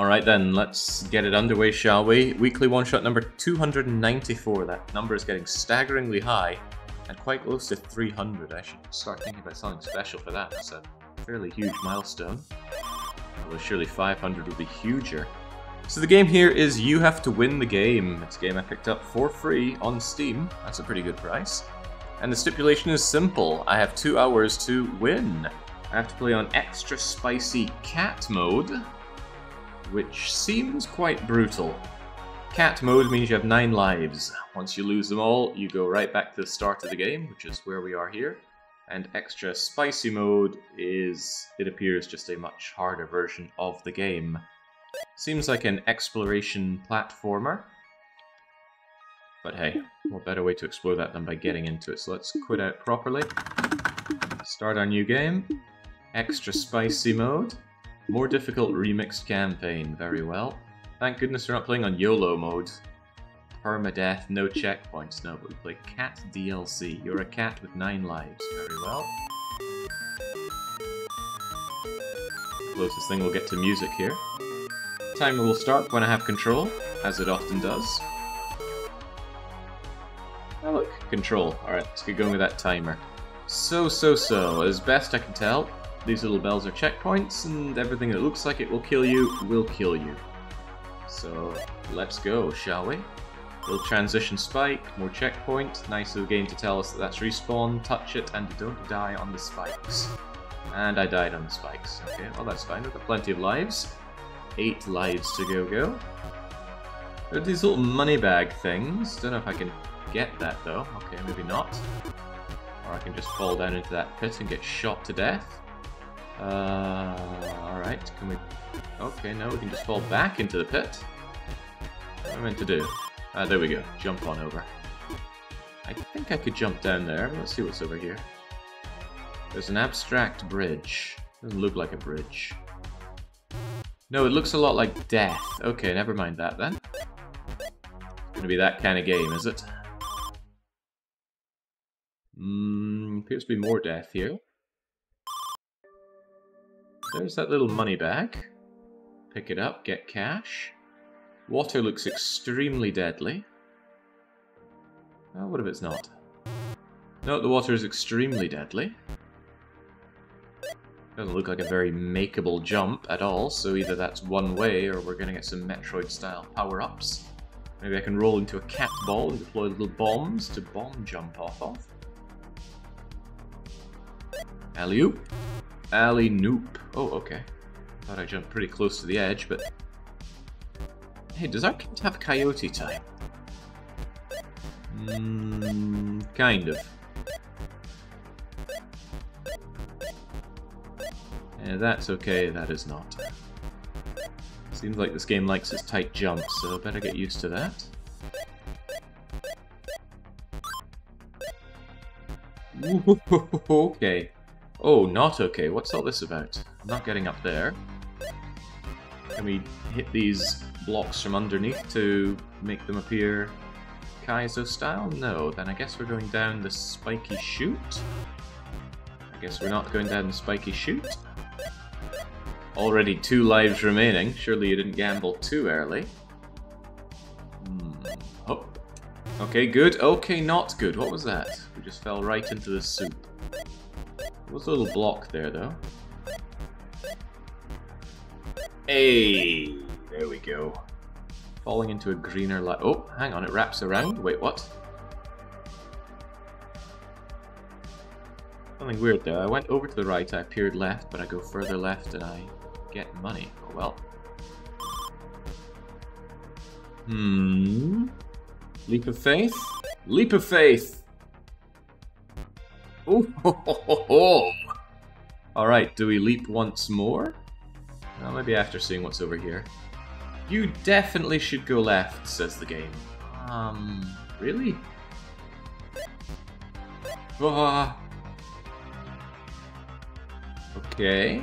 Alright then, let's get it underway, shall we? Weekly one-shot number 294. That number is getting staggeringly high, and quite close to 300. I should start thinking about something special for that. That's a fairly huge milestone. Although surely 500 would be huger. So the game here is You Have to Win the Game. It's a game I picked up for free on Steam. That's a pretty good price. And the stipulation is simple. I have 2 hours to win. I have to play on extra spicy cat mode, which seems quite brutal. Cat mode means you have 9 lives. Once you lose them all, you go right back to the start of the game, which is where we are here. And extra spicy mode is, it appears, just a much harder version of the game. Seems like an exploration platformer. But hey, what better way to explore that than by getting into it. So let's quit out properly. Start our new game. Extra spicy mode. More difficult remixed campaign. Very well. Thank goodness we're not playing on YOLO mode. Permadeath, no checkpoints. No, but we play Cat DLC. You're a cat with 9 lives. Very well. Closest thing we'll get to music here. Timer will start when I have control, as it often does. Oh look, control. Alright, let's get going with that timer. So, as best I can tell, these little bells are checkpoints, and everything that looks like it will kill you, will kill you. So, let's go, shall we? Little transition spike, more checkpoint. Nice little game to tell us that that's respawn. Touch it, and don't die on the spikes. And I died on the spikes. Okay, well that's fine, we've got plenty of lives. 8 lives to go. There are these little money bag things. Don't know if I can get that though. Okay, maybe not. Or I can just fall down into that pit and get shot to death. Alright, can we... Okay, no, we can just fall back into the pit. What am I meant to do? There we go. Jump on over. I think I could jump down there. Let's see what's over here. There's an abstract bridge. Doesn't look like a bridge. No, it looks a lot like death. Okay, never mind that then. It's gonna be that kind of game, is it? Appears to be more death here. There's that little money bag. Pick it up, get cash. Water looks extremely deadly. Oh, what if it's not? No, the water is extremely deadly. Doesn't look like a very makeable jump at all, so either that's one way or we're gonna get some Metroid-style power-ups. Maybe I can roll into a cat ball and deploy little bombs to bomb jump off of. Alley-oop. Alley-noop. Oh, okay. Thought I jumped pretty close to the edge, but... Hey, does our cat have coyote time? Kind of. Yeah, that's okay, that is not. Seems like this game likes its tight jumps, so I better get used to that. Okay. Oh, not okay. What's all this about? I'm not getting up there. Can we hit these blocks from underneath to make them appear Kaizo style? No. Then I guess we're going down the spiky chute. I guess we're not going down the spiky chute. Already 2 lives remaining. Surely you didn't gamble too early. Oh. Okay, good. Okay, not good. What was that? We just fell right into the soup. There was a little block there, though. Hey! There we go. Falling into a greener light. Oh, hang on, it wraps around. Wait, what? Something weird there. I went over to the right, I appeared left, but I go further left and I get money. Oh well. Leap of faith? Leap of faith! Oh, ho, ho, ho, ho. Alright, do we leap once more? Well, maybe after seeing what's over here. You definitely should go left, says the game. Really? Okay.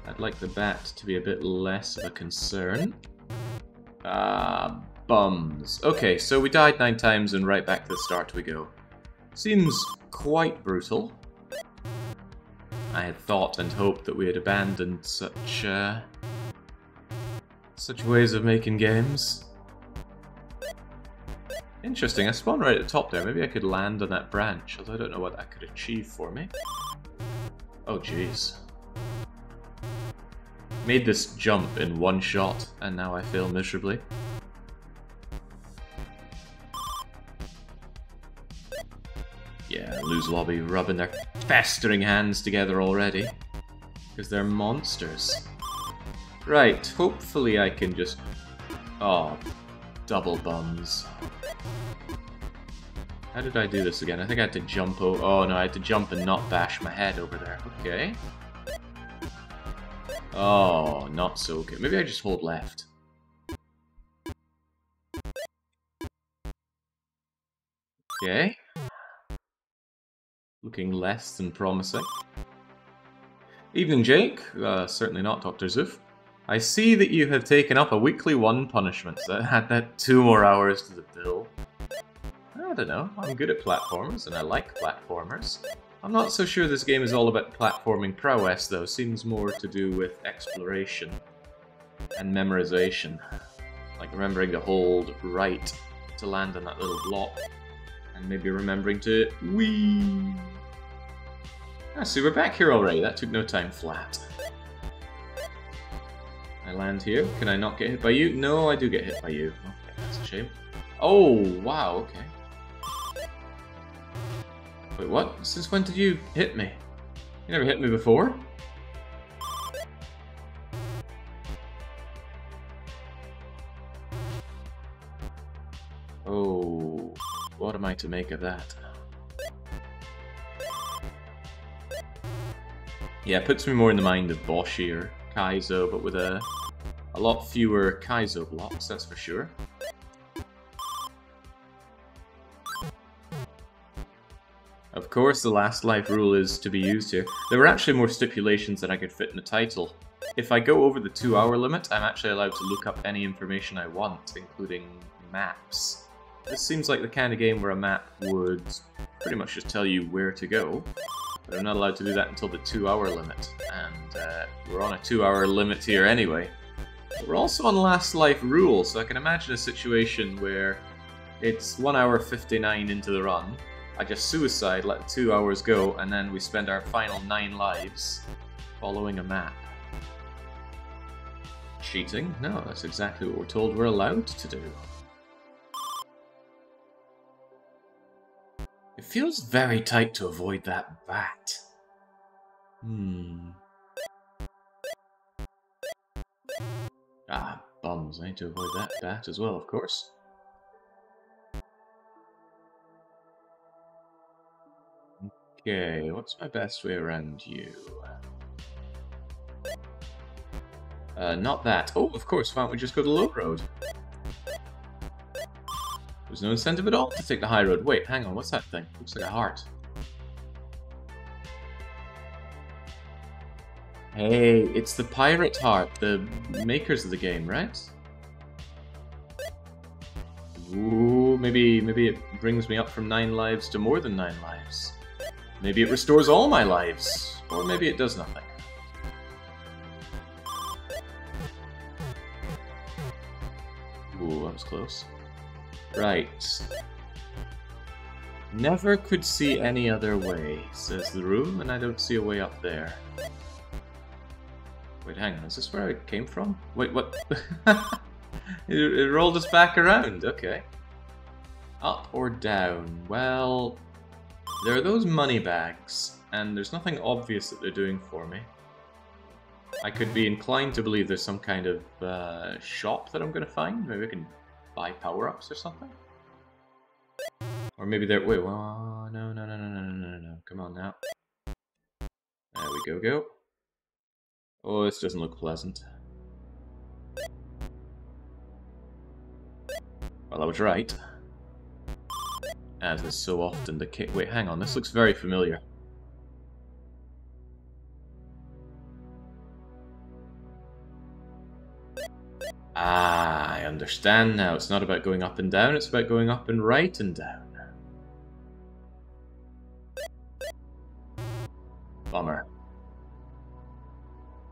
I'd like the bat to be a bit less of a concern. Bums. Okay, so we died 9 times and right back to the start we go. Seems quite brutal. I had thought and hoped that we had abandoned such ways of making games. Interesting, I spawned right at the top there. Maybe I could land on that branch, although I don't know what that could achieve for me. Oh jeez. Made this jump in one shot, and now I fail miserably. Yeah, lose lobby rubbing their festering hands together already. Because they're monsters. Right, hopefully I can just... Oh, double bums. How did I do this again? I think I had to jump over... Oh no, I had to jump and not bash my head over there. Okay. Oh, not so good. Maybe I just hold left. Okay. Looking less than promising. Evening, Jake. Certainly not, Dr. Zoof. I see that you have taken up a weekly 1 punishment. So add that 2 more hours to the bill. I don't know. I'm good at platformers, and I like platformers. I'm not so sure this game is all about platforming prowess, though. Seems more to do with exploration and memorization. Like remembering to hold right to land on that little block. And maybe remembering to whee. Ah, see, we're back here already. That took no time flat. I land here. Can I not get hit by you? No, I do get hit by you. Okay, that's a shame. Oh, wow, okay. Wait, what? Since when did you hit me? You never hit me before? Oh, what am I to make of that? Yeah, it puts me more in the mind of Boshi or Kaizo, but with a lot fewer Kaizo blocks, that's for sure. Of course, the last life rule is to be used here. There were actually more stipulations than I could fit in the title. If I go over the 2-hour limit, I'm actually allowed to look up any information I want, including maps. This seems like the kind of game where a map would pretty much just tell you where to go. But I'm not allowed to do that until the 2-hour limit, and we're on a 2-hour limit here anyway. But we're also on last life rule, so I can imagine a situation where it's 1 hour 59 into the run, I just suicide, let 2 hours go, and then we spend our final 9 lives following a map. Cheating? No, that's exactly what we're told we're allowed to do. It feels very tight to avoid that bat. Ah, bums. I need to avoid that bat as well, of course. Okay, what's my best way around you? Not that. Oh, of course, why don't we just go the low road? There's no incentive at all to take the high road. Wait, hang on, what's that thing? Looks like a heart. Hey, it's the pirate heart, the makers of the game, right? Ooh, maybe it brings me up from 9 lives to more than 9 lives. Maybe it restores all my lives. Or maybe it does nothing. Ooh, that was close. Right. Never could see any other way, says the room, and I don't see a way up there. Wait, hang on, is this where I came from? Wait, what? It rolled us back around, okay. Up or down? Well, there are those money bags, and there's nothing obvious that they're doing for me. I could be inclined to believe there's some kind of shop that I'm going to find. Maybe I can buy power-ups or something? Or maybe they're... Wait, well, no. Come on now. There we go. Oh, this doesn't look pleasant. Well, I was right. As is so often the case. Wait, hang on, this looks very familiar. Ah, I understand now. It's not about going up and down, it's about going up and right and down. Bummer.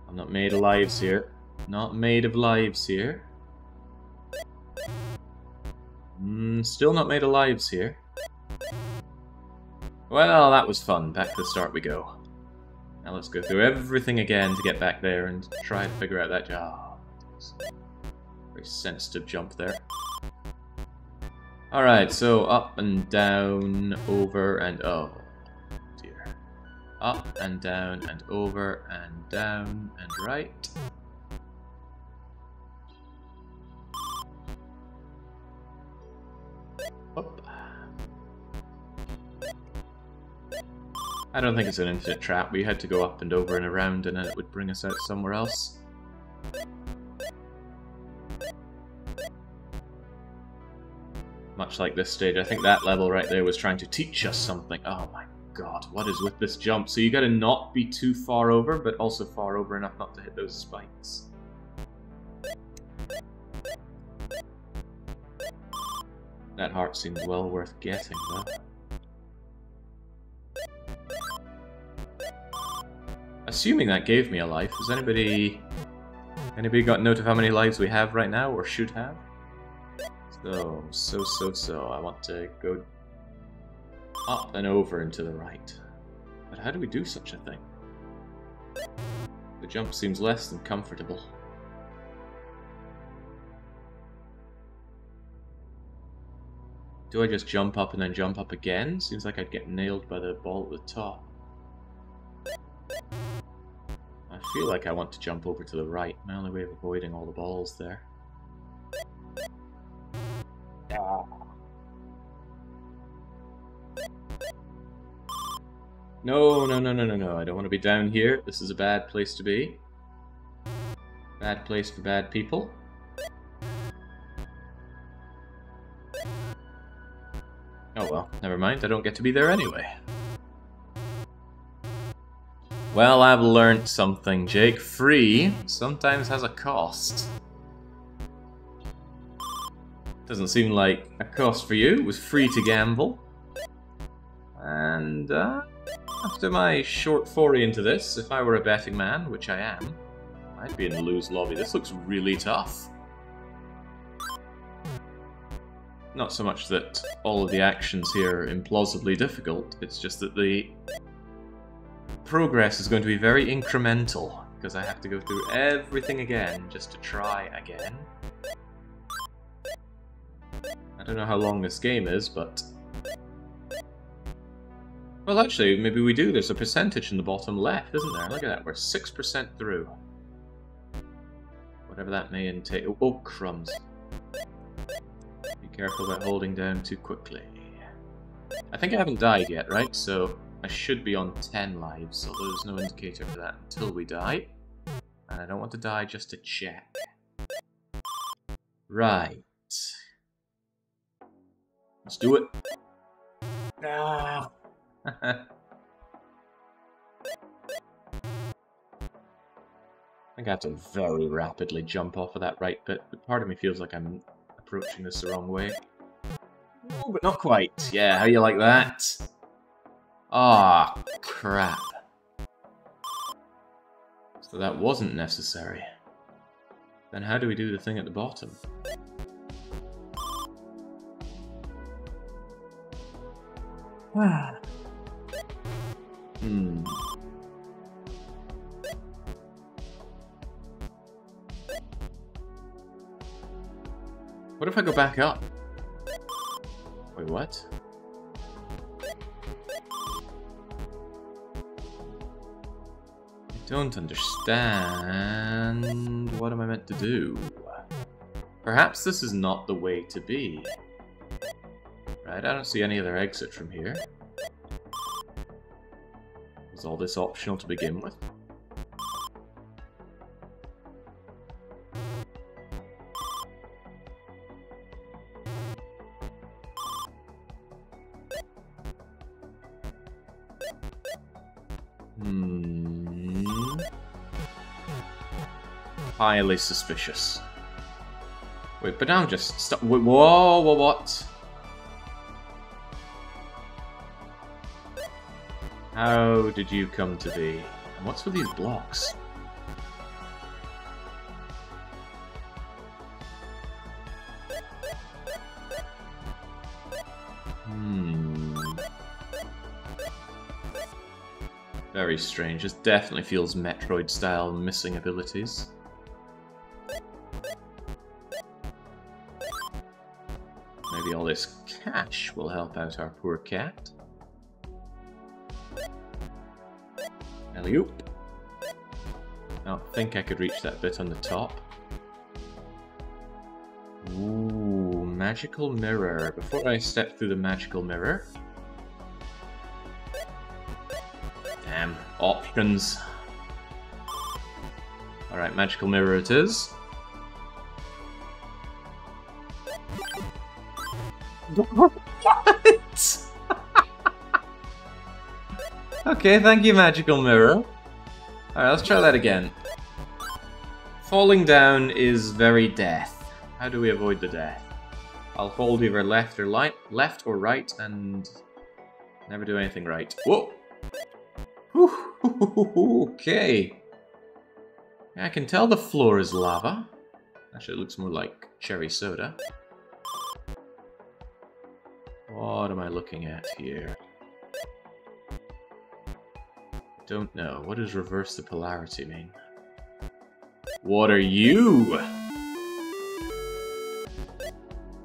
I'm not made of lives here. Not made of lives here. Still not made of lives here. Well, that was fun. Back to the start we go. Now let's go through everything again to get back there and try to figure out that job. Very sensitive jump there. Alright, so up and down, over and oh dear. Up and down and over and down and right. Up. I don't think it's an infinite trap. We had to go up and over and around and then it would bring us out somewhere else. Much like this stage, I think that level right there was trying to teach us something. Oh my god, what is with this jump? So you gotta not be too far over, but also far over enough not to hit those spikes. That heart seems well worth getting, though. Assuming that gave me a life, has anybody got note of how many lives we have right now, or should have? So, I want to go up and over and to the right. But how do we do such a thing? The jump seems less than comfortable. Do I just jump up and then jump up again? Seems like I'd get nailed by the ball at the top. I feel like I want to jump over to the right. My only way of avoiding all the balls there. No, I don't want to be down here. This is a bad place to be. Bad place for bad people. Oh well, never mind. I don't get to be there anyway. Well, I've learnt something, Jake. Free sometimes has a cost. Doesn't seem like a cost for you. It was free to gamble. And after my short foray into this, if I were a betting man, which I am, I'd be in the lose lobby. This looks really tough. Not so much that all of the actions here are implausibly difficult, it's just that the progress is going to be very incremental, because I have to go through everything again just to try again. I don't know how long this game is, but... Well, actually, maybe we do. There's a percentage in the bottom left, isn't there? Look at that, we're 6% through. Whatever that may entail. Oh, crumbs. Be careful about holding down too quickly. I think I haven't died yet, right? So I should be on 10 lives, although there's no indicator for that until we die. And I don't want to die just to check. Right. Let's do it. Ah. I think I have to very rapidly jump off of that right bit, but part of me feels like I'm approaching this the wrong way. Oh, but not quite. Yeah, how you like that? Ah, crap. So that wasn't necessary. Then how do we do the thing at the bottom? What if I go back up? Wait, what? I don't understand. What am I meant to do? Perhaps this is not the way to be. Right, I don't see any other exit from here. Was all this optional to begin with? Highly suspicious. Wait, but now just stop. Whoa, what? How did you come to be? And what's with these blocks? Very strange. This definitely feels Metroid-style missing abilities. Maybe all this cash will help out our poor cat. Alley-oop. I don't think I could reach that bit on the top. Ooh, magical mirror. Before I step through the magical mirror... Damn, options. Alright, magical mirror it is. What? Okay, thank you, magical mirror. Alright, let's try that again. Falling down is very death. How do we avoid the death? I'll hold either left or right and never do anything right. Whoa! Okay. I can tell the floor is lava. Actually, it looks more like cherry soda. What am I looking at here? Don't know. What does reverse the polarity mean? What are you?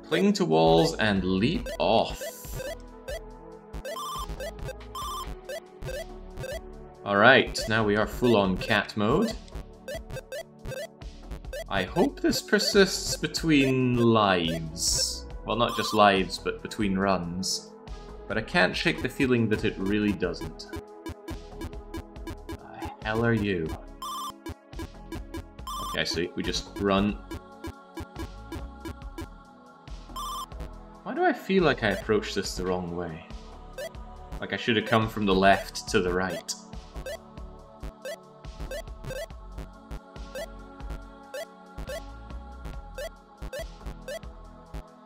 Cling to walls and leap off. Alright, now we are full-on cat mode. I hope this persists between lives. Well, not just lives, but between runs. But I can't shake the feeling that it really doesn't. The hell are you? Okay, so we just run. Why do I feel like I approached this the wrong way? Like I should have come from the left to the right.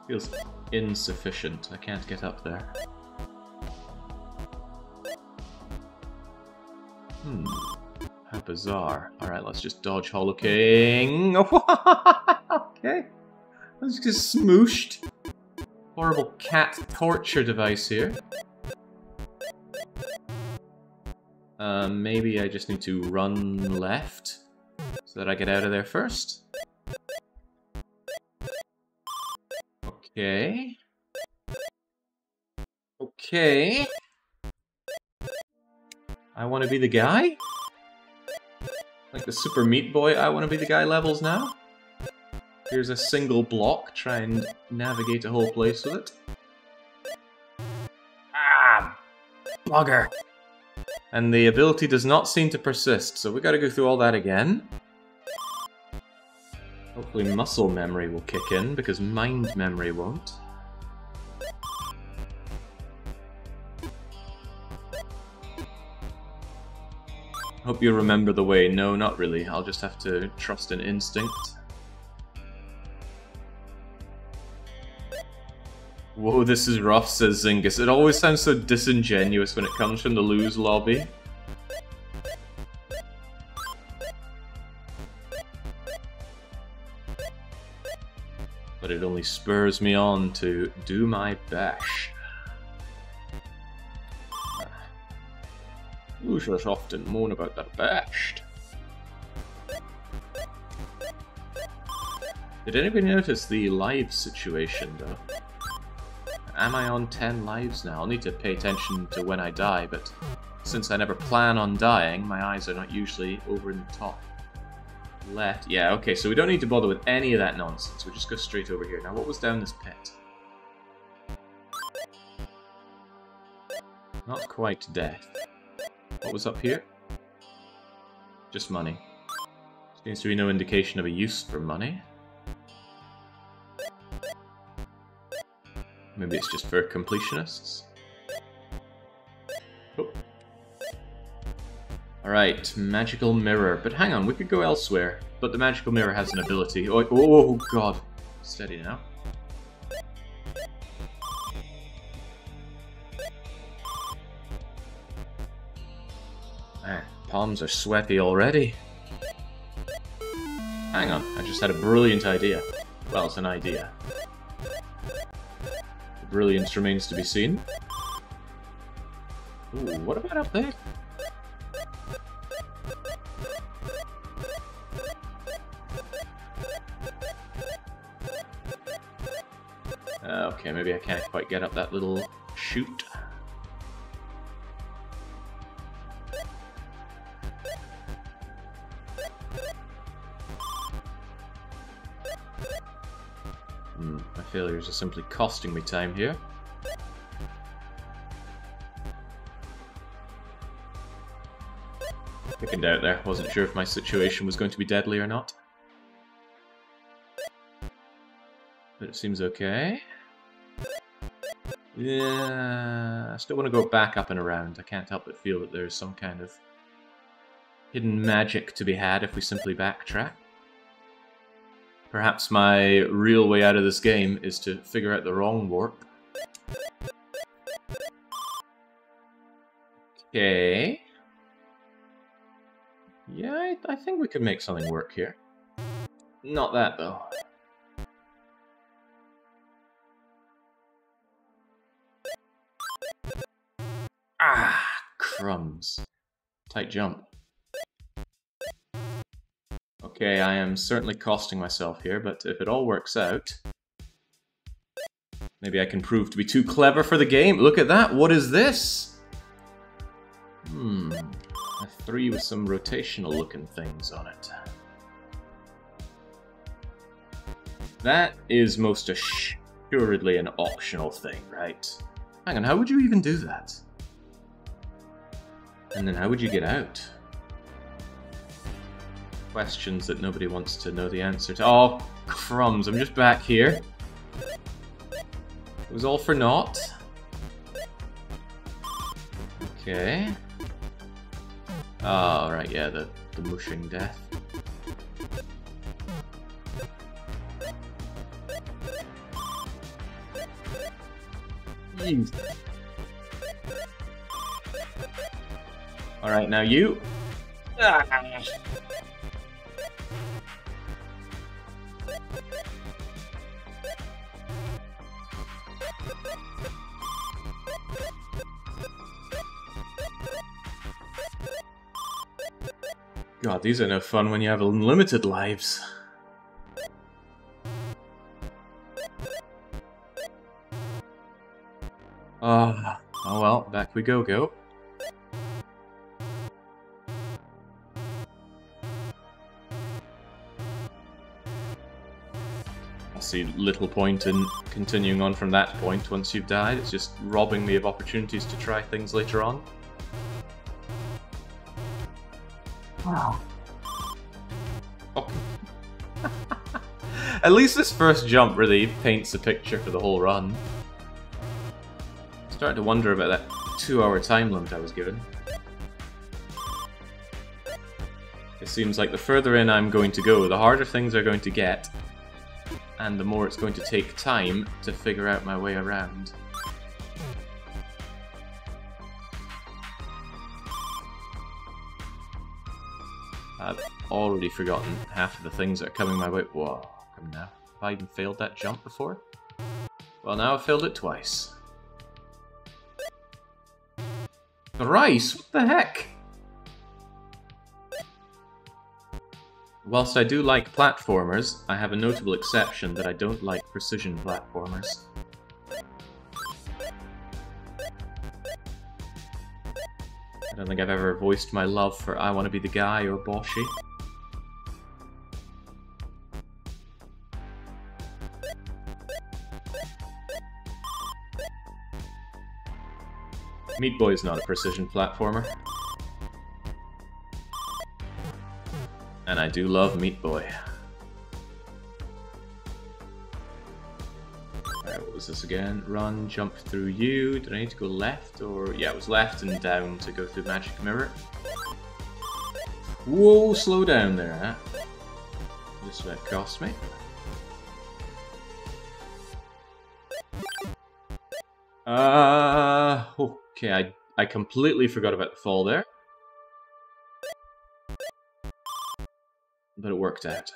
Feels insufficient. I can't get up there. How bizarre. Alright, let's just dodge Hollow King. Okay. Let's get smooshed. Horrible cat torture device here. Maybe I just need to run left so that I get out of there first. Okay. Okay. I want to be the guy? Like the Super Meat Boy, I want to be the guy levels now? Here's a single block, try and navigate a whole place with it. Ah! Bugger! And the ability does not seem to persist, so we gotta go through all that again. Hopefully muscle memory will kick in, because mind memory won't. Hope you remember the way. No, not really. I'll just have to trust an instinct. Whoa, this is rough, says Zingus. It always sounds so disingenuous when it comes from the lose lobby. But it only spurs me on to do my best. Losers often moan about their best. Did anybody notice the live situation, though? Am I on 10 lives now? I'll need to pay attention to when I die, but since I never plan on dying, my eyes are not usually over in the top left. Yeah, okay, so we don't need to bother with any of that nonsense. We'll just go straight over here. Now, what was down this pit? Not quite death. What was up here? Just money. Seems to be no indication of a use for money. Maybe it's just for completionists. Oh. Alright, magical mirror. But hang on, we could go elsewhere. But the magical mirror has an ability. Oh god. Steady now. Man, palms are sweaty already. Hang on, I just had a brilliant idea. Well, it's an idea. The brilliance remains to be seen. Ooh, what about up there? Okay, maybe I can't quite get up that little chute. My failures are simply costing me time here. Picking out there. Wasn't sure if my situation was going to be deadly or not. But it seems okay. Yeah, I still want to go back up and around. I can't help but feel that there's some kind of hidden magic to be had if we simply backtrack. Perhaps my real way out of this game is to figure out the wrong warp. Okay. Yeah, I think we could make something work here. Not that, though. Ah, crumbs. Tight jump. Okay, I am certainly costing myself here, but if it all works out... Maybe I can prove to be too clever for the game. Look at that! What is this? A 3 with some rotational-looking things on it. That is most assuredly an optional thing, right? Hang on, how would you even do that? And then how would you get out? Questions that nobody wants to know the answer to. Oh, crumbs, I'm just back here. It was all for naught. Okay. Oh, right, yeah, the mushing death. Alright, now you. Ah. God, these are no fun when you have unlimited lives. Oh well, back we go. I see little point in continuing on from that point once you've died. It's just robbing me of opportunities to try things later on. Wow. Oh. At least this first jump really paints a picture for the whole run. I'm starting to wonder about that 2-hour time limit I was given. It seems like the further in I'm going to go, the harder things are going to get, and the more it's going to take time to figure out my way around. I've already forgotten half of the things that are coming my way. Whoa, come now. Have I even failed that jump before? Well, now I've failed it twice. Thrice? What the heck? Whilst I do like platformers, I have a notable exception that I don't like precision platformers. I don't think I've ever voiced my love for I Want to Be the Guy or Boshi. Meat Boy is not a precision platformer. And I do love Meat Boy. Alright, what was this again? Run, jump through you. Did I need to go left or... Yeah, it was left and down to go through Magic Mirror. Whoa, slow down there, huh? This might cost me. Okay, I completely forgot about the fall there. But it worked out.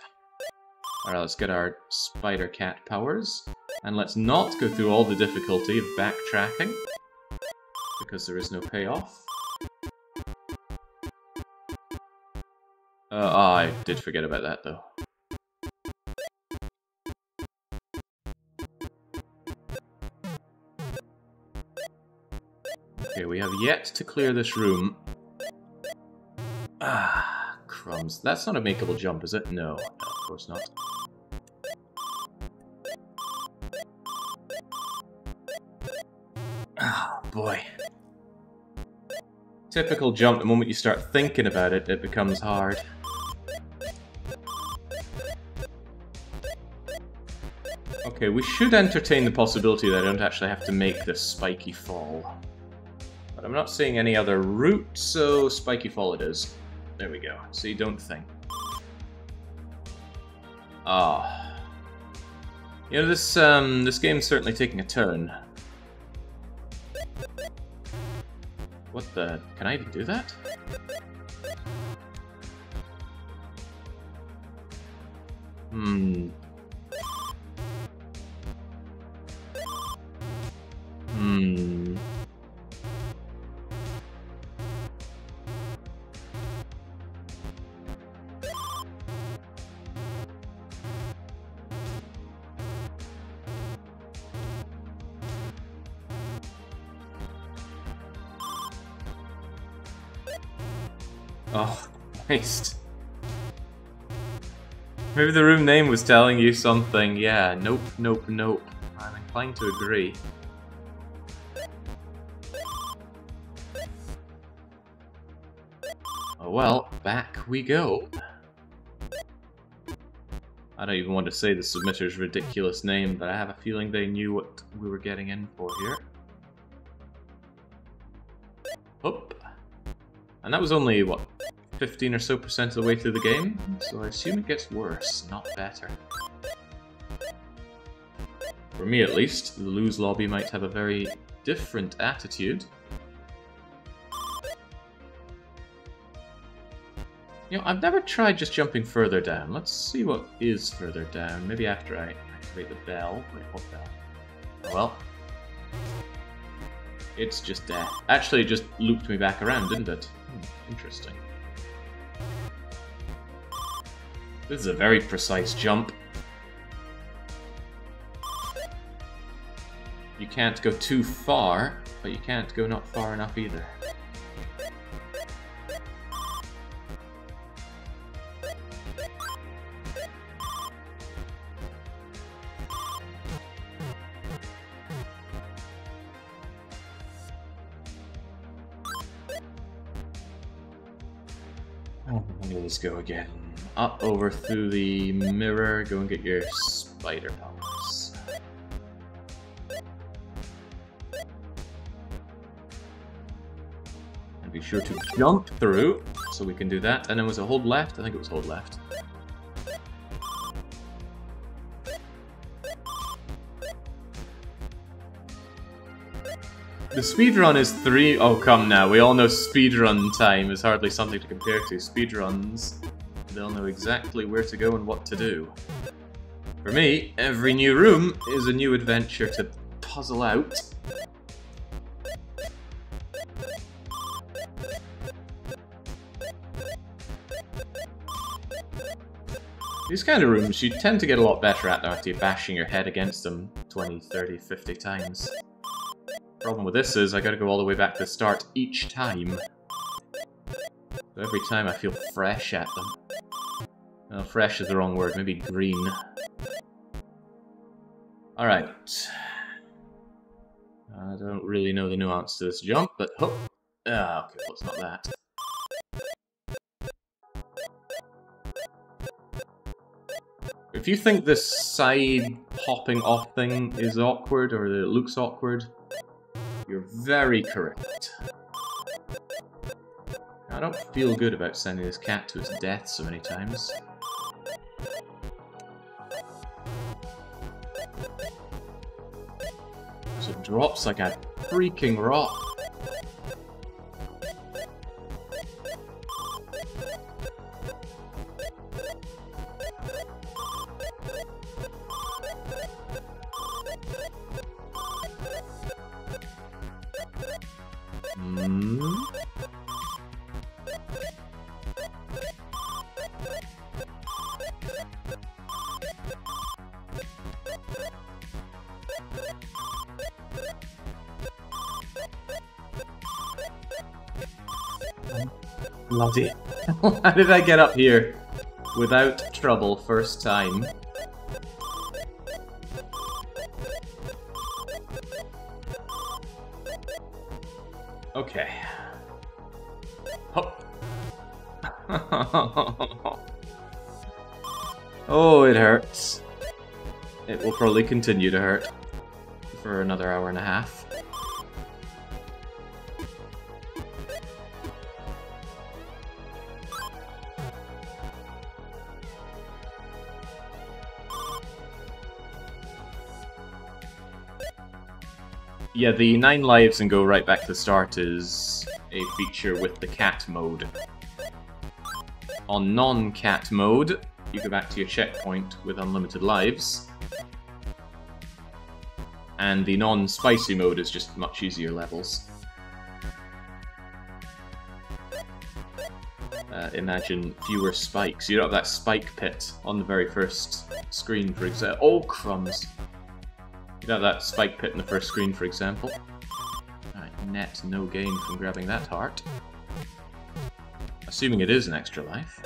Alright, let's get our Spider Cat powers. And let's not go through all the difficulty of backtracking, because there is no payoff. I did forget about that, though. yet to clear this room. Ah, crumbs. That's not a makeable jump, is it? No, of course not. Ah, boy. Typical jump, the moment you start thinking about it, it becomes hard. Okay, we should entertain the possibility that I don't actually have to make this spiky fall. But I'm not seeing any other route, so spiky fall it is. There we go. See, don't think. Ah. You know, this game's certainly taking a turn. What the... Can I even do that? Oh, Christ. Maybe the room name was telling you something. Yeah, nope, nope, nope. I'm inclined to agree. Oh well, back we go. I don't even want to say the submitter's ridiculous name, but I have a feeling they knew what we were getting in for here. Oop. And that was only, what, 15 or so % of the way through the game? So I assume it gets worse, not better. For me at least, the lose lobby might have a very different attitude. You know, I've never tried just jumping further down. Let's see what is further down. Maybe after I activate the bell. Wait, what bell? Oh well. It's just death. Actually, it just looped me back around, didn't it? Interesting. This is a very precise jump. You can't go too far, but you can't go not far enough either. Let's go again. Up, over, through the mirror. Go and get your spider powers. And be sure to jump through, so we can do that. And then was it hold left? I think it was hold left. The speedrun is 3... Oh, come now. We all know speedrun time is hardly something to compare to. Speedruns, they'll know exactly where to go and what to do. For me, every new room is a new adventure to puzzle out. These kind of rooms, you tend to get a lot better at them after you're bashing your head against them 20, 30, 50 times. Problem with this is I gotta go all the way back to the start each time. So every time I feel fresh at them. Well, fresh is the wrong word, maybe green. Alright. I don't really know the nuance to this jump, but oh. Ah, okay, well, it's not that. If you think this side hopping off thing is awkward, or that it looks awkward, you're very correct. I don't feel good about sending this cat to its death so many times. So it drops like a freaking rock. Bloody. How did I get up here without trouble first time? Okay. Hop. Oh, it hurts. It will probably continue to hurt for another hour and a half. Yeah, the 9 lives and go right back to the start is a feature with the cat mode. On non-cat mode, you go back to your checkpoint with unlimited lives. And the non-spicy mode is just much easier levels. Imagine fewer spikes. You don't have that spike pit on the very first screen, for example. Oh, crumbs! You don't have that spike pit in the first screen, for example. Alright, net no gain from grabbing that heart. Assuming it is an extra life.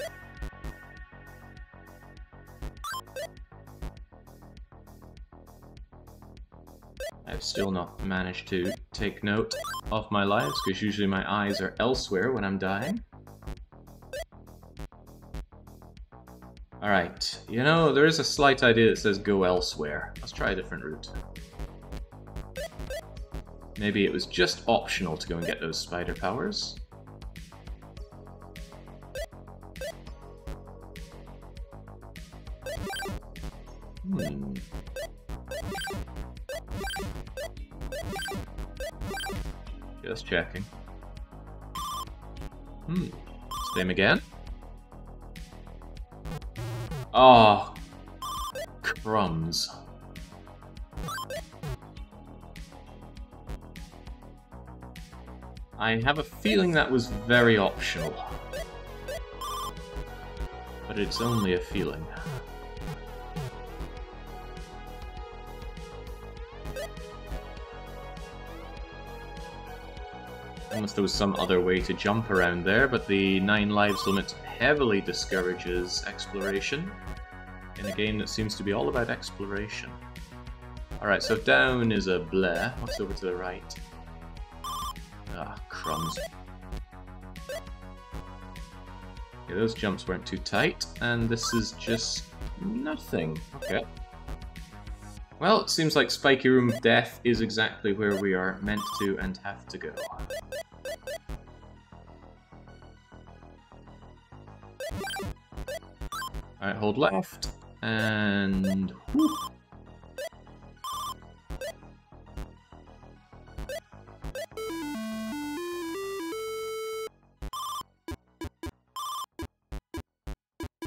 I've still not managed to take note of my lives, because usually my eyes are elsewhere when I'm dying. Alright, you know, there is a slight idea that says go elsewhere. Let's try a different route. Maybe it was just optional to go and get those spider powers. Just checking. Same again. Oh, crumbs. I have a feeling that was very optional. But it's only a feeling. Unless there was some other way to jump around there, but the 9 lives limit heavily discourages exploration in a game that seems to be all about exploration. Alright, so down is a bleh. What's over to the right? Ah, crumbs. Okay, those jumps weren't too tight, and this is just nothing. Okay. Well, it seems like Spiky Room of Death is exactly where we are meant to and have to go. Alright, hold left, and... whew.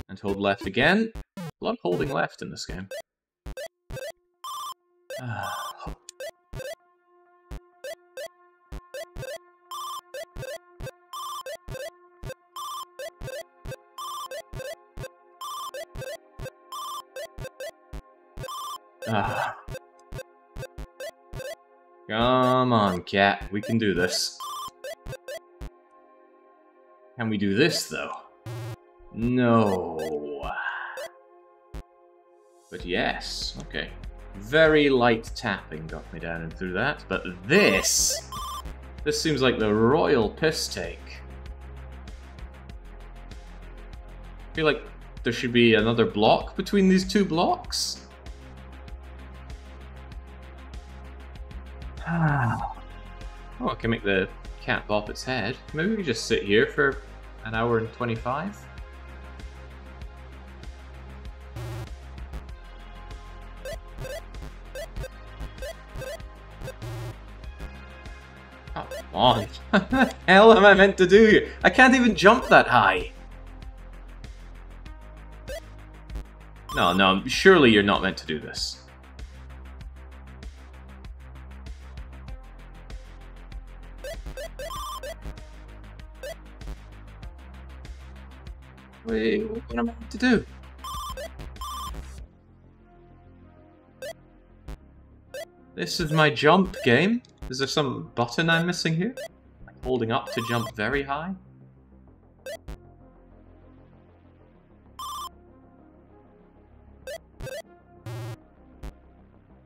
And hold left again. A lot of holding left in this game. Come on, cat. We can do this. Can we do this, though? No. But yes. Okay. Very light tapping got me down and through that, but this... this seems like the royal piss take. I feel like there should be another block between these two blocks. Oh, I can make the cat bop its head. Maybe we could just sit here for an hour and 25? Come on. What the hell am I meant to do here? I can't even jump that high. No, surely you're not meant to do this. Wait, what am I meant to do? This is my jump game? Is there some button I'm missing here? Like holding up to jump very high?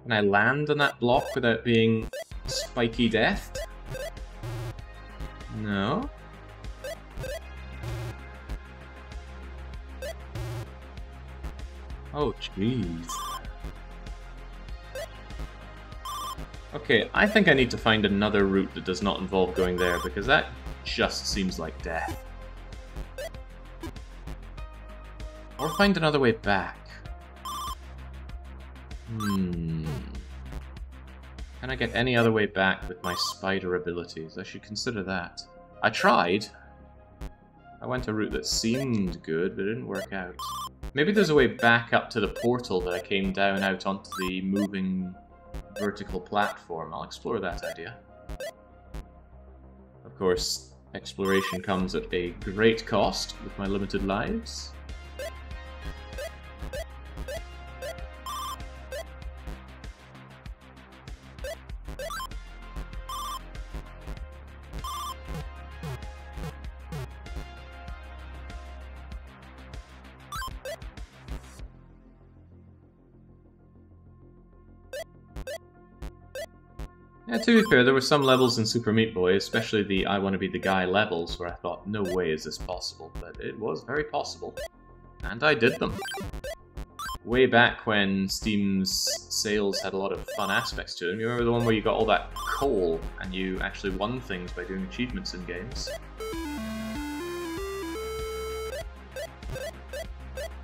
Can I land on that block without being spiky death? No. Oh, jeez. Okay, I think I need to find another route that does not involve going there, because that just seems like death. Or find another way back. Can I get any other way back with my spider abilities? I should consider that. I tried. I went a route that seemed good, but it didn't work out. Maybe there's a way back up to the portal that I came down out onto the moving vertical platform. I'll explore that idea. Of course, exploration comes at a great cost with my limited lives. Yeah, to be fair, there were some levels in Super Meat Boy, especially the I Want to Be the Guy levels, where I thought, no way is this possible, but it was very possible. And I did them. Way back when Steam's sales had a lot of fun aspects to them. You remember the one where you got all that coal, and you actually won things by doing achievements in games?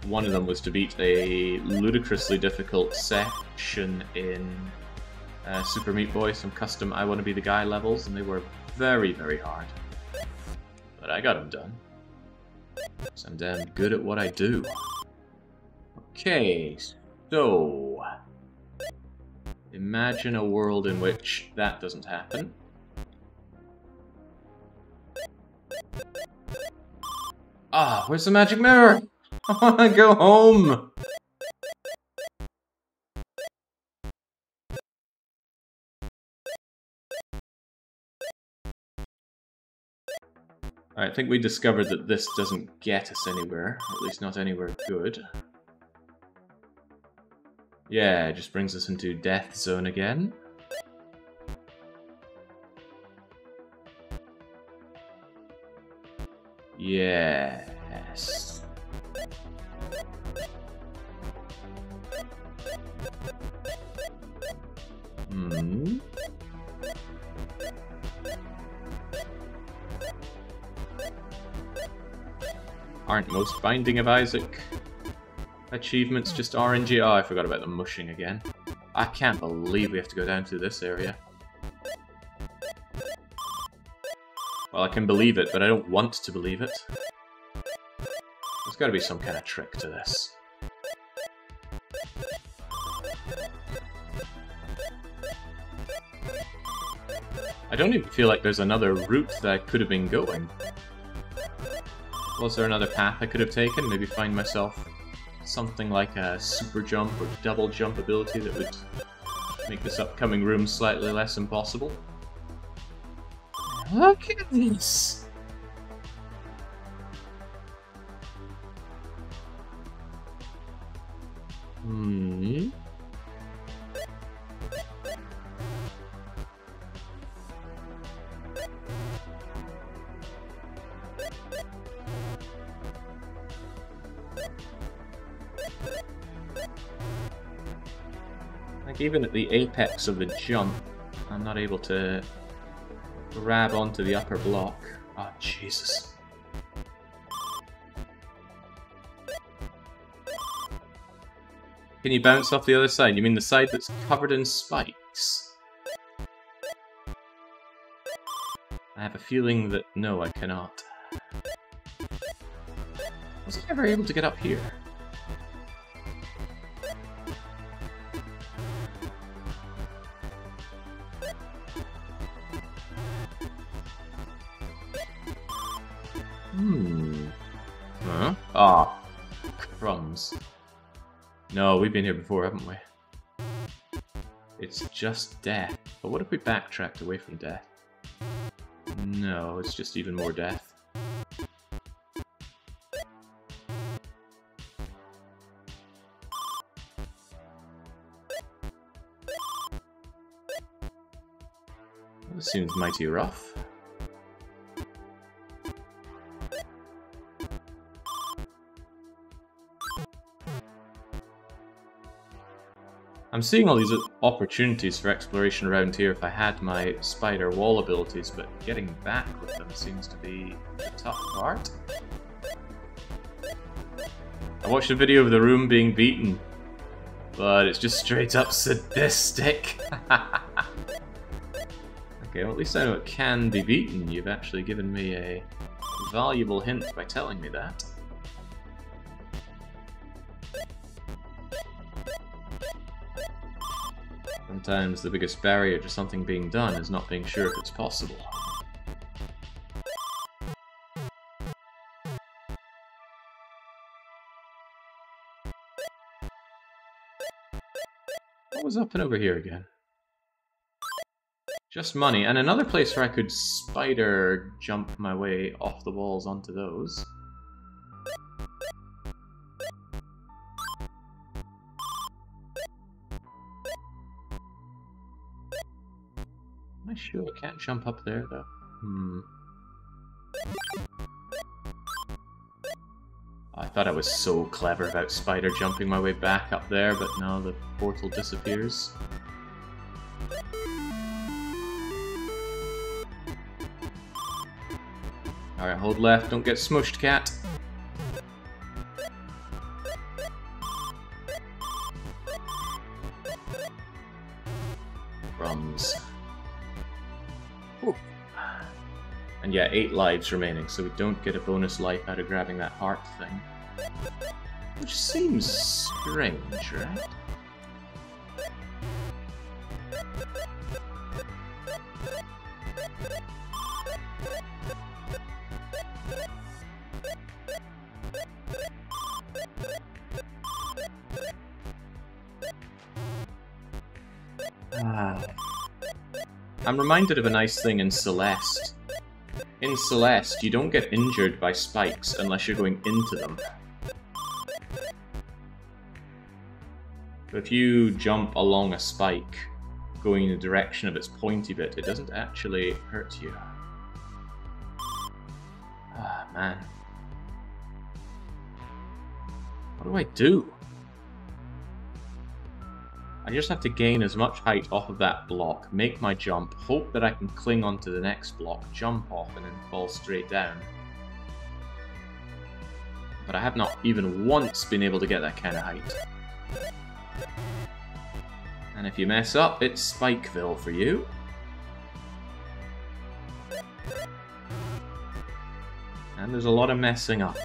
One of them was to beat a ludicrously difficult section in Super Meat Boy, some custom I Want to Be the Guy levels, and they were very, very hard. But I got them done. So I'm damn good at what I do. Okay, so... imagine a world in which that doesn't happen. Ah, where's the magic mirror? I want to go home! I think we discovered that this doesn't get us anywhere, or at least not anywhere good. Yeah, it just brings us into Death Zone again. Yes. Aren't most Binding of Isaac achievements just RNG? Oh, I forgot about the mushing again. I can't believe we have to go down to this area. Well, I can believe it, but I don't want to believe it. There's gotta be some kind of trick to this. I don't even feel like there's another route that I could have been going. Was there another path I could have taken? Maybe find myself something like a super jump or double jump ability that would make this upcoming room slightly less impossible? Look at this! Like, even at the apex of the jump, I'm not able to grab onto the upper block. Oh, Jesus. Can you bounce off the other side? You mean the side that's covered in spikes? I have a feeling that no, I cannot. Was I ever able to get up here? Huh? Ah, crumbs. No, we've been here before, haven't we? It's just death. But what if we backtracked away from death? No, it's just even more death. This seems mighty rough. I'm seeing all these opportunities for exploration around here if I had my spider wall abilities, but getting back with them seems to be the tough part. I watched a video of the room being beaten, but it's just straight up sadistic. Okay, well at least I know it can be beaten. You've actually given me a valuable hint by telling me that. Sometimes the biggest barrier to something being done is not being sure if it's possible. What was up and over here again? Just money, and another place where I could spider jump my way off the walls onto those. Am I sure I can't jump up there though? I thought I was so clever about spider jumping my way back up there, but no, the portal disappears. Alright, hold left, don't get smushed, cat. Crumbs. Ooh. And yeah, 8 lives remaining, so we don't get a bonus life out of grabbing that heart thing. Which seems strange, right? I'm reminded of a nice thing in Celeste. In Celeste, you don't get injured by spikes unless you're going into them. So if you jump along a spike, going in the direction of its pointy bit, it doesn't actually hurt you. Ah, man. What do I do? I just have to gain as much height off of that block, make my jump, hope that I can cling onto the next block, jump off, and then fall straight down. But I have not even once been able to get that kind of height. And if you mess up, it's Spikeville for you. And there's a lot of messing up.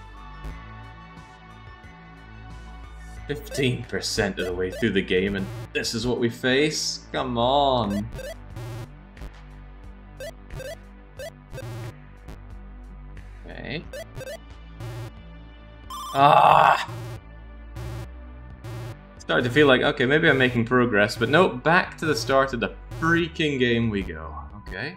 15% of the way through the game, and this is what we face? Come on! Okay. Ah! Started to feel like, okay, maybe I'm making progress, but nope, back to the start of the freaking game we go. Okay.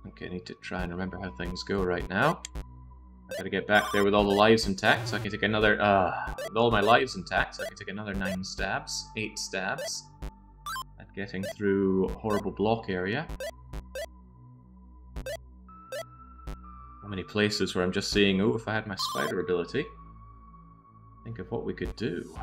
Okay, I need to try and remember how things go right now. I gotta get back there with all the lives intact, so I can take another, with all my lives intact, so I can take another 9 stabs, 8 stabs, at getting through a horrible block area. How many places where I'm just seeing, oh, if I had my spider ability, think of what we could do.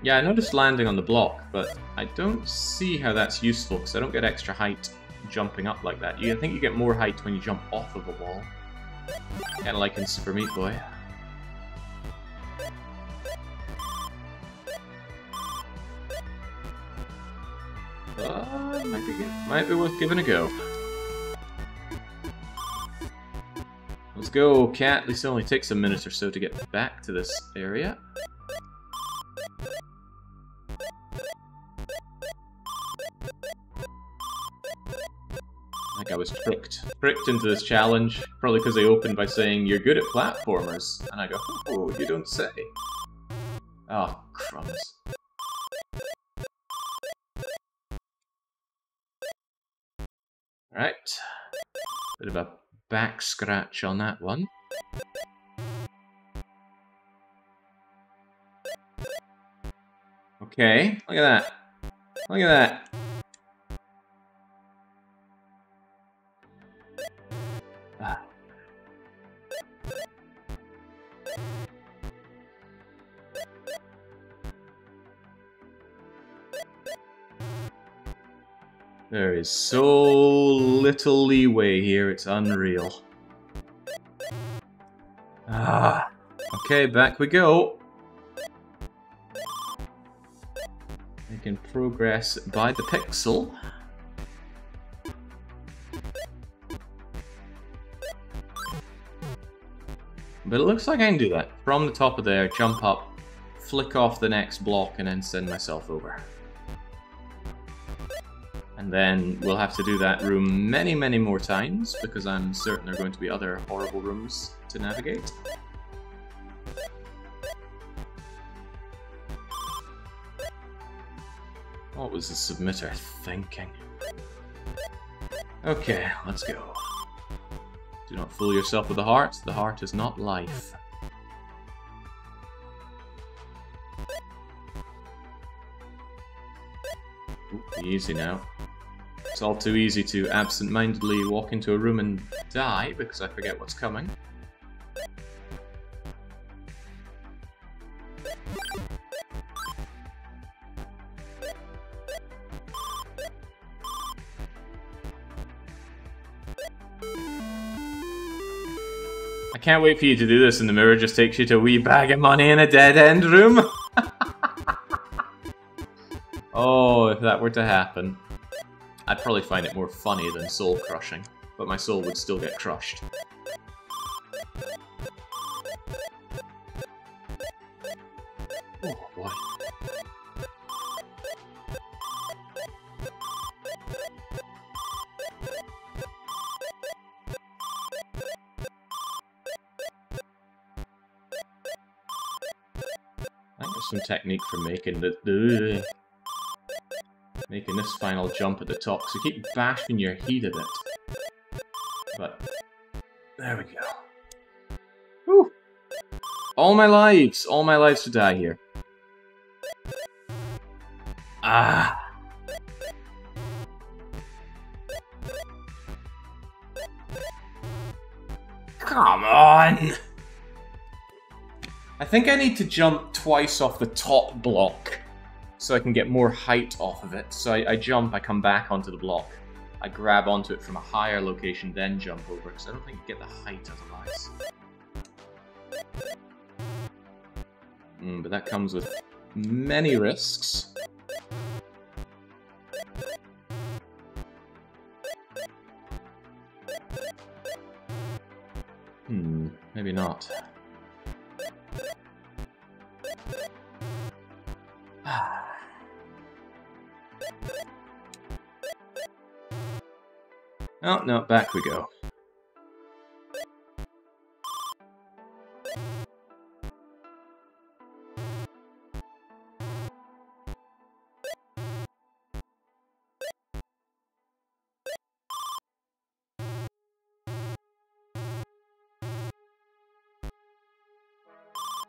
Yeah, I noticed landing on the block, but I don't see how that's useful because I don't get extra height jumping up like that. I think you get more height when you jump off of a wall. Kinda like in Super Meat Boy. Might be worth giving a go. Let's go, cat. At least it only takes a minute or so to get back to this area. I think I was tricked into this challenge, probably because they opened by saying, "You're good at platformers," and I go, "Oh, you don't say." Oh, crumbs. Right. Bit of a back scratch on that one. Okay, look at that. Look at that. Ah. There is so little leeway here, it's unreal. Ah. Okay, back we go. Making progress by the pixel. But it looks like I can do that. From the top of there, jump up, flick off the next block, and then send myself over. And then we'll have to do that room many, many more times, because I'm certain there are going to be other horrible rooms to navigate. What was the submitter thinking? Okay, let's go. Do not fool yourself with the heart. The heart is not life. Ooh, be easy now. It's all too easy to absent-mindedly walk into a room and die because I forget what's coming. I can't wait for you to do this and the mirror just takes you to a wee bag of money in a dead-end room. Oh, if that were to happen. I'd probably find it more funny than soul-crushing, but my soul would still get crushed. Oh boy. I think there's some technique for making making this final jump at the top, so keep bashing your head a bit. But there we go. Whew. All my lives to die here. Ah. Come on! I think I need to jump twice off the top block so I can get more height off of it. So I jump, I come back onto the block, I grab onto it from a higher location, then jump over, because I don't think you get the height otherwise. But that comes with many risks. Maybe not. Oh, no, back we go.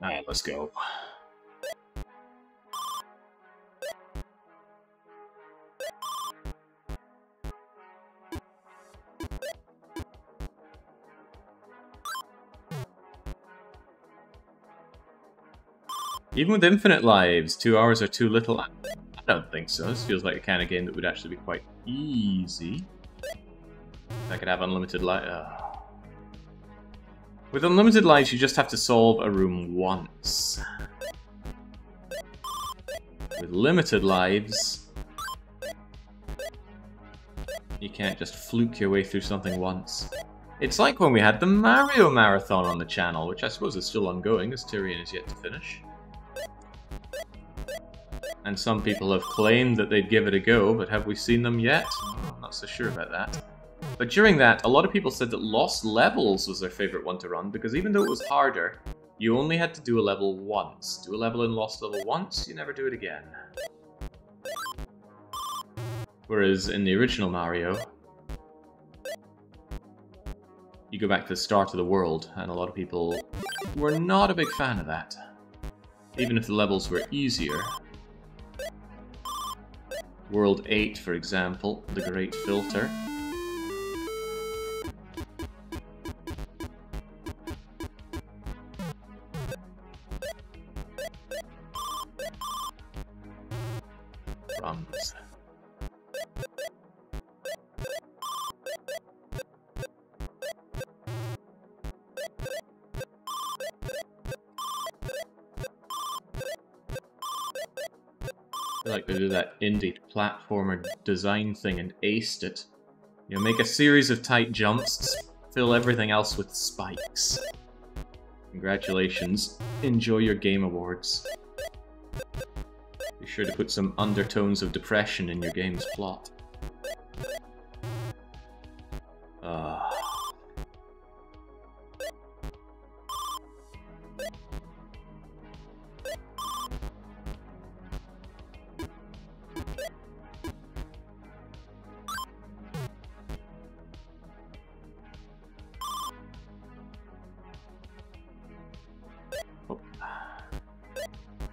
Alright, let's go. Even with infinite lives, 2 hours are too little. I don't think so. This feels like a kind of game that would actually be quite easy. If I could have unlimited life. With unlimited lives, you just have to solve a room once. With limited lives, you can't just fluke your way through something once. It's like when we had the Mario Marathon on the channel, which I suppose is still ongoing, as Tyrion is yet to finish. And some people have claimed that they'd give it a go, but have we seen them yet? I'm not so sure about that. But during that, a lot of people said that Lost Levels was their favourite one to run, because even though it was harder, you only had to do a level once. Do a level in Lost Level once, you never do it again. Whereas in the original Mario, you go back to the start of the world, and a lot of people were not a big fan of that. Even if the levels were easier. World 8, for example, the Great Filter. Runs. I feel like they did that indie platformer design thing and aced it. You know, make a series of tight jumps, fill everything else with spikes. Congratulations. Enjoy your Game Awards. Be sure to put some undertones of depression in your game's plot.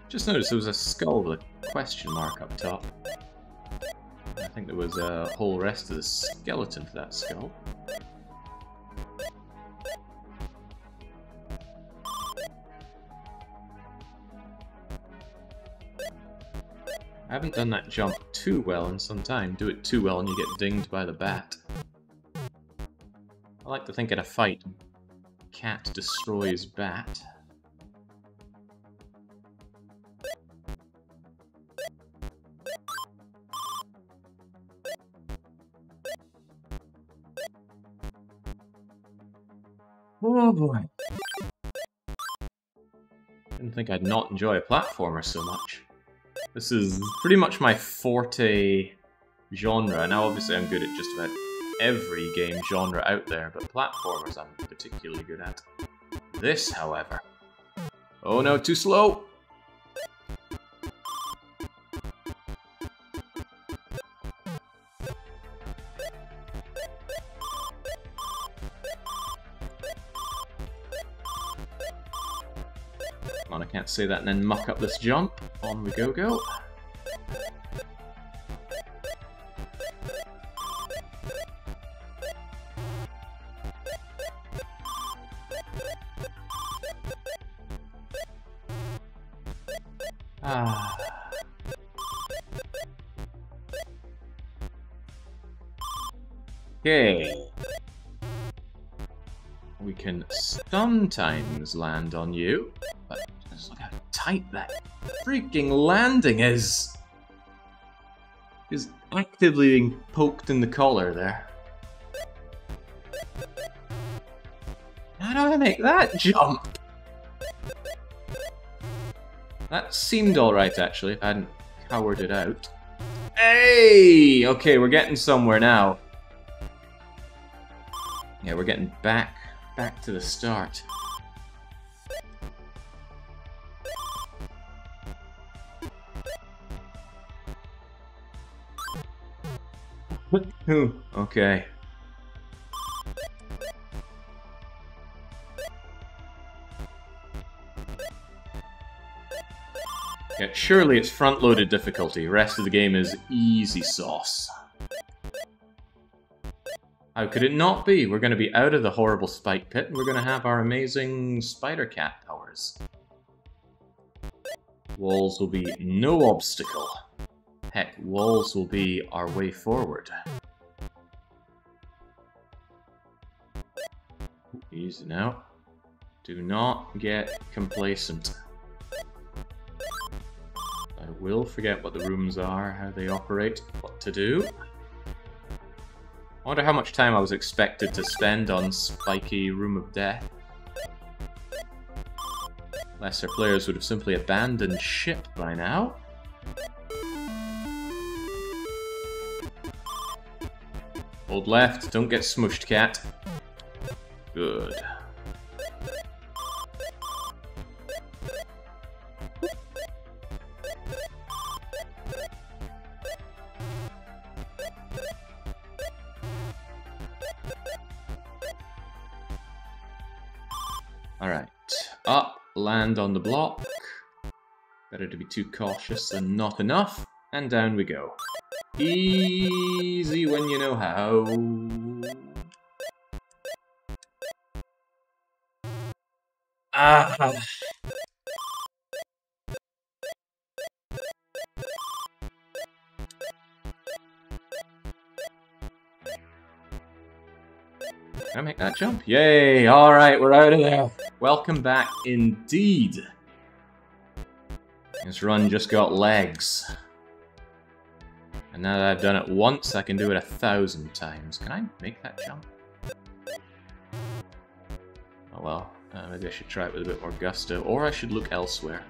Just noticed there was a skull with a question mark up top. I think there was a whole rest of the skeleton to that skull. I haven't done that jump too well in some time. Do it too well and you get dinged by the bat. I like to think in a fight, cat destroys bat. Oh boy. Didn't think I'd not enjoy a platformer so much. This is pretty much my forte genre. Now obviously I'm good at just about every game genre out there, but platformers I'm particularly good at. This, however... Oh no, too slow! Come on, I can't say that and then muck up this jump. On we go. Okay. We can sometimes land on you, but just look how tight that freaking landing is. Is actively being poked in the collar there. How do I make that jump? That seemed alright actually, if I hadn't cowered it out. Hey! Okay, we're getting somewhere now. Yeah, we're getting back to the start. Okay. Yeah, surely it's front-loaded difficulty. Rest of the game is easy sauce. How could it not be? We're going to be out of the horrible spike pit, and we're going to have our amazing spider cat powers. Walls will be no obstacle. Heck, walls will be our way forward. Easy now. Do not get complacent. I will forget what the rooms are, how they operate, what to do. I wonder how much time I was expected to spend on Spiky Room of Death. Lesser players would have simply abandoned ship by now. Hold left, don't get smushed, cat. Good. Alright. Up, land on the block. Better to be too cautious than not enough. And down we go. Easy when you know how. Ah! Can I make that jump? Yay! Alright, we're out of there. Welcome back indeed. This run just got legs. And now that I've done it once, I can do it 1,000 times. Can I make that jump? Oh well, maybe I should try it with a bit more gusto, or I should look elsewhere.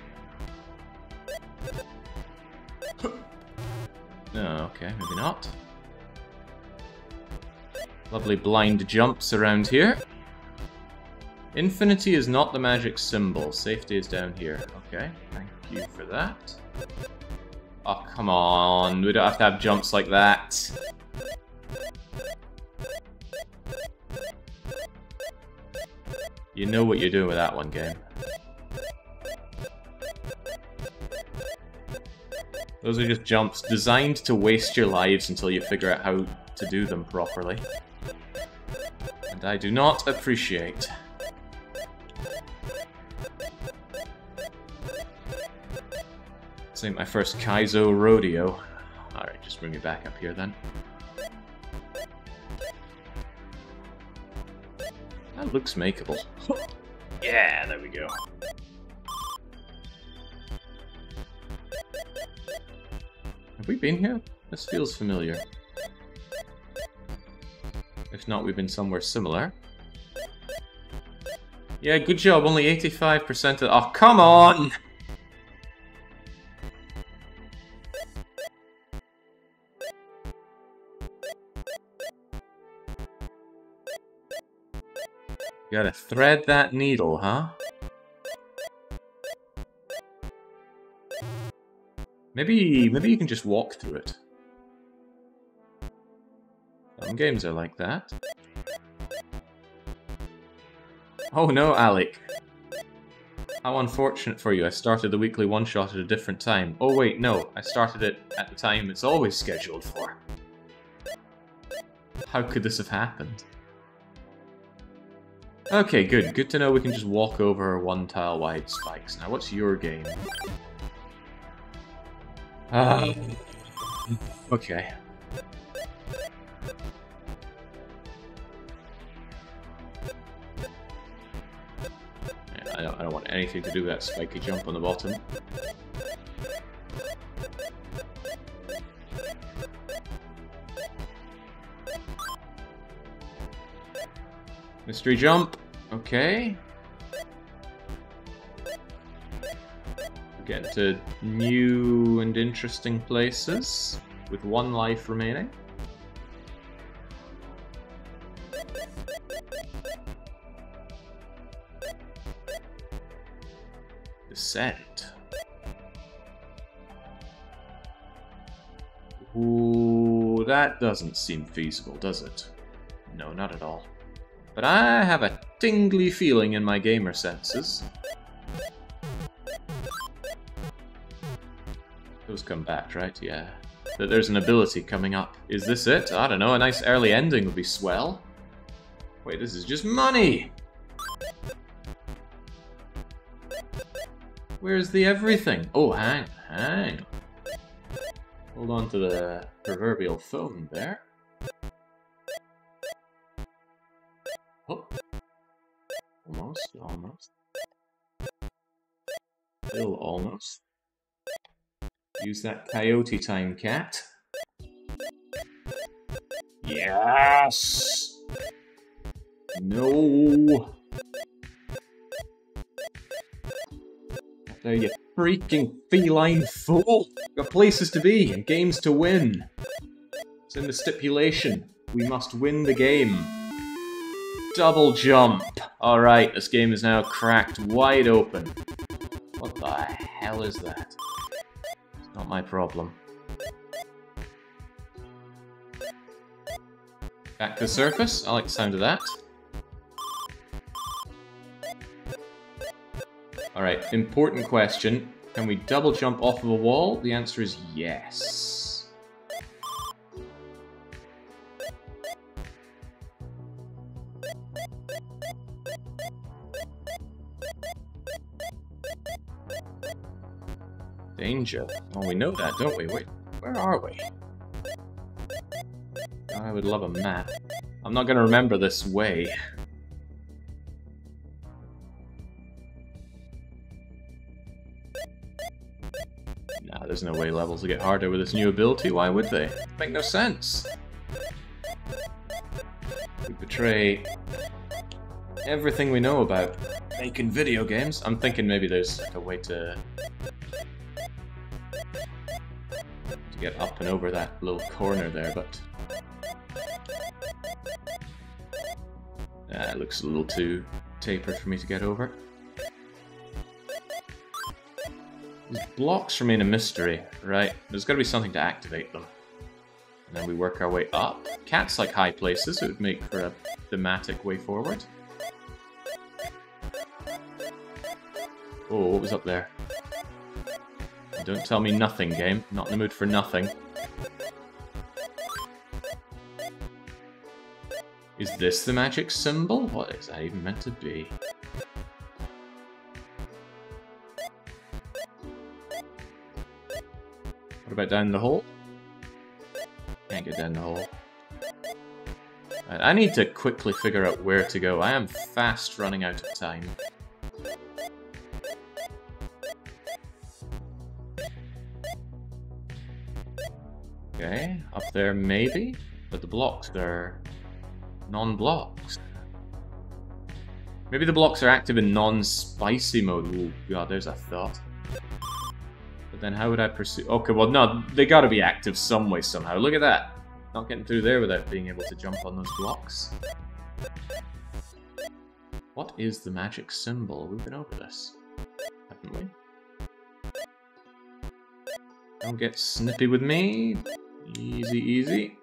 No, okay, maybe not. Lovely blind jumps around here. Infinity is not the magic symbol. Safety is down here. Okay, thank you for that. Oh, come on. We don't have to have jumps like that. You know what you're doing with that one, game. Those are just jumps designed to waste your lives until you figure out how to do them properly. And I do not appreciate. This ain't my first Kaizo rodeo. Alright, just bring me back up here then. That looks makeable. Yeah, there we go. Have we been here? This feels familiar. If not, we've been somewhere similar. Yeah, good job. Only 85% of... Oh, come on! Gotta thread that needle, huh? Maybe you can just walk through it. Some games are like that. Oh no, Alec. How unfortunate for you. I started the weekly one-shot at a different time. Oh wait, no. I started it at the time it's always scheduled for. How could this have happened? Okay, good. Good to know we can just walk over one-tile-wide spikes. Now, what's your game? Okay. I don't want anything to do with that spiky jump on the bottom. Mystery jump. Okay. Get to new and interesting places with one life remaining. Descent. Ooh, that doesn't seem feasible, does it? No, not at all. But I have a tingly feeling in my gamer senses. Those come back, right? Yeah. That there's an ability coming up. Is this it? I don't know, a nice early ending would be swell. Wait, this is just money! Where's the everything? Oh, hang. Hold on to the proverbial phone there. Oh. Almost. Still almost. Use that coyote time, cat. Yes! No! Up there, you freaking feline fool! Got places to be and games to win. It's in the stipulation. We must win the game. Double jump! Alright, this game is now cracked wide open. What the hell is that? It's not my problem. Back to the surface. I like the sound of that. Alright, important question. Can we double jump off of a wall? The answer is yes. Danger. Well, we know that, don't we? Wait, where are we? I would love a map. I'm not going to remember this way. Nah, there's no way levels will get harder with this new ability. Why would they? Make no sense. We betray everything we know about making video games. I'm thinking maybe there's like a way to get up and over that little corner there, but it looks a little too tapered for me to get over. These blocks remain a mystery, right? There's got to be something to activate them. And then we work our way up. Cats like high places, it would make for a thematic way forward. Oh, what was up there? Don't tell me nothing, game. Not in the mood for nothing. Is this the magic symbol? What is that even meant to be? What about down the hole? Can't get down the hole. Right, I need to quickly figure out where to go. I am fast running out of time. Okay, up there maybe, but the blocks are non-blocks. Maybe the blocks are active in non-spicy mode. Ooh, god, there's a thought. But then how would I pursue... Okay, well, no, they gotta be active some way, somehow. Look at that. Not getting through there without being able to jump on those blocks. What is the magic symbol? We've been over this, haven't we? Don't get snippy with me. Easy, easy.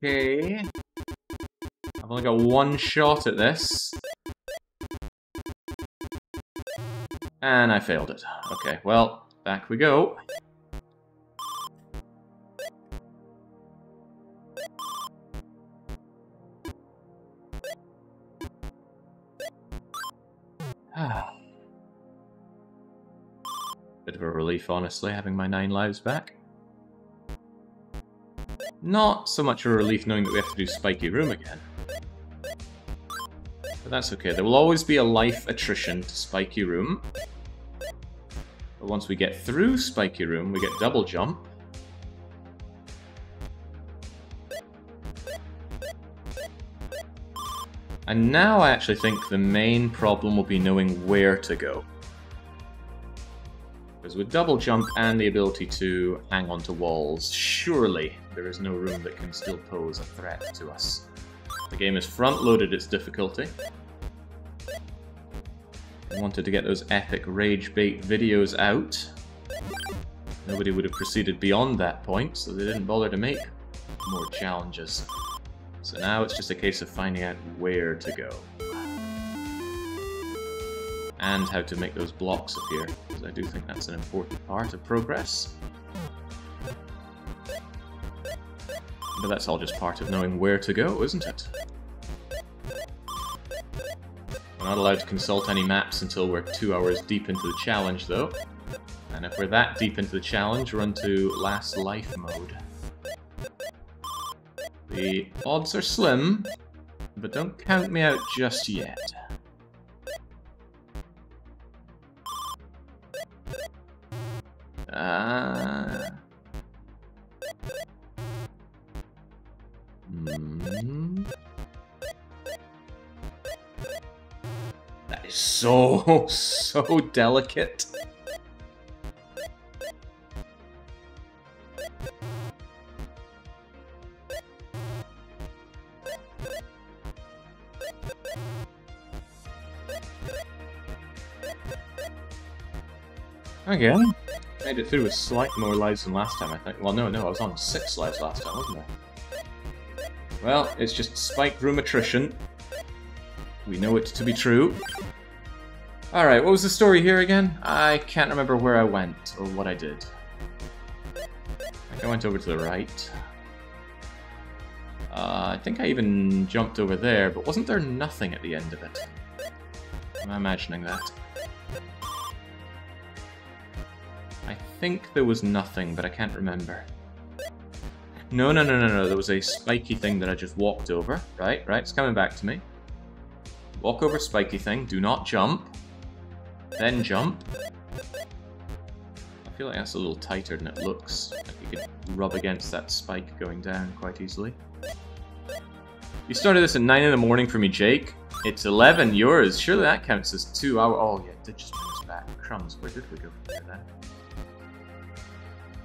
Okay. I've only got one shot at this. And I failed it. Okay, well, back we go. Bit of a relief, honestly, having my 9 lives back. Not so much a relief knowing that we have to do Spiky Room again. But that's okay. There will always be a life attrition to Spiky Room. But once we get through Spiky Room, we get double jump. And now I actually think the main problem will be knowing where to go. Because with double jump and the ability to hang onto walls, surely there is no room that can still pose a threat to us. The game has front-loaded its difficulty. I wanted to get those epic rage bait videos out. Nobody would have proceeded beyond that point, so they didn't bother to make more challenges. So now it's just a case of finding out where to go. And how to make those blocks appear, because I do think that's an important part of progress. But that's all just part of knowing where to go, isn't it? We're not allowed to consult any maps until we're 2 hours deep into the challenge, though. And if we're that deep into the challenge, we're into last life mode. The odds are slim, But don't count me out just yet. That is so delicate. Again, made it through with slightly more lives than last time, I think. Well, no, I was on 6 lives last time, wasn't I? Well, it's just spike room attrition. We know it to be true. Alright, what was the story here again? I can't remember where I went, or what I did. I think I went over to the right. I think I even jumped over there, but wasn't there nothing at the end of it? Am I imagining that? I think there was nothing, but I can't remember. No, there was a spiky thing that I just walked over. Right, it's coming back to me. Walk over spiky thing, do not jump. Then jump. I feel like that's a little tighter than it looks. Like you could rub against that spike going down quite easily. You started this at 9 in the morning for me, Jake. It's 11 yours. Surely that counts as 2 hours. Oh yeah, it did just bring us back. Crumbs, where did we go from here then?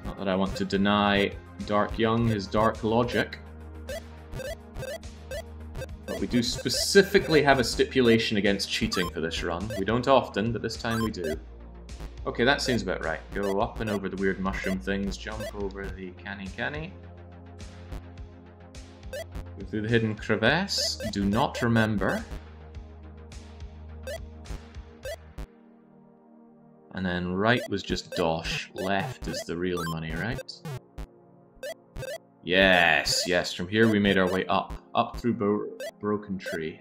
Not that I want to deny Dark Young his dark logic. But we do specifically have a stipulation against cheating for this run. We don't often, but this time we do. Okay, that seems about right. Go up and over the weird mushroom things, jump over the canny. Go through the hidden crevasse. Do not remember. And then right was just dosh. Left is the real money, right? Yes. From here we made our way up. Up through Broken Tree.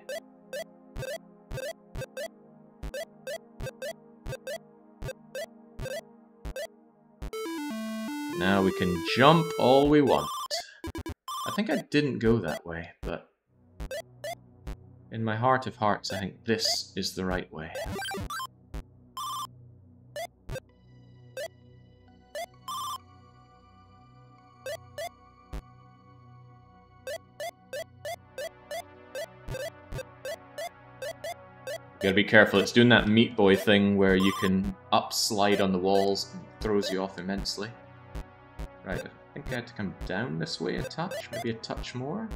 Now we can jump all we want. I think I didn't go that way, but in my heart of hearts, I think this is the right way. Gotta be careful, it's doing that Meat Boy thing where you can upslide on the walls and throws you off immensely. Right, I think I had to come down this way a touch, maybe a touch more?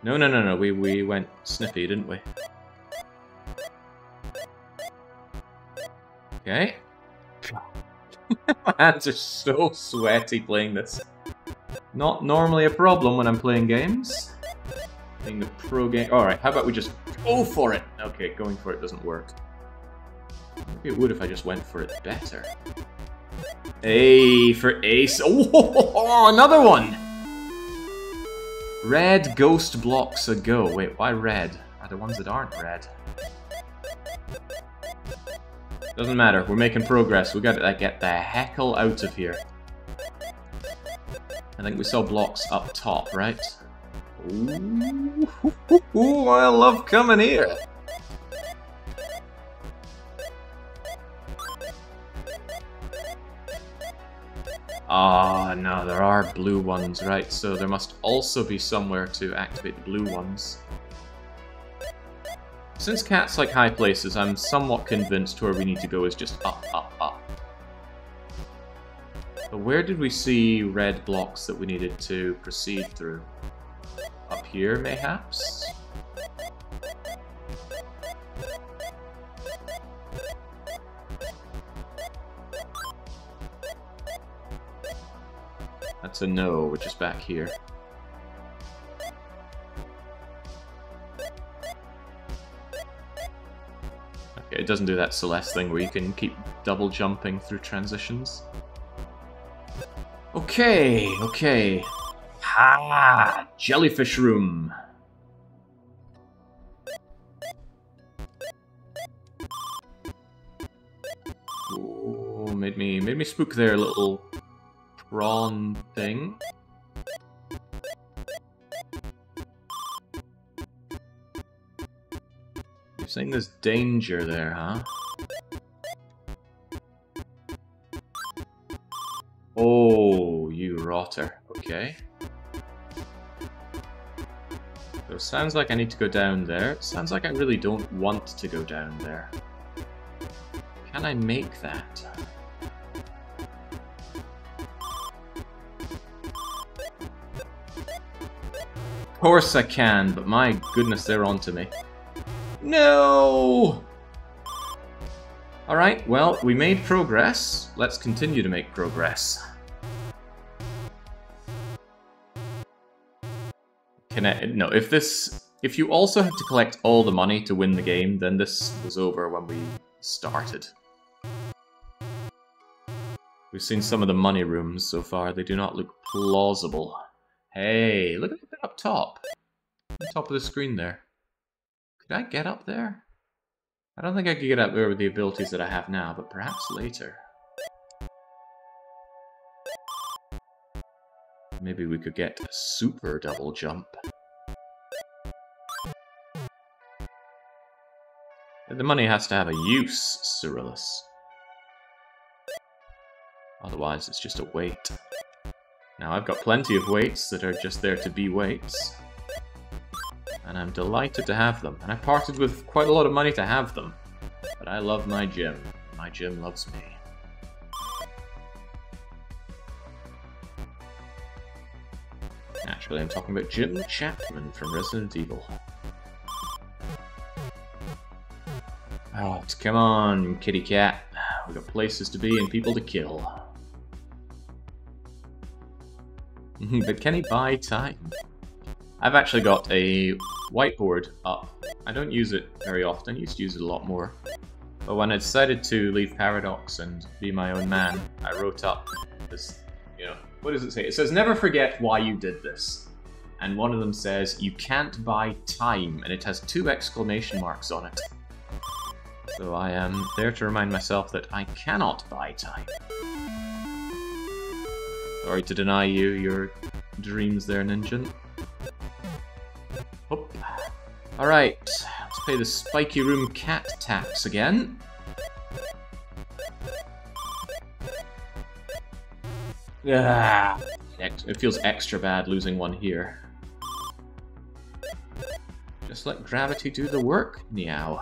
No, we went snippy, didn't we? Okay. My hands are so sweaty playing this. Not normally a problem when I'm playing games. Playing the pro game. Alright, how about we just go for it? Okay, going for it doesn't work. Maybe it would if I just went for it better. A for ace. Oh, another one! Red ghost blocks a go. Wait, why red? Are there ones that aren't red? Doesn't matter, we're making progress. We gotta get the heckle out of here. I think we saw blocks up top, right? Ooh, I love coming here. Ah, no, there are blue ones, right? So there must also be somewhere to activate the blue ones. Since cats like high places, I'm somewhat convinced where we need to go is just up. But where did we see red blocks that we needed to proceed through? Up here, mayhaps? That's a no, we're just back here. Okay, it doesn't do that Celeste thing where you can keep double jumping through transitions. Okay. Ha! Jellyfish room. Oh, made me spook their little prawn thing. You're saying there's danger there, huh? Oh, you rotter. Okay. So it sounds like I need to go down there. It sounds like I really don't want to go down there. Can I make that? Of course I can, but my goodness, they're onto me. No! Alright, well, we made progress. Let's continue to make progress. No, if you also have to collect all the money to win the game, then this was over when we started. We've seen some of the money rooms so far. They do not look plausible. Hey, look at it up top. On the top of the screen there. Could I get up there? I don't think I could get up there with the abilities that I have now, but perhaps later. Maybe we could get a super double jump. The money has to have a use, Cyrillus. Otherwise, it's just a weight. Now, I've got plenty of weights that are just there to be weights. And I'm delighted to have them. And I parted with quite a lot of money to have them. But I love my gym. My gym loves me. Naturally, I'm talking about Jim Chapman from Resident Evil. Oh, come on, kitty cat. We've got places to be and people to kill. But can he buy time? I've actually got a whiteboard up. I don't use it very often. I used to use it a lot more. But when I decided to leave Paradox and be my own man, I wrote up this, what does it say? It says, never forget why you did this. And one of them says, you can't buy time. And it has 2 exclamation marks on it. So I am there to remind myself that I cannot buy time. Sorry to deny you your dreams there, Ninja. Oh. Alright, let's pay the spiky room cat tax again. Ah, it feels extra bad losing one here. Just let gravity do the work, meow.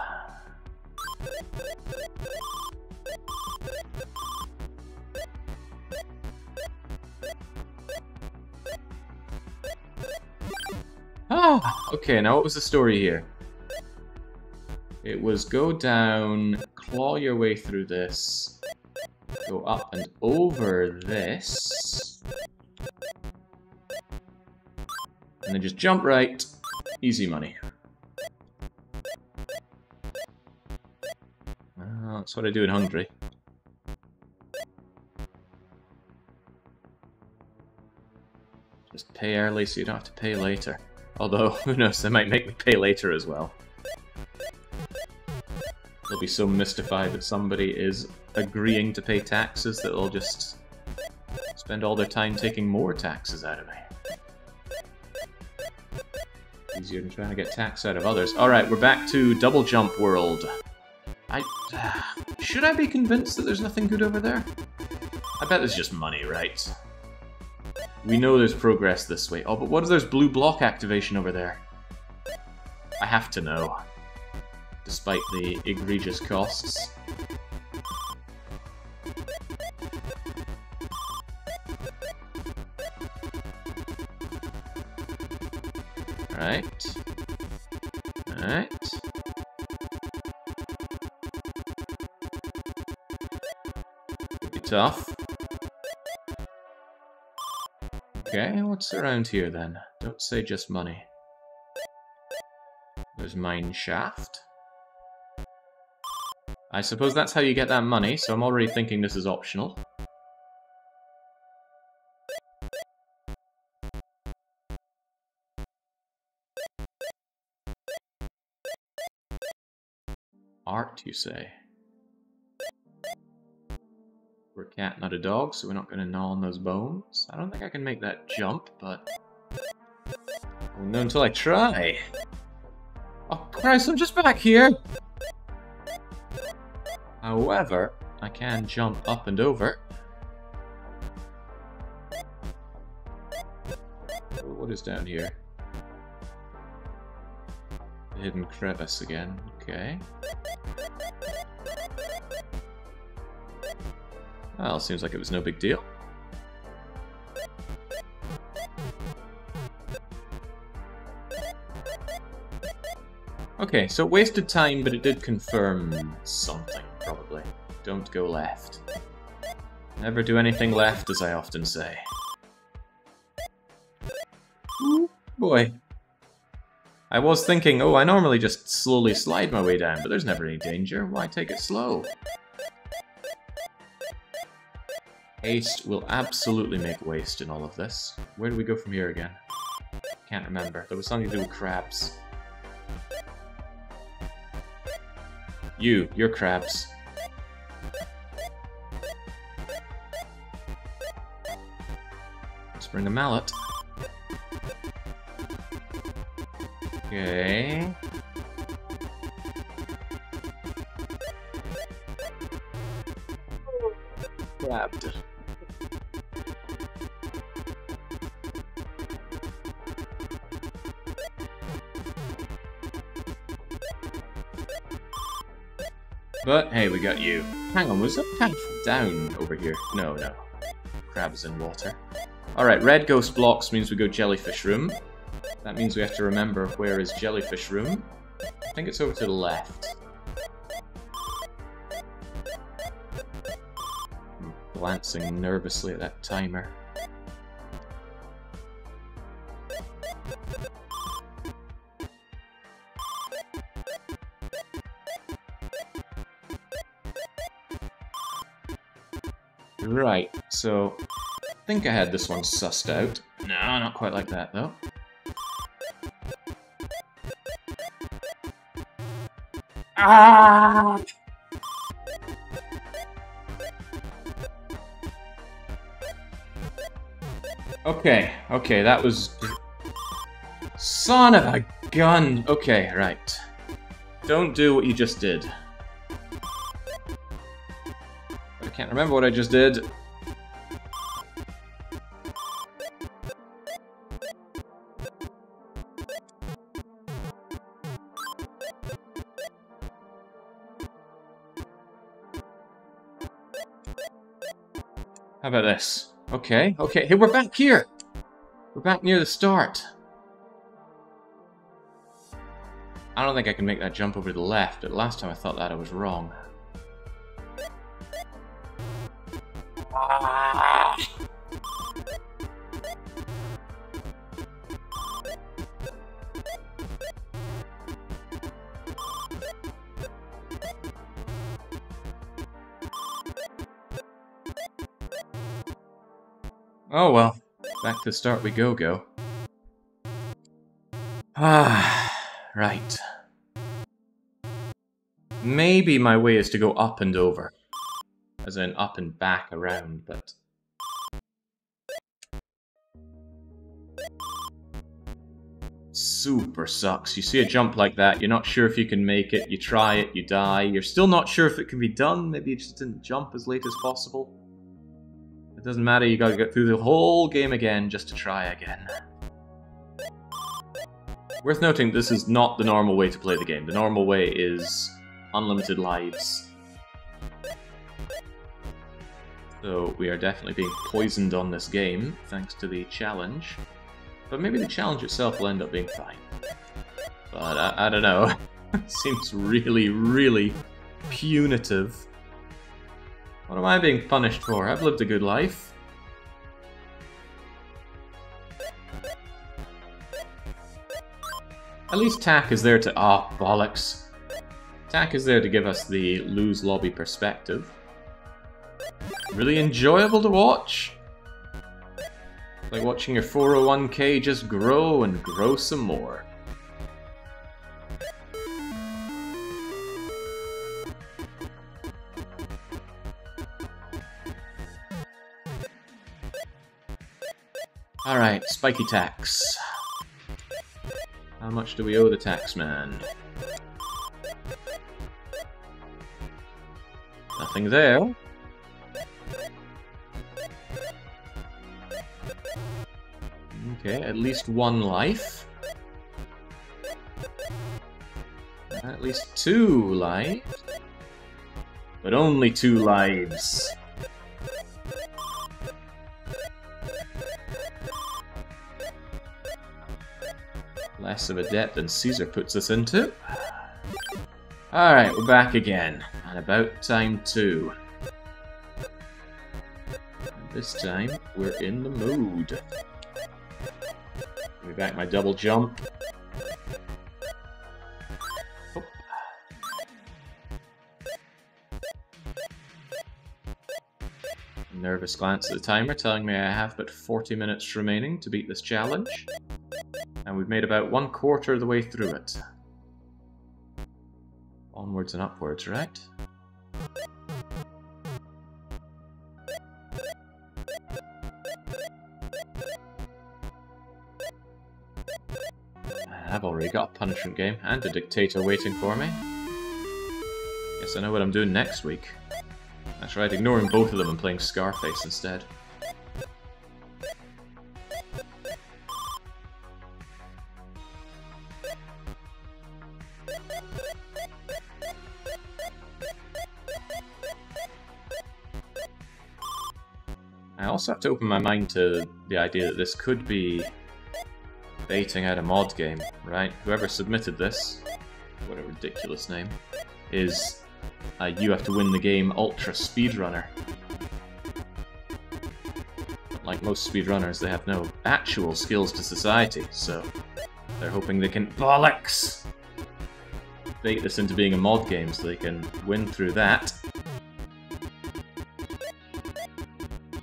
Ah, okay, now what was the story here? It was go down, claw your way through this, go up and over this, and then just jump right, easy money. That's what I do in Hungary. Just pay early so you don't have to pay later. Although, who knows, they might make me pay later as well. They'll be so mystified that somebody is agreeing to pay taxes that they'll just spend all their time taking more taxes out of me. Easier than trying to get tax out of others. Alright, we're back to Double Jump World. Should I be convinced that there's nothing good over there? I bet there's just money, right? We know there's progress this way. Oh, but what if there's blue block activation over there? I have to know. Despite the egregious costs. Alright. Alright. Could be tough. Okay, what's around here then? Don't say just money. There's mine shaft. I suppose that's how you get that money, so I'm already thinking this is optional. Art, you say? We're a cat, not a dog, so we're not going to gnaw on those bones. I don't think I can make that jump, but... I'll know until I try. Oh, Christ, I'm just back here! However, I can jump up and over. What is down here? The hidden crevice again. Okay. Well, seems like it was no big deal. Okay, so it wasted time, but it did confirm something, probably. Don't go left. Never do anything left, as I often say. Ooh, boy. I was thinking, oh, I normally just slowly slide my way down, but there's never any danger. Why take it slow? Haste will absolutely make waste in all of this. Where do we go from here again? Can't remember. There was something to do with crabs. You're crabs. Let's bring a mallet. Okay. Grabbed. But, hey, we got you. Hang on, was that path down over here? No. Crabs in water. Alright, red ghost blocks means we go jellyfish room. That means we have to remember where is jellyfish room. I think it's over to the left. I'm glancing nervously at that timer. Right, so I think I had this one sussed out. No, not quite like that, though. Ah! Okay, that was... Son of a gun! Okay, right. Don't do what you just did. I can't remember what I just did. How about this? Okay. Hey, we're back here! We're back near the start. I don't think I can make that jump over to the left, but last time I thought that I was wrong. Oh well, back to the start we go. Right. Maybe my way is to go up and over. As in up and back around, but... Super sucks. You see a jump like that, you're not sure if you can make it, you try it, you die, you're still not sure if it can be done, maybe you just didn't jump as late as possible. It doesn't matter, you gotta get through the whole game again just to try again. Worth noting, this is not the normal way to play the game. The normal way is unlimited lives. So we are definitely being poisoned on this game, thanks to the challenge. But maybe the challenge itself will end up being fine. But I don't know. It seems really, really punitive. What am I being punished for? I've lived a good life. At least TAC is there to... Ah, oh, bollocks. TAC is there to give us the lose lobby perspective. Really enjoyable to watch. Like watching your 401k just grow and grow some more. Alright, spiky tax. How much do we owe the tax man? Nothing there. Okay, at least one life. At least 2 lives. But only 2 lives. Less of a depth than Caesar puts us into. Alright, we're back again. And about time too. And this time, we're in the mood. Give me back my double jump. Oh. Nervous glance at the timer telling me I have but 40 minutes remaining to beat this challenge. And we've made about 1/4 of the way through it. Onwards and upwards, right? I've already got a punishment game and a dictator waiting for me. Guess I know what I'm doing next week. That's right, ignoring both of them and playing Scarface instead. I also have to open my mind to the idea that this could be baiting out a mod game, right? Whoever submitted this, what a ridiculous name, is you have to win the game Ultra Speedrunner. Like most speedrunners, they have no actual skills to society, so they're hoping they can bollocks bait this into being a mod game so they can win through that.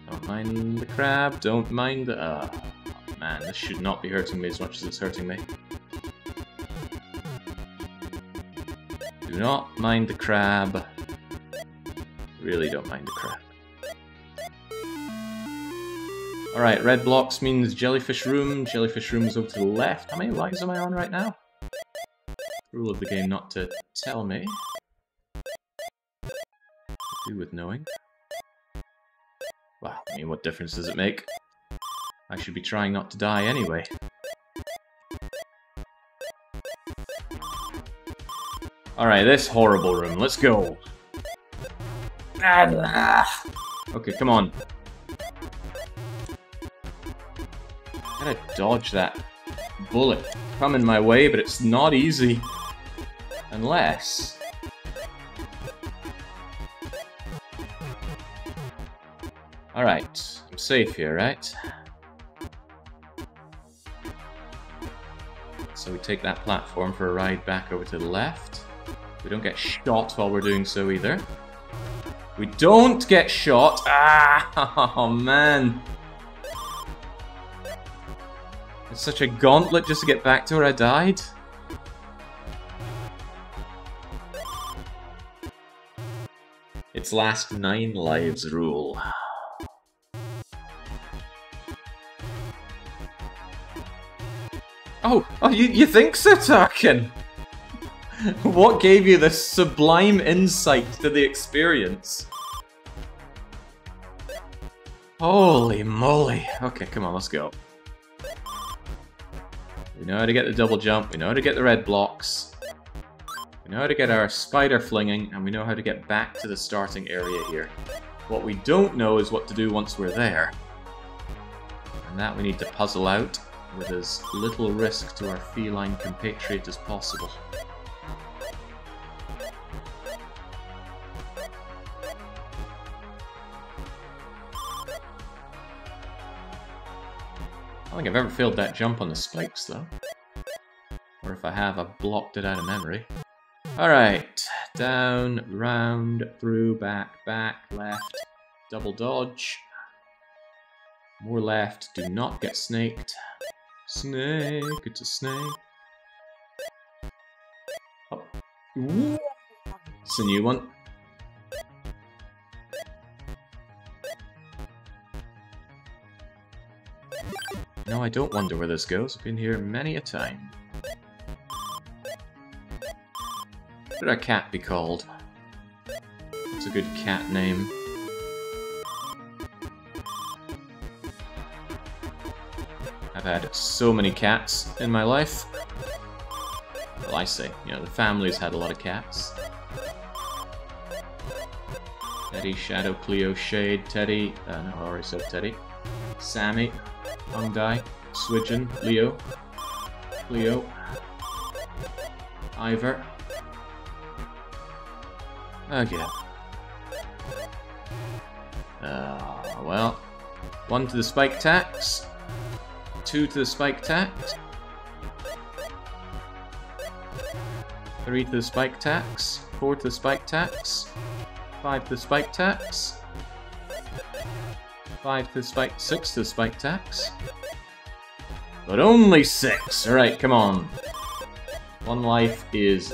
Don't mind the crab, don't mind the... man, this should not be hurting me as much as it's hurting me. Do not mind the crab. Really don't mind the crab. Alright, red blocks means jellyfish room. Jellyfish room is over to the left. How many lives am I on right now? Rule of the game not to tell me. To do with knowing. Well, I mean, what difference does it make? I should be trying not to die anyway. Alright, this horrible room. Let's go. Okay, come on. Gotta dodge that bullet coming my way, but it's not easy. Unless... Alright, I'm safe here, right? So we take that platform for a ride back over to the left. We don't get shot while we're doing so either. We don't get shot! Ah! Oh man! It's such a gauntlet just to get back to where I died. It's last 9 lives rule. Oh, you think so, Tarkin? What gave you this sublime insight to the experience? Holy moly. Okay, come on, let's go. We know how to get the double jump, we know how to get the red blocks, we know how to get our spider flinging, and we know how to get back to the starting area here. What we don't know is what to do once we're there. And that we need to puzzle out with as little risk to our feline compatriot as possible. I don't think I've ever failed that jump on the spikes, though. Or if I have, I've blocked it out of memory. Alright, down, round, through, back, left, double dodge. More left, do not get snaked. Snake, it's a snake. Oh. Ooh. It's a new one. No, I don't wonder where this goes. I've been here many a time. What should our cat be called? It's a good cat name. I've had so many cats in my life. Well, I say, you know, the family's had a lot of cats. Teddy, Shadow, Cleo, Shade, Teddy, no, I already said Teddy. Sammy, Hyundai, Swidgen, Leo, Cleo, Ivor. Again. Well, 1 to the spike tax, 2 to the spike tax, 3 to the spike tax, 4 to the spike tax, 5 to the spike tax, 5 to the spike, 6 to the spike tax. But only 6! Alright, come on. 1 life is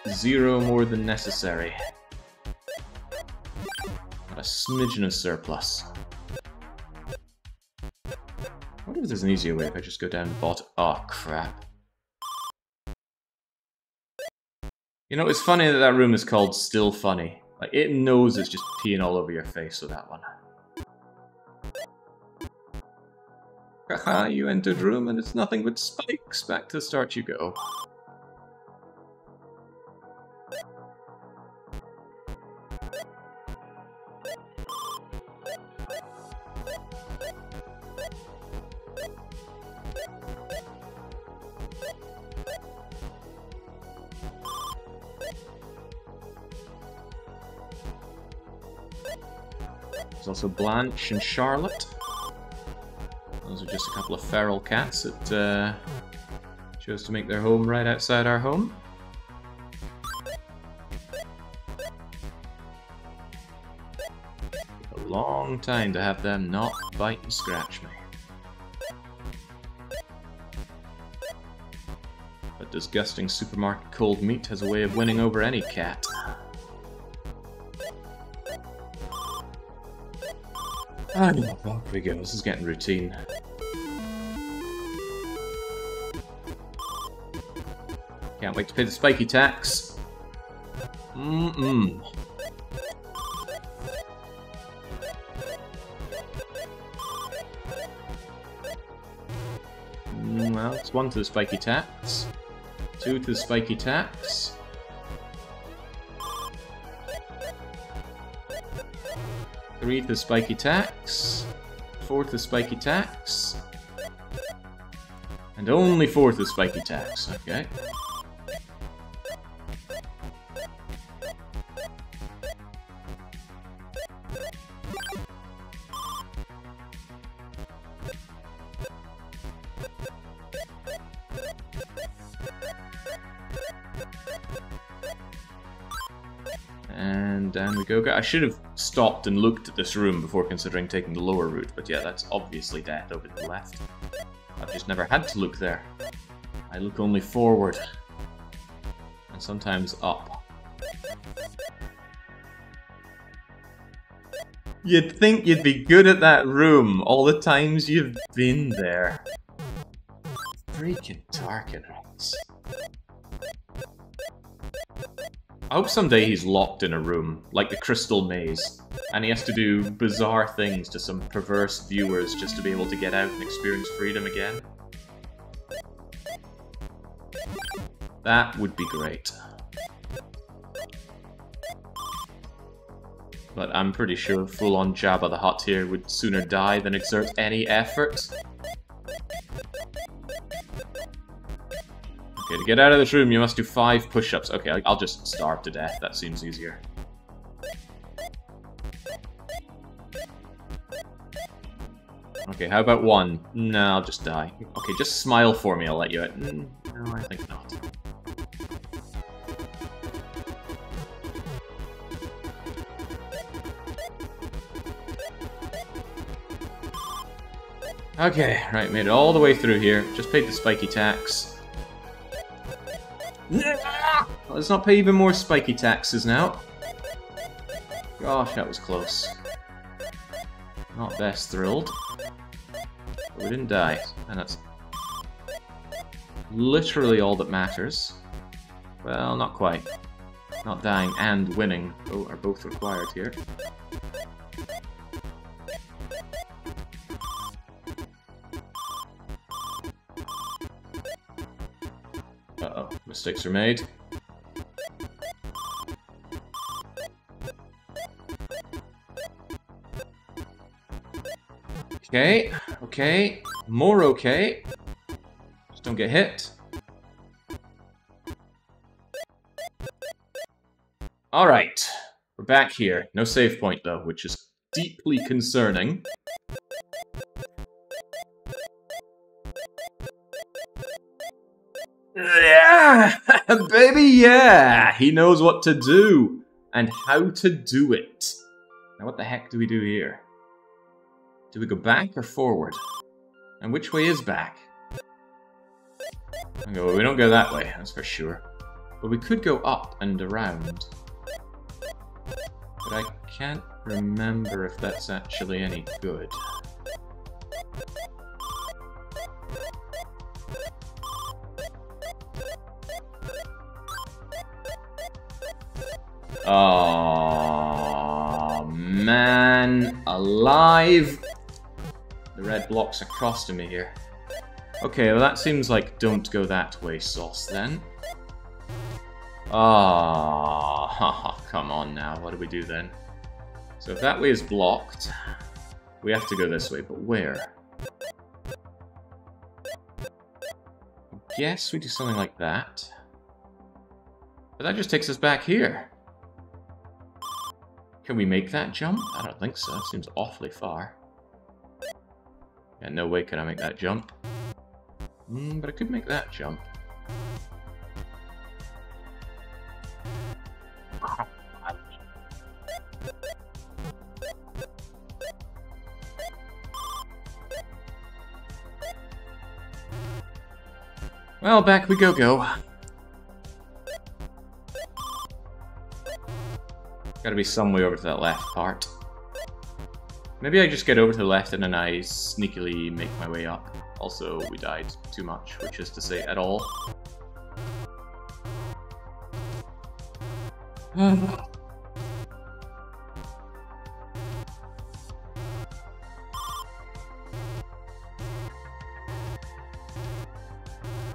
0 more than necessary. Got a smidgen of surplus. I wonder if there's an easier way if I just go down the bottom. Oh, crap. You know, it's funny that that room is called Still Funny. Like, it knows it's just peeing all over your face with that one. Haha, you entered room and it's nothing but spikes. Back to the start you go. There's also Blanche and Charlotte. Those are just a couple of feral cats that chose to make their home right outside our home. A long time to have them not bite and scratch me. But disgusting supermarket cold meat has a way of winning over any cat. Ah, well, here we go. This is getting routine. Can't wait to pay the spiky tax. Well, it's 1 to the spiky tax, 2 to the spiky tax, 3 to the spiky tax, 4 to the spiky tax, and only 4 to the spiky tax. Okay. And down we go. I should have stopped and looked at this room before considering taking the lower route, but yeah, that's obviously death over to the left. I've just never had to look there. I look only forward. And sometimes up. You'd think you'd be good at that room all the times you've been there. Freaking Tarkin rings. I hope someday he's locked in a room, like the Crystal Maze, and he has to do bizarre things to some perverse viewers just to be able to get out and experience freedom again. That would be great. But I'm pretty sure full-on Jabba the Hutt here would sooner die than exert any effort. Okay, to get out of this room, you must do 5 push-ups. Okay, I'll just starve to death. That seems easier. Okay, how about 1? No, I'll just die. Okay, just smile for me, I'll let you out. No, I think not. Okay, right, made it all the way through here. Just paid the spiky tax. Let's not pay even more spiky taxes now. Gosh, that was close. Not best thrilled. But we didn't die, and that's literally all that matters. Well, not quite. Not dying and winning are both required here. Uh-oh, mistakes are made. Okay, okay, more okay. Just don't get hit. Alright, we're back here. No save point though, which is deeply concerning. Yeah! Baby, yeah! He knows what to do, and how to do it. Now what the heck do we do here? Do we go back or forward? And which way is back? Okay, well, we don't go that way, that's for sure. But we could go up and around. But I can't remember if that's actually any good. Oh man, alive! The red blocks are costing me here. Okay, well that seems like don't go that way sauce then. Oh, come on now, what do we do then? So if that way is blocked, we have to go this way, but where? I guess we do something like that. But that just takes us back here. Can we make that jump? I don't think so, it seems awfully far. Yeah, no way can I make that jump. But I could make that jump. Well, back we go. Gotta be some way over to that left part. Maybe I just get over to the left and then I sneakily make my way up. Also, we died too much, which is to say at all.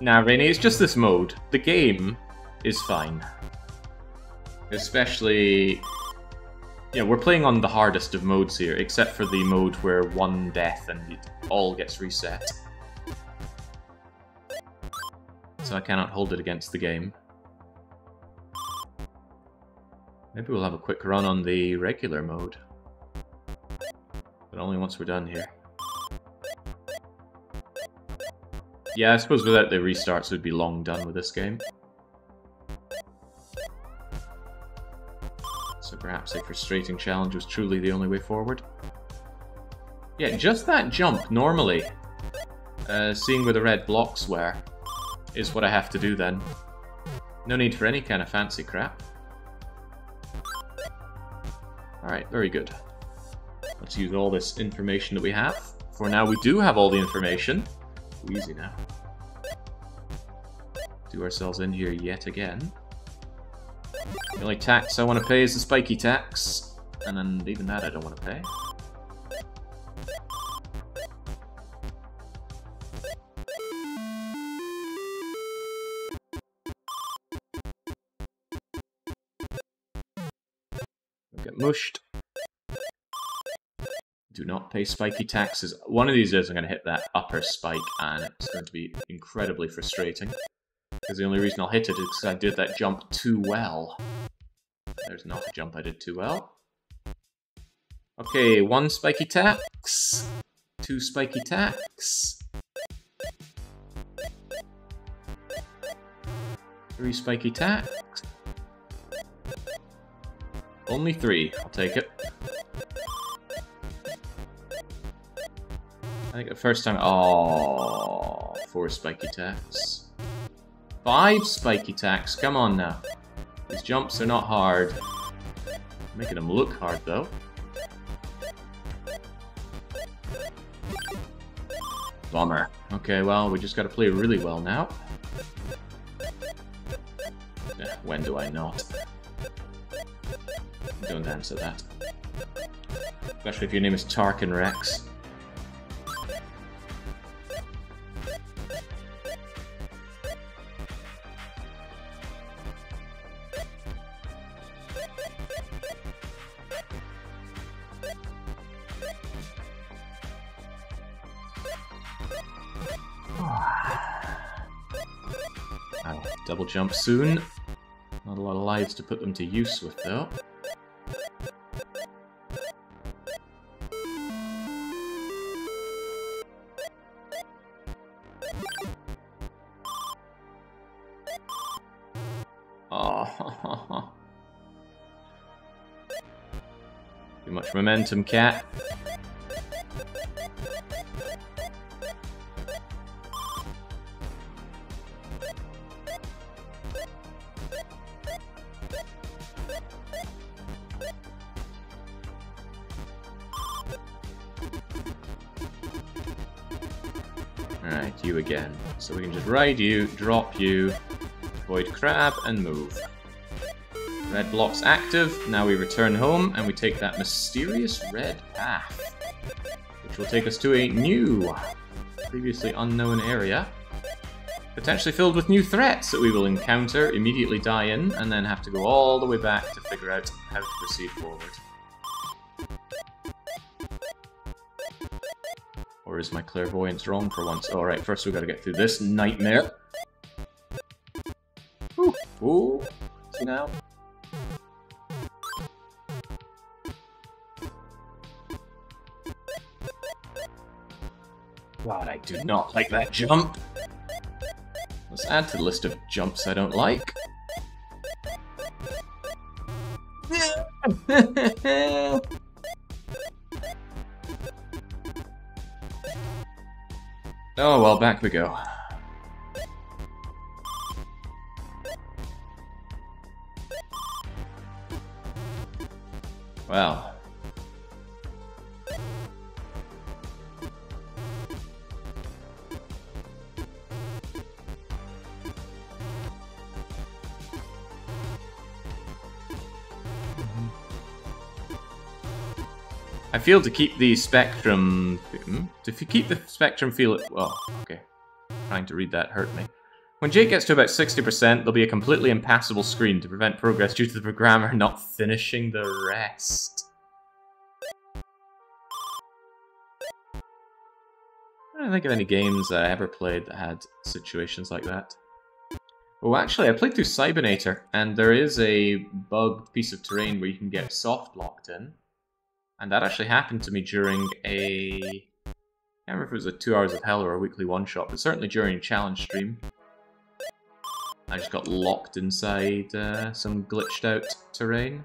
Nah, Rainy, it's just this mode. The game is fine. Especially... Yeah, we're playing on the hardest of modes here, except for the mode where one death and it all gets reset. So I cannot hold it against the game. Maybe we'll have a quick run on the regular mode. But only once we're done here. Yeah, I suppose without the restarts we'd be long done with this game. So perhaps a frustrating challenge was truly the only way forward. Yeah, just that jump, normally, seeing where the red blocks were, is what I have to do then. No need for any kind of fancy crap. Alright, very good. Let's use all this information that we have. For now, we do have all the information. Easy now. Do ourselves in here yet again. The only tax I want to pay is the spiky tax, and then even that I don't want to pay. We'll get mushed. Do not pay spiky taxes. One of these days I'm going to hit that upper spike, and it's going to be incredibly frustrating. Because the only reason I'll hit it is because I did that jump too well. There's not a jump I did too well. Okay, 1 spiky tax. 2 spiky tax. 3 spiky tax. Only 3. I'll take it. I think the first time... Oh, 4 spiky tax. 5 spiky tax. Come on now. These jumps are not hard. Making them look hard, though. Bummer. Okay, well, we just gotta play really well now. When do I not? Don't answer that. Especially if your name is Tarkin Rex. Double jump soon. Not a lot of lives to put them to use with, though. Oh. Too much momentum, cat. Alright, you again. So we can just ride you, drop you, avoid crab, and move. Red block's active, now we return home, and we take that mysterious red path, which will take us to a new, previously unknown area, potentially filled with new threats that we will encounter, immediately die in, and then have to go all the way back to figure out how to proceed forward. Or is my clairvoyance wrong for once? Alright, first we've got to get through this nightmare. Ooh, ooh, see now? God, I do not like that jump. Let's add to the list of jumps I don't like. Oh well, back we go. Well. I feel to keep the spectrum... keep the spectrum feel... Well, okay. Trying to read that hurt me. When Jake gets to about 60%, there'll be a completely impassable screen to prevent progress due to the programmer not finishing the rest. I don't think of any games that I ever played that had situations like that. Oh, actually, I played through Cybernator, and there is a bugged piece of terrain where you can get soft locked in. And that actually happened to me during a... I can't remember if it was a 2 Hours of Hell or a weekly one-shot, but certainly during a challenge stream. I just got locked inside some glitched out terrain.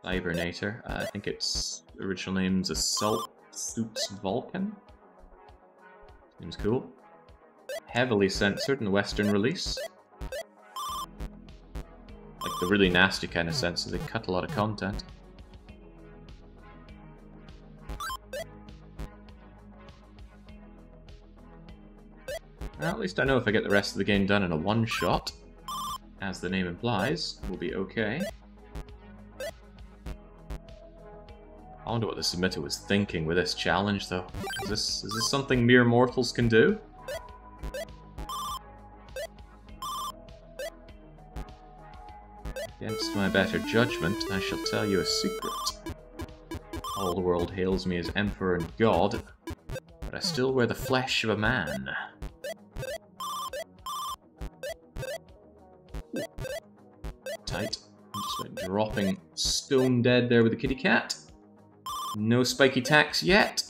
Cybernator. I think its original name's Assault Suits Vulcan. Seems cool. Heavily censored in the Western release. Like the really nasty kind of sense, so they cut a lot of content. Well, at least I know if I get the rest of the game done in a one-shot, as the name implies, we'll be okay. I wonder what the submitter was thinking with this challenge, though. Is this something mere mortals can do? Against my better judgment, I shall tell you a secret. All the world hails me as Emperor and God, but I still wear the flesh of a man. Tight. I'm just like dropping stone dead there with the kitty cat. No spiky tacks yet.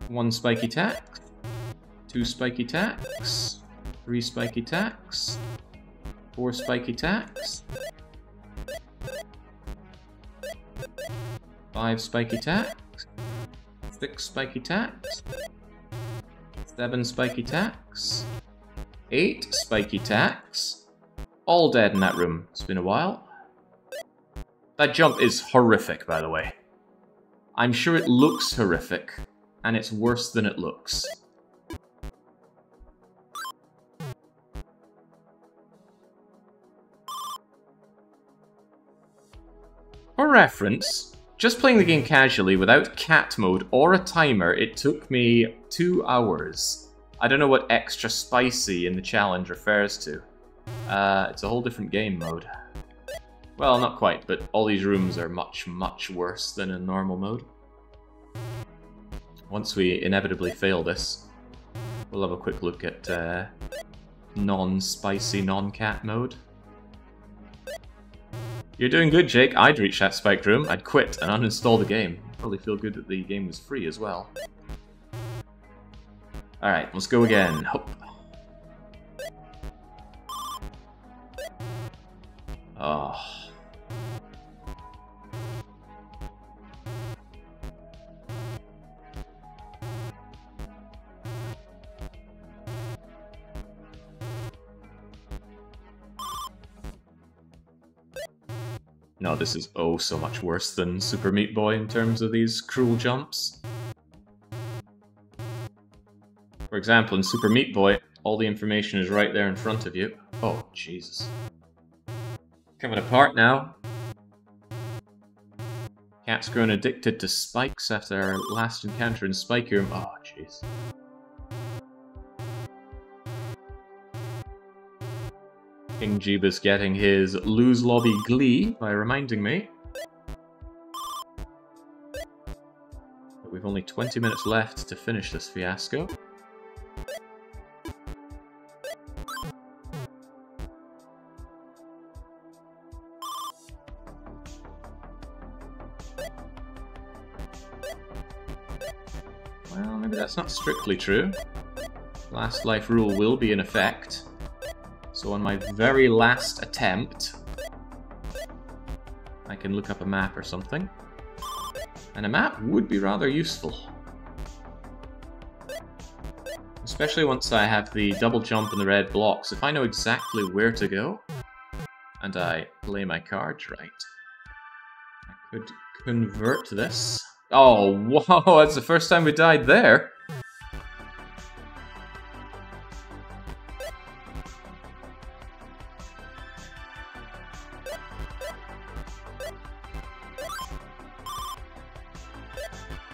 One spiky tack. Two spiky tacks. 3 spiky tacks, 4 spiky tacks, 5 spiky tacks, 6 spiky tacks, 7 spiky tacks, 8 spiky tacks, all dead in that room. It's been a while. That jump is horrific, by the way. I'm sure it looks horrific, and it's worse than it looks. For reference, just playing the game casually without cat mode or a timer, it took me 2 hours. I don't know what extra spicy in the challenge refers to. It's a whole different game mode. Well, not quite, but all these rooms are much, much worse than in normal mode. Once we inevitably fail this, we'll have a quick look at non-spicy, non-cat mode. You're doing good, Jake. I'd reach that spiked room, I'd quit and uninstall the game. Probably feel good that the game was free as well. Alright, let's go again. Hope. Oh. No, this is oh so much worse than Super Meat Boy in terms of these cruel jumps. For example, in Super Meat Boy, all the information is right there in front of you. Oh, Jesus. Coming apart now. Cat's grown addicted to spikes after our last encounter in Spike Room. Oh, jeez. King Jeeba's getting his lose lobby glee by reminding me that we've only 20 minutes left to finish this fiasco. Well, maybe that's not strictly true. Last life rule will be in effect. So on my very last attempt, I can look up a map or something. And a map would be rather useful. Especially once I have the double jump and the red blocks. If I know exactly where to go, and I play my cards right, I could convert this. Oh, wow, that's the first time we died there.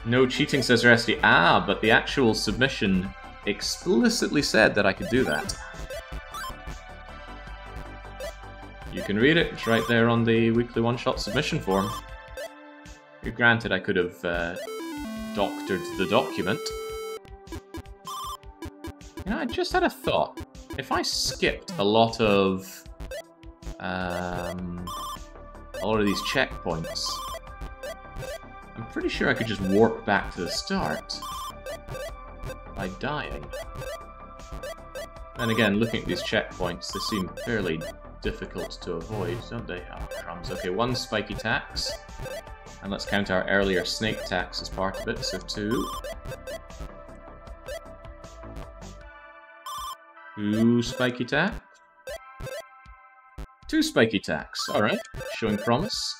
No cheating, says Resty. Ah, but the actual submission explicitly said that I could do that. You can read it, it's right there on the weekly one-shot submission form. Granted, I could have doctored the document. You know, I just had a thought. If I skipped a lot of these checkpoints, I'm pretty sure I could just warp back to the start by dying. And again, looking at these checkpoints, they seem fairly difficult to avoid, don't they? Oh, crumbs. Okay, 1 spiky tax. And let's count our earlier snake tax as part of it, so 2. 2 spiky tax. 2 spiky tax, alright. Showing promise.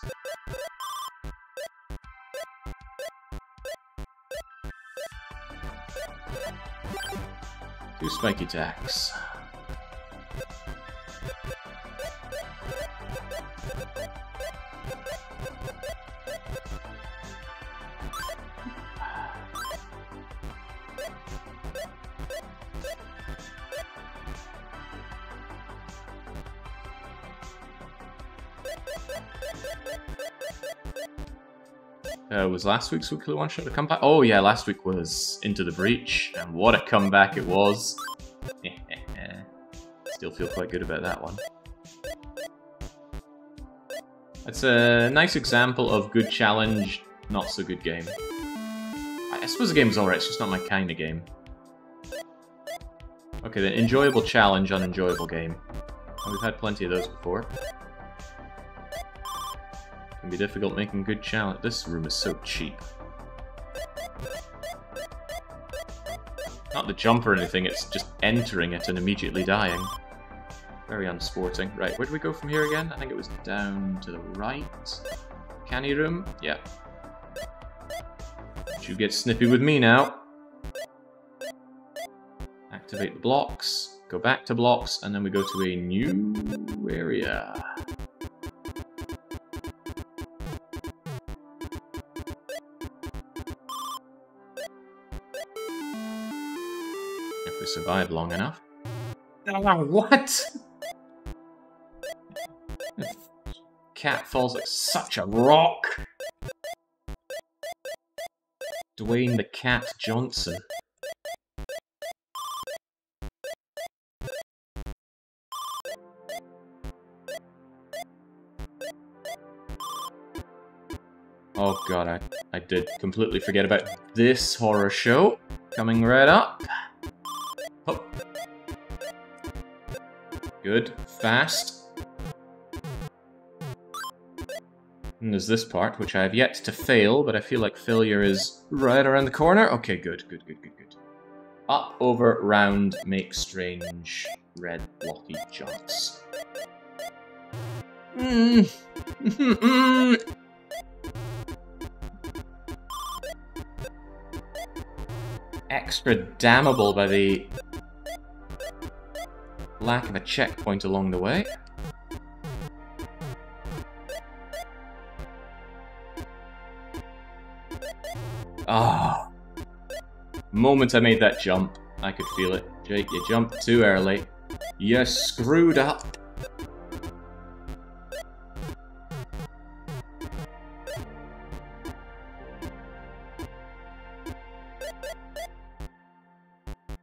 2 spiky tax. Was last week's weekly one-shot a comeback? Oh yeah, last week was Into the Breach, and what a comeback it was. Still feel quite good about that one. It's a nice example of good challenge, not so good game. I suppose the game's alright, it's just not my kind of game. Okay then, enjoyable challenge, unenjoyable game. Oh, we've had plenty of those before. Can be difficult making good challenge. This room is so cheap. Not the jump or anything, it's just entering it and immediately dying. Very unsporting. Right, where do we go from here again? I think it was down to the right. Canny room? Yeah. You get snippy with me now. Activate the blocks, go back to blocks, and then we go to a new area. I had long enough. Oh, what? Cat falls like such a rock. Dwayne the Cat Johnson. Oh god, I did completely forget about this horror show. Coming right up. Oh. Good. Fast. And there's this part, which I have yet to fail, but I feel like failure is right around the corner. Okay, good. Up, over, round, make strange, red, blocky jumps. Extra damnable by the lack of a checkpoint along the way. Ah. Moment I made that jump, I could feel it. Jake, you jumped too early. You screwed up.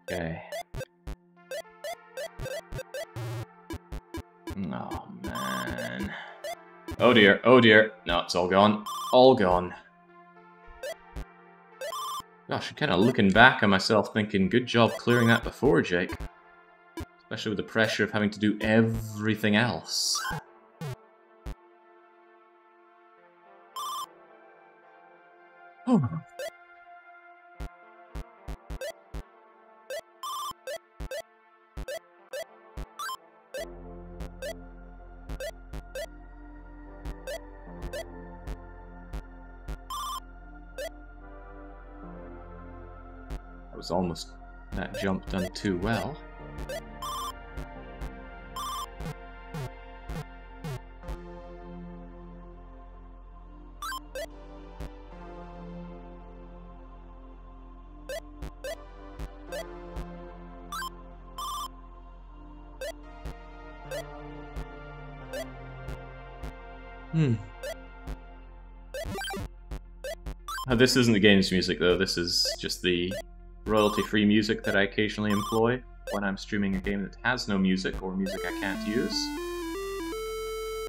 Okay. Oh, man. Oh dear, oh dear. No, it's all gone. All gone. Gosh, I'm kind of looking back on myself thinking, good job clearing that before, Jake. Especially with the pressure of having to do everything else. Oh. That was almost that jump done too well. This isn't the game's music though, this is just the royalty-free music that I occasionally employ when I'm streaming a game that has no music or music I can't use.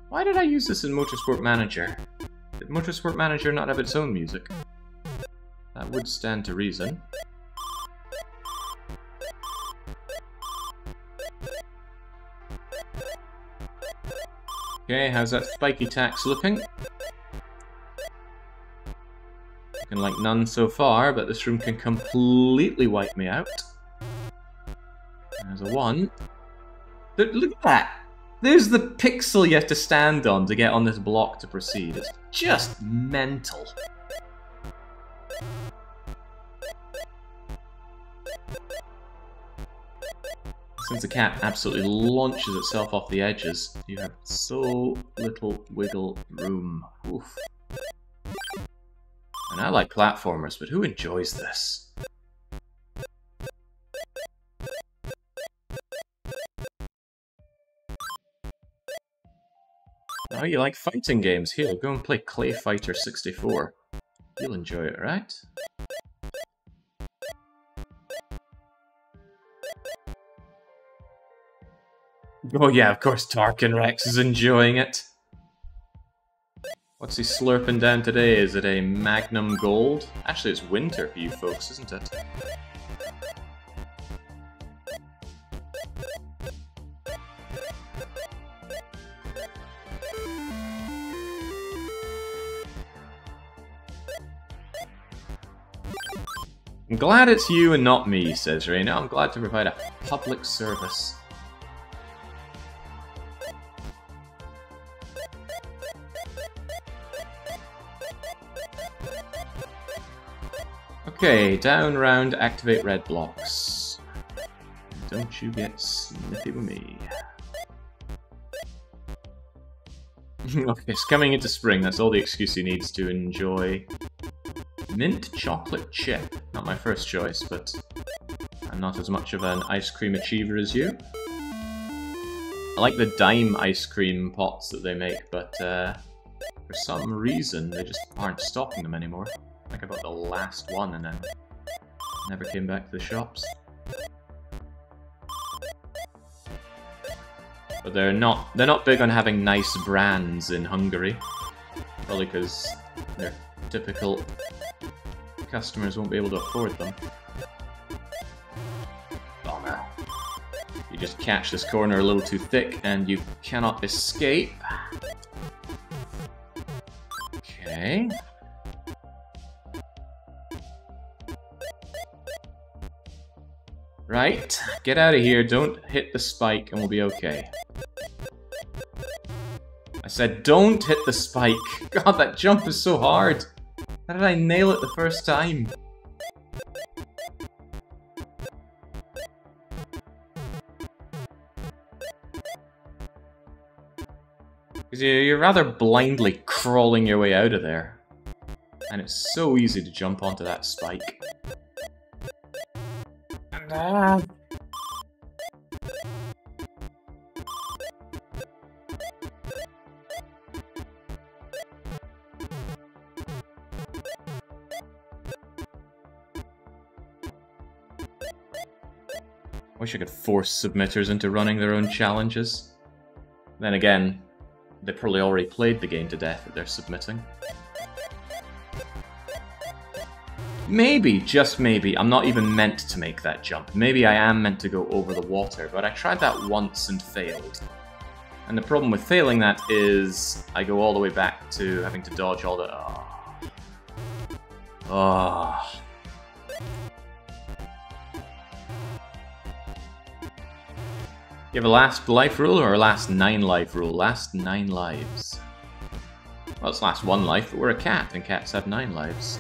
Why did I use this in Motorsport Manager? Did Motorsport Manager not have its own music? That would stand to reason. Okay, how's that spiky tax looking? Looking like none so far, but this room can completely wipe me out. There's a 1. Look at that! There's the pixel you have to stand on to get on this block to proceed. It's just mental. Since the cat absolutely launches itself off the edges, you have so little wiggle room. Oof. And I like platformers, but who enjoys this? Oh, you like fighting games? Here, go and play Clay Fighter 64. You'll enjoy it, right? Oh yeah, of course Tarkin Rex is enjoying it. What's he slurping down today? Is it a Magnum Gold? Actually, it's winter for you folks, isn't it? I'm glad it's you and not me, says Raina. I'm glad to provide a public service. Okay, down, round, activate red blocks. Don't you get snippy with me. Okay, it's coming into spring. That's all the excuse he needs to enjoy mint chocolate chip. Not my first choice, but I'm not as much of an ice cream achiever as you. I like the dime ice cream pots that they make, but for some reason they just aren't stocking them anymore. I think I bought the last one and then never came back to the shops. But they're not big on having nice brands in Hungary. Probably because their typical customers won't be able to afford them. Bummer. You just catch this corner a little too thick and you cannot escape. Okay. Right, get out of here, don't hit the spike and we'll be okay. I said don't hit the spike! God, that jump is so hard! How did I nail it the first time? Because you're rather blindly crawling your way out of there. And it's so easy to jump onto that spike. Wish I could force submitters into running their own challenges. Then again, they probably already played the game to death that they're submitting. Maybe, just maybe, I'm not even meant to make that jump. Maybe I am meant to go over the water, but I tried that once and failed. And the problem with failing that is I go all the way back to having to dodge all the... Oh. You have a last life rule or a last 9 life rule? Last 9 lives. Well, it's last 1 life, but we're a cat, and cats have 9 lives.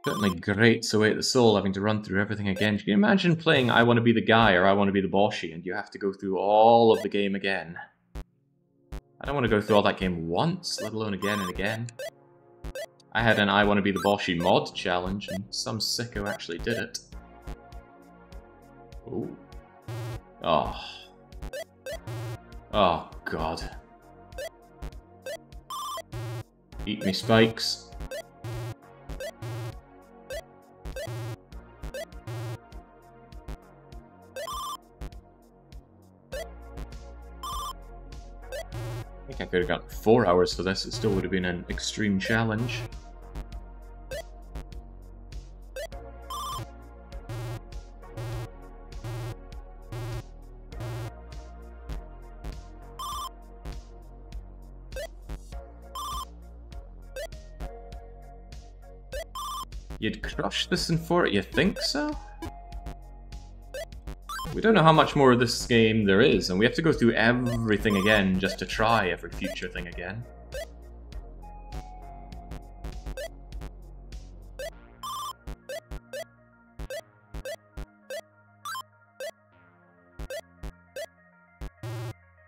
Certainly grates away at the soul having to run through everything again. Can you imagine playing I Want to Be the Guy or I Want to Be the Boshi and you have to go through all of the game again? I don't want to go through all that game once, let alone again and again. I had an I Want to Be the Boshi mod challenge and some sicko actually did it. Ooh. Oh. Oh, God. Eat me spikes. I think I could have got 4 hours for this, it still would have been an extreme challenge. You'd crush this in 4, you think so? We don't know how much more of this game there is, and we have to go through everything again just to try every future thing again.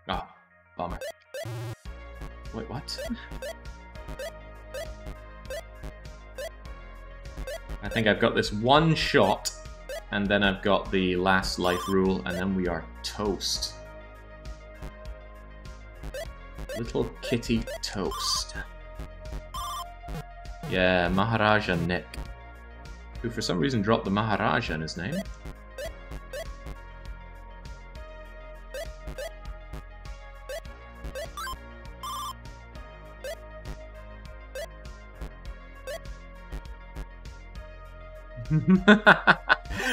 Ah, bummer. Wait, what? I think I've got this one shot. And then I've got the last life rule, and then we are toast. Little kitty toast. Yeah, Maharaja Nick. Who for some reason dropped the Maharaja in his name.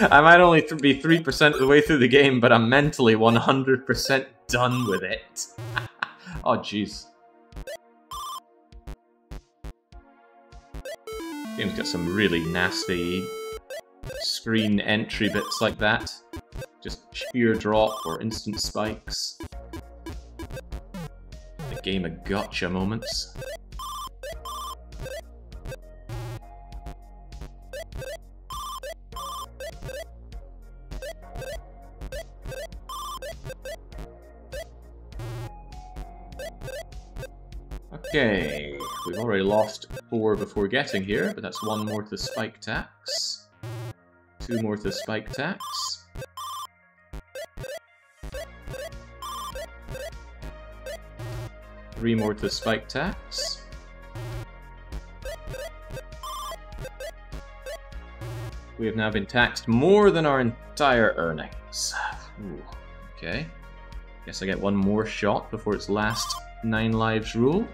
I might only be 3% of the way through the game, but I'm mentally 100% done with it. Oh, jeez. Game's got some really nasty screen entry bits like that. Just sheer drop or instant spikes. The game of gotcha moments. Okay, we've already lost 4 before getting here, but that's 1 more to the spike tax. 2 more to the spike tax. Three more to the spike tax. We have now been taxed more than our entire earnings. Ooh, okay. Guess I get 1 more shot before its last 9 lives rule.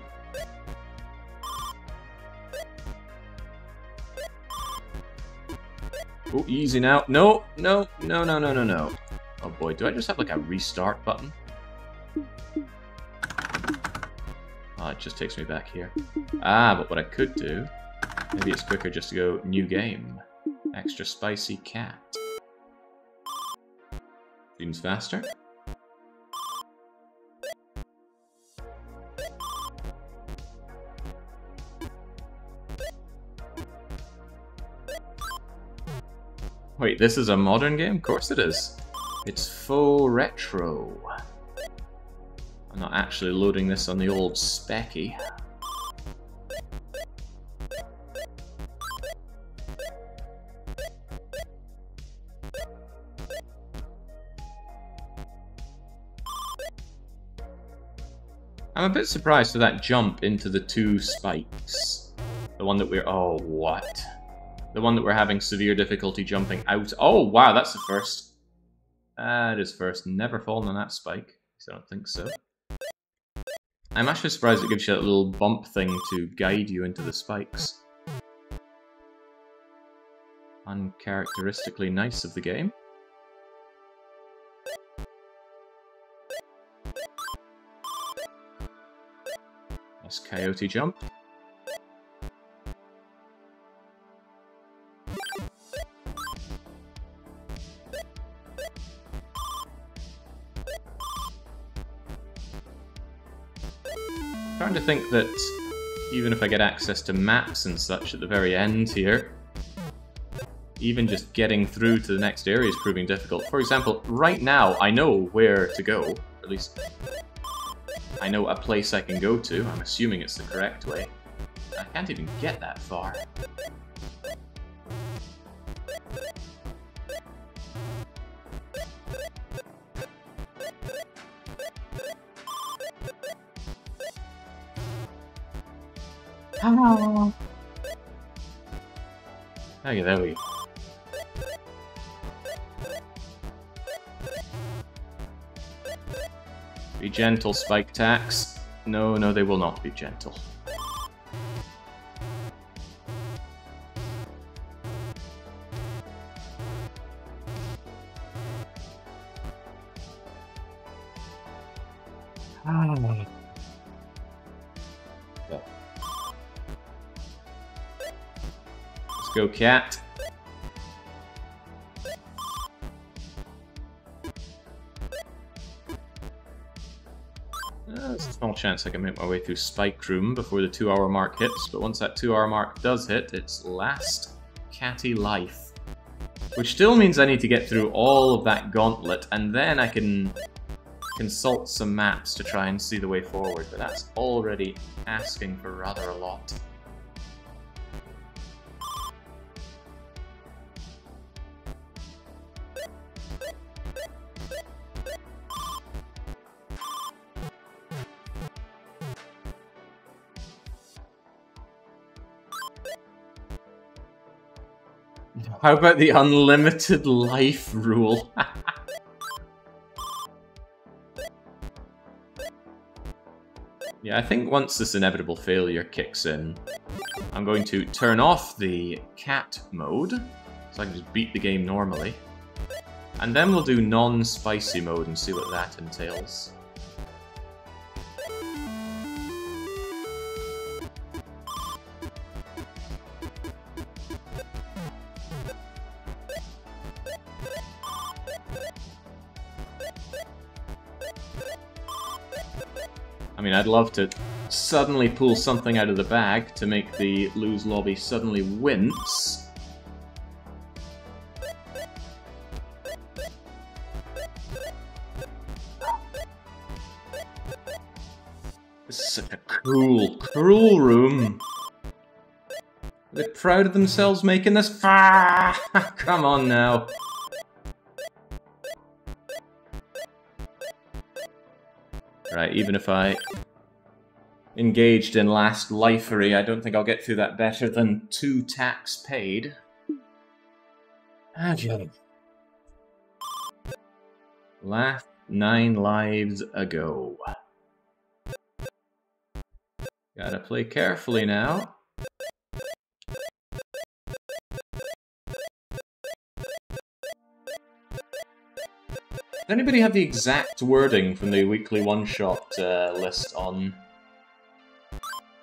Oh, easy now. No, no, no, no, no, no, no. Oh boy, do I just have like a restart button? Oh, it just takes me back here. Ah, but what I could do, maybe it's quicker just to go new game. Extra spicy cat. Seems faster. Wait, this is a modern game? Of course it is. It's faux retro. I'm not actually loading this on the old specky. I'm a bit surprised for that jump into the 2 spikes. The one that we're... Oh, what? The one that we're having severe difficulty jumping out. Oh, wow, that's the first. That is first. Never fallen on that spike. I don't think so. I'm actually surprised it gives you that little bump thing to guide you into the spikes. Uncharacteristically nice of the game. Nice coyote jump. I'm starting to think that even if I get access to maps and such at the very end here, even just getting through to the next area is proving difficult. For example, right now I know where to go, or at least I know a place I can go to. I'm assuming it's the correct way. I can't even get that far. Oh. Okay, there we go. Be gentle, spike tax. No, no, they will not be gentle. Let's go, cat. There's a small chance I can make my way through Spike Room before the 2-hour mark hits, but once that 2-hour mark does hit, it's last catty life. Which still means I need to get through all of that gauntlet, and then I can consult some maps to try and see the way forward, but that's already asking for rather a lot. How about the unlimited life rule? Yeah, I think once this inevitable failure kicks in, I'm going to turn off the cat mode, so I can just beat the game normally. And then we'll do non-spicy mode and see what that entails. I mean, I'd love to suddenly pull something out of the bag to make the lose lobby suddenly wince. This is such a cruel, cruel room. Are they proud of themselves making this? Come on now. Right, even if I engaged in last lifery, I don't think I'll get through that better than 2 tax paid. Okay. Last 9 lives ago. Gotta play carefully now. Does anybody have the exact wording from the weekly one-shot list on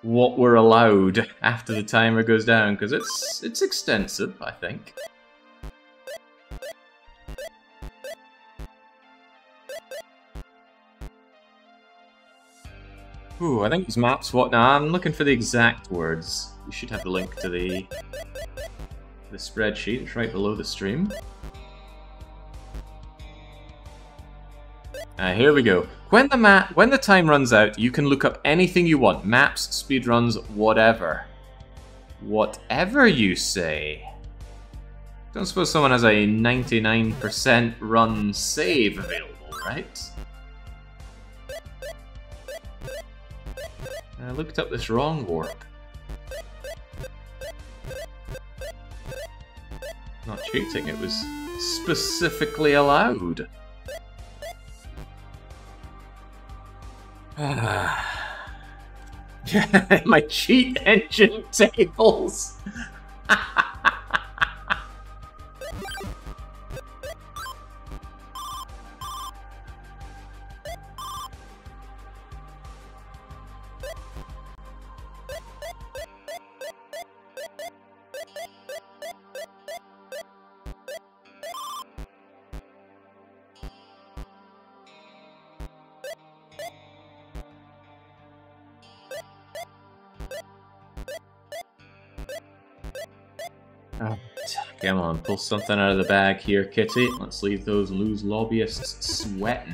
what we're allowed after the timer goes down? Because it's extensive, I think. Ooh, I think these maps. What now? I'm looking for the exact words. You should have the link to the spreadsheet. It's right below the stream. Here we go. When the time runs out, you can look up anything you want. Maps, speedruns, whatever. Whatever you say. Don't suppose someone has a 99% run save available, right? I looked up this wrong warp. Not cheating, it was specifically allowed. My cheat engine tables! Come on, pull something out of the bag here, Kitty. Let's leave those loose lobbyists sweating.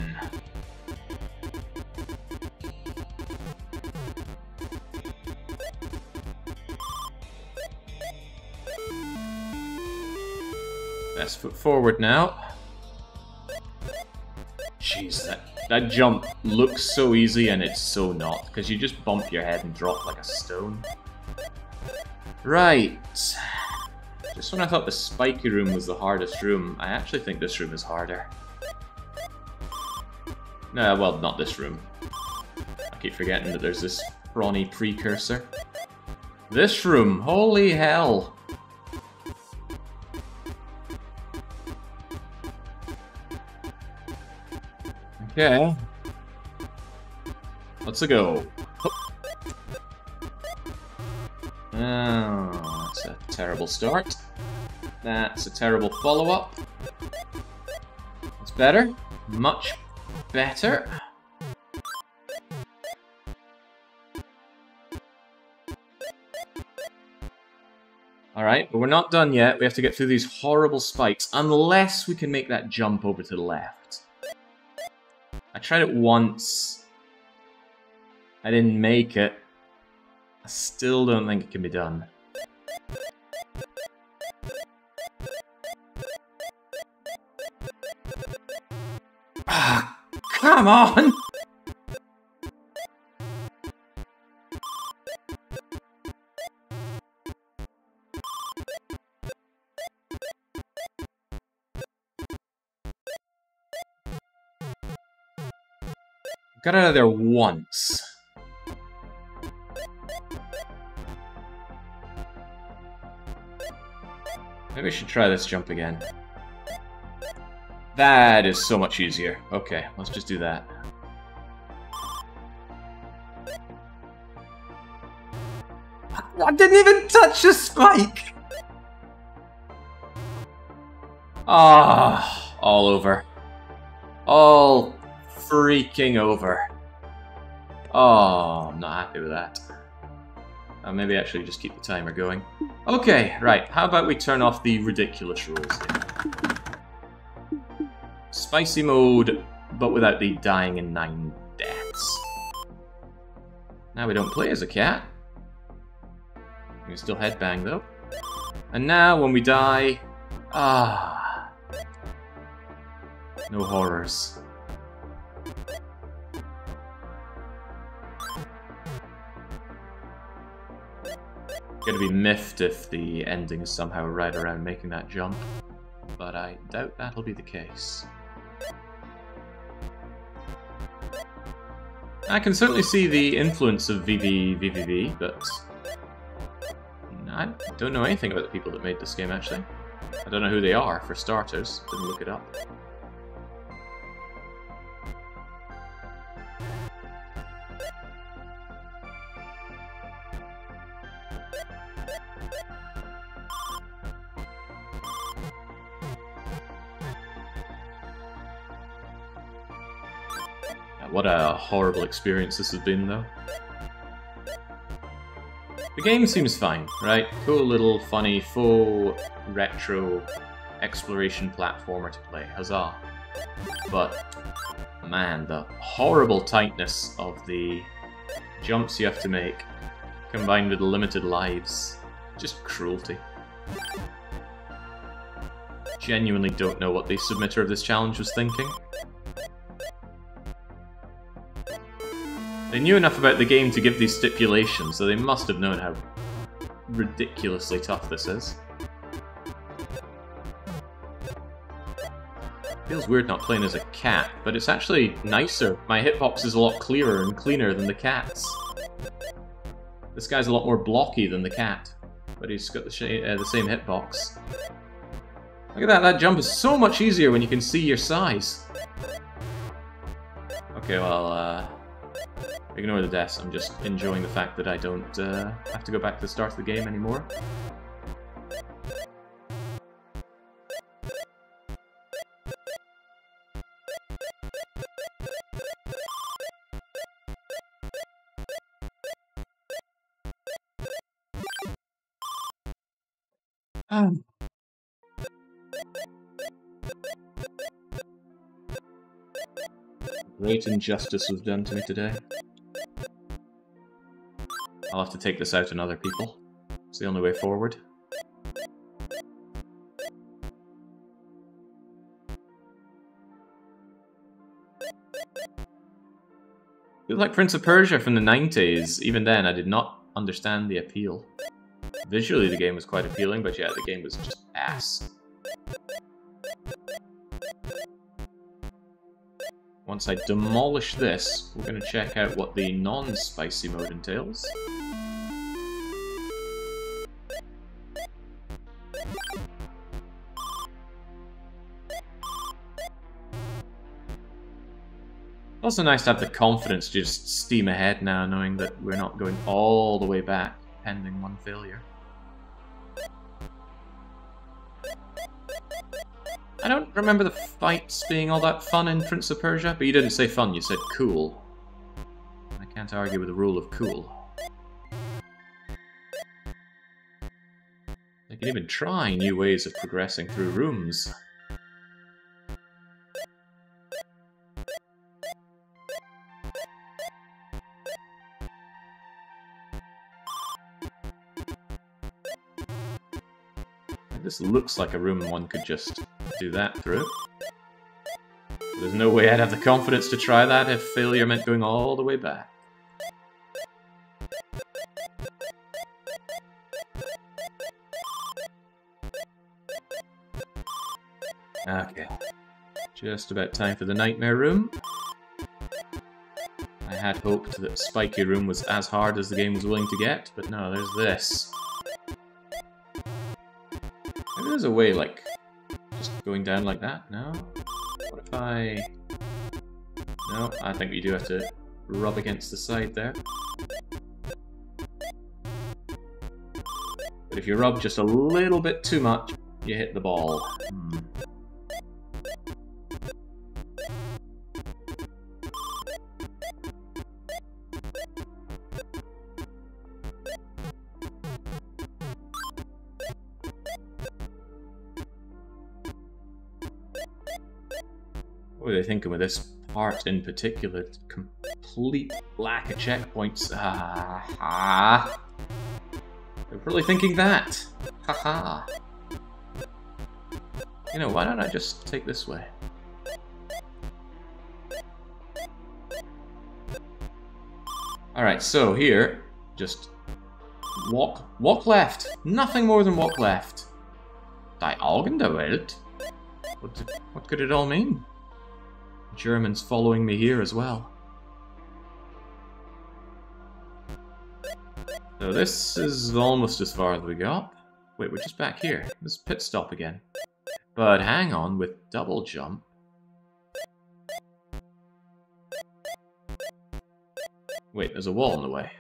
Best foot forward now. Jeez, that jump looks so easy and it's so not, because you just bump your head and drop like a stone. Right. Just when I thought the spiky room was the hardest room, I actually think this room is harder. No, well, not this room. I keep forgetting that there's this brawny precursor. This room, holy hell! Okay. Let's go. Oh, that's a terrible start. That's a terrible follow-up. That's better. Much better. Alright, but we're not done yet. We have to get through these horrible spikes, unless we can make that jump over to the left. I tried it once. I didn't make it. I still don't think it can be done. Ah, come on! Got out of there once. Maybe we should try this jump again. That is so much easier. Okay, let's just do that. I didn't even touch the spike! Ah, all over. All freaking over. Oh, I'm not happy with that. Maybe actually just keep the timer going. Okay, right. How about we turn off the ridiculous rules here? Spicy mode, but without the dying in 9 deaths. Now we don't play as a cat. We can still headbang though. And now when we die... Ah... No horrors. Gonna be miffed if the ending is somehow right around making that jump, but I doubt that'll be the case. I can certainly see the influence of VVVVV, but I don't know anything about the people that made this game, actually. I don't know who they are, for starters. Didn't look it up. What a horrible experience this has been, though. The game seems fine, right? Cool little, funny, faux, retro exploration platformer to play. Huzzah. But, man, the horrible tightness of the jumps you have to make, combined with the limited lives, just cruelty. Genuinely don't know what the submitter of this challenge was thinking. They knew enough about the game to give these stipulations, so they must have known how ridiculously tough this is. Feels weird not playing as a cat, but it's actually nicer. My hitbox is a lot clearer and cleaner than the cat's. This guy's a lot more blocky than the cat, but he's got the same hitbox. Look at that, that jump is so much easier when you can see your size. Okay, well, ignore the deaths, I'm just enjoying the fact that I don't have to go back to the start of the game anymore. Great injustice was done to me today. I'll have to take this out on other people. It's the only way forward. Feels like Prince of Persia from the 90s. Even then, I did not understand the appeal. Visually, the game was quite appealing, but yeah, the game was just ass. Once I demolish this, we're going to check out what the non-spicy mode entails. Also nice to have the confidence to just steam ahead now, knowing that we're not going all the way back, pending one failure. I don't remember the fights being all that fun in Prince of Persia, but you didn't say fun, you said cool. I can't argue with the rule of cool. They can even try new ways of progressing through rooms. This looks like a room one could just do that through. There's no way I'd have the confidence to try that if failure meant going all the way back. Okay. Just about time for the nightmare room. I had hoped that Spiky Room was as hard as the game was willing to get, but no, there's this. Maybe there's a way, like, just going down like that? No? What if I... No, I think we do have to rub against the side there. But if you rub just a little bit too much, you hit the ball. What were they thinking with this part in particular, complete lack of checkpoints. They're probably thinking that. Haha. You know, why don't I just take this way? Alright, so here, just walk left. Nothing more than walk left. Die Augen der Welt? What could it all mean? Germans following me here as well. So this is almost as far as we got. Wait, we're just back here. This is pit stop again. But hang on, with double jump. Wait, there's a wall in the way.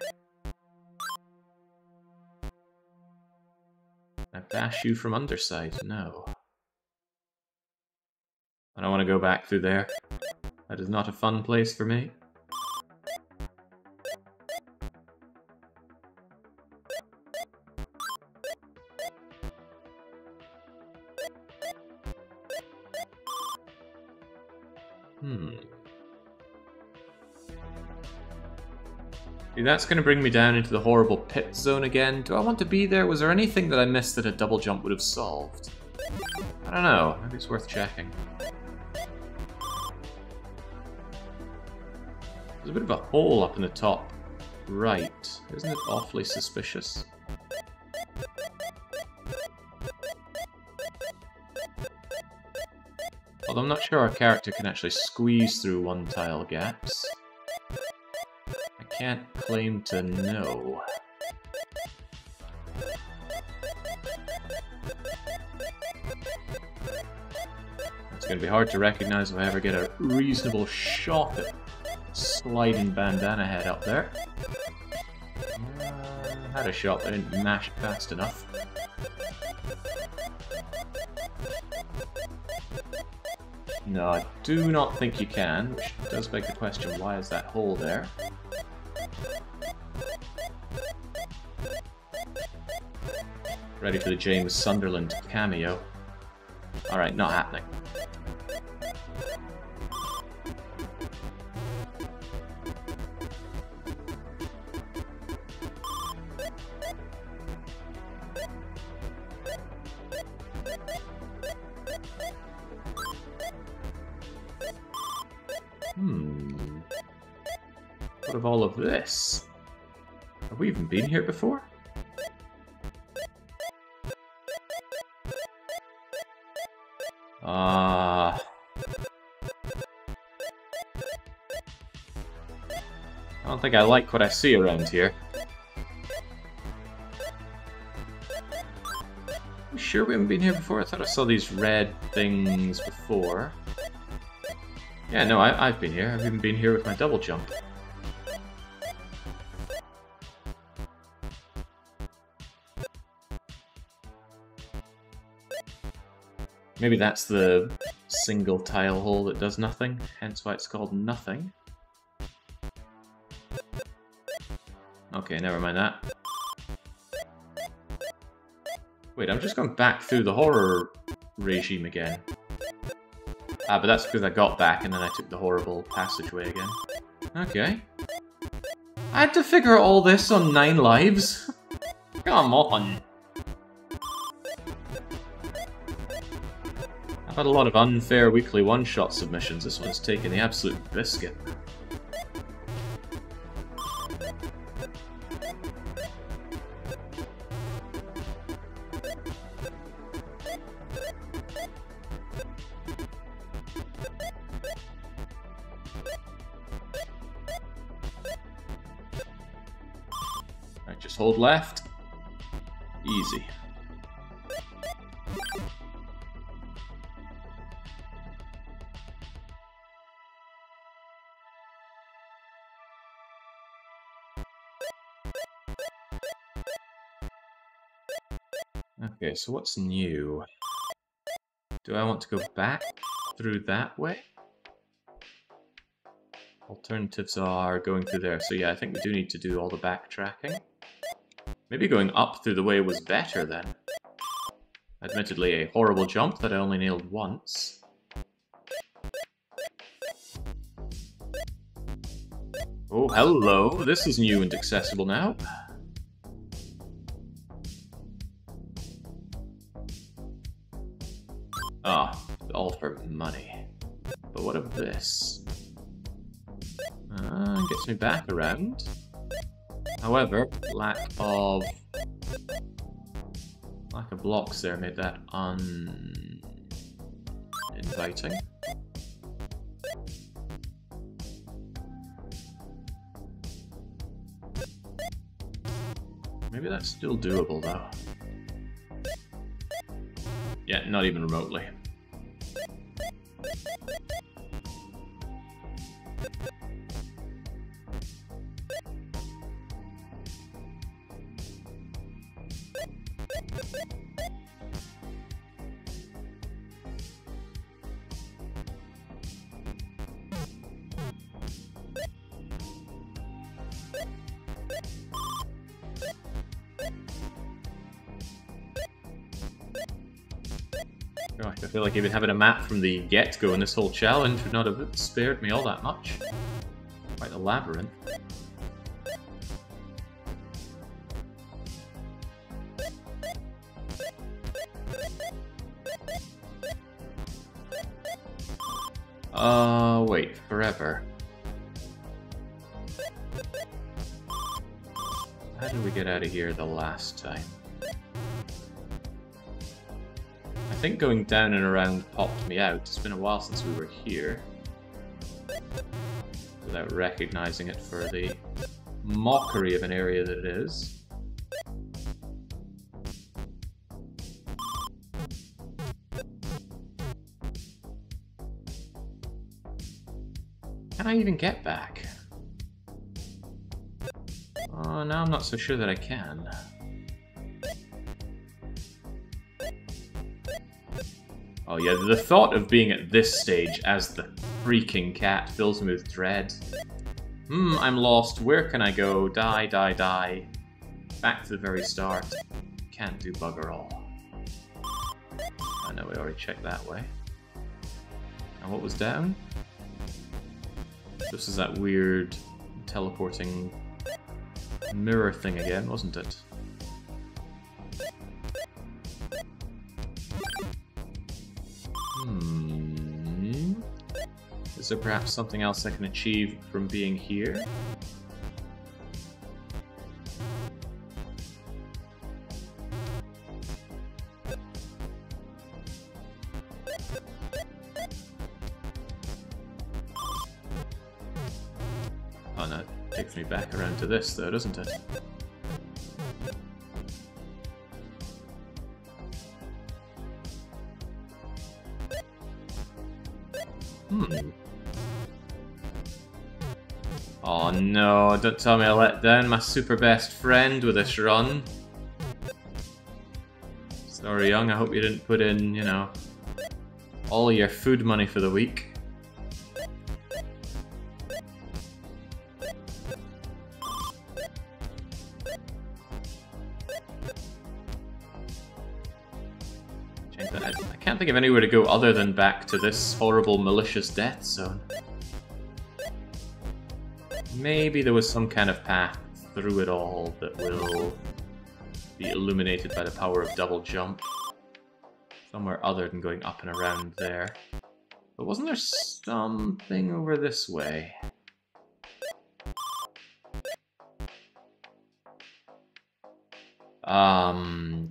I bash you from underside? No. I don't want to go back through there. That is not a fun place for me. See, that's going to bring me down into the horrible pit zone again. Do I want to be there? Was there anything that I missed that a double jump would have solved? I don't know. Maybe it's worth checking. There's a bit of a hole up in the top right. Isn't it awfully suspicious? Although I'm not sure our character can actually squeeze through one-tile gaps. I can't claim to know. It's going to be hard to recognize if I ever get a reasonable shot at sliding bandana head up there. Had a shot that didn't mash fast enough. No, I do not think you can, which does beg the question, why is that hole there? Ready for the James Sunderland cameo. Alright, not happening. What of all of this? Have we even been here before? I don't think I like what I see around here. You sure we haven't been here before? I thought I saw these red things before. Yeah, no, I've been here. I've even been here with my double jump. Maybe that's the single tile hole that does nothing, hence why it's called nothing. Okay, never mind that. Wait, I'm just going back through the horror regime again. Ah, but that's because I got back and then I took the horrible passageway again. Okay. I had to figure out all this on 9 lives? Come on! I've had a lot of unfair weekly one-shot submissions. This one's taken the absolute biscuit. Right, just hold left. Easy. Okay, so what's new? Do I want to go back through that way? Alternatives are going through there, so yeah, I think we do need to do all the backtracking. Maybe going up through the way was better then. Admittedly, a horrible jump that I only nailed once. Oh, hello. This is new and accessible now. Ah, all for money. But what of this? Gets me back around. However, lack of blocks there made that uninviting. Maybe that's still doable though. Yeah, not even remotely. Gosh, I feel like even having a map from the get-go in this whole challenge would not have spared me all that much. Quite a labyrinth. Wait, forever. How did we get out of here the last time? I think going down and around popped me out. It's been a while since we were here. Without recognizing it for the mockery of an area that it is. Can I even get back? Oh, now I'm not so sure that I can. Oh yeah, the thought of being at this stage as the freaking cat fills me with dread. I'm lost. Where can I go? Die, die, die. Back to the very start. Can't do bugger all. I know we already checked that way. And what was down? This is that weird teleporting mirror thing again, wasn't it? Is there perhaps something else I can achieve from being here? Oh no, it takes me back around to this though, doesn't it? Oh no, don't tell me I let down my super best friend with this run. Sorry, Young, I hope you didn't put in, you know, all your food money for the week. I can't think of anywhere to go other than back to this horrible malicious death zone. Maybe there was some kind of path through it all that will be illuminated by the power of double jump. Somewhere other than going up and around there. But wasn't there something over this way?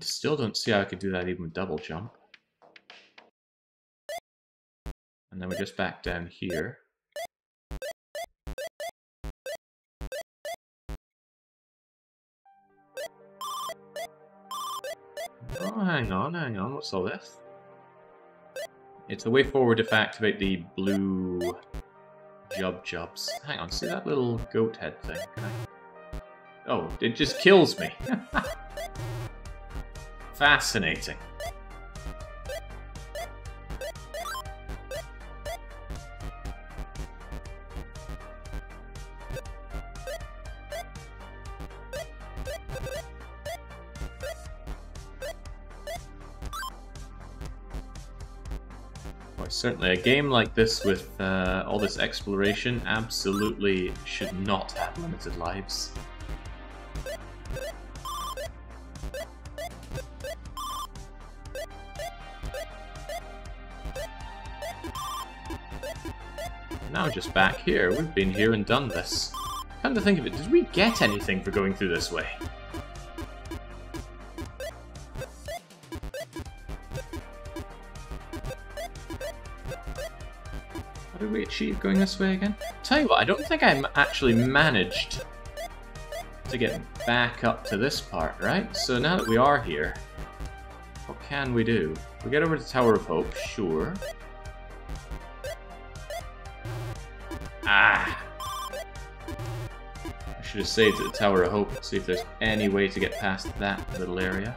Still don't see how I could do that even with double jump. And then we're just back down here. Oh, hang on, what's all this? It's a way forward to activate the blue jobs. Hang on, see that little goat head thing? Can I... Oh, it just kills me. Fascinating. Certainly, a game like this with all this exploration absolutely should not have limited lives. Now just back here. We've been here and done this. Come to think of it, did we get anything for going through this way? What did we achieve going this way again? Tell you what, I don't think I actually managed to get back up to this part, right? So now that we are here, what can we do? We get over to Tower of Hope, sure. Ah! I should have saved at the Tower of Hope, see if there's any way to get past that little area.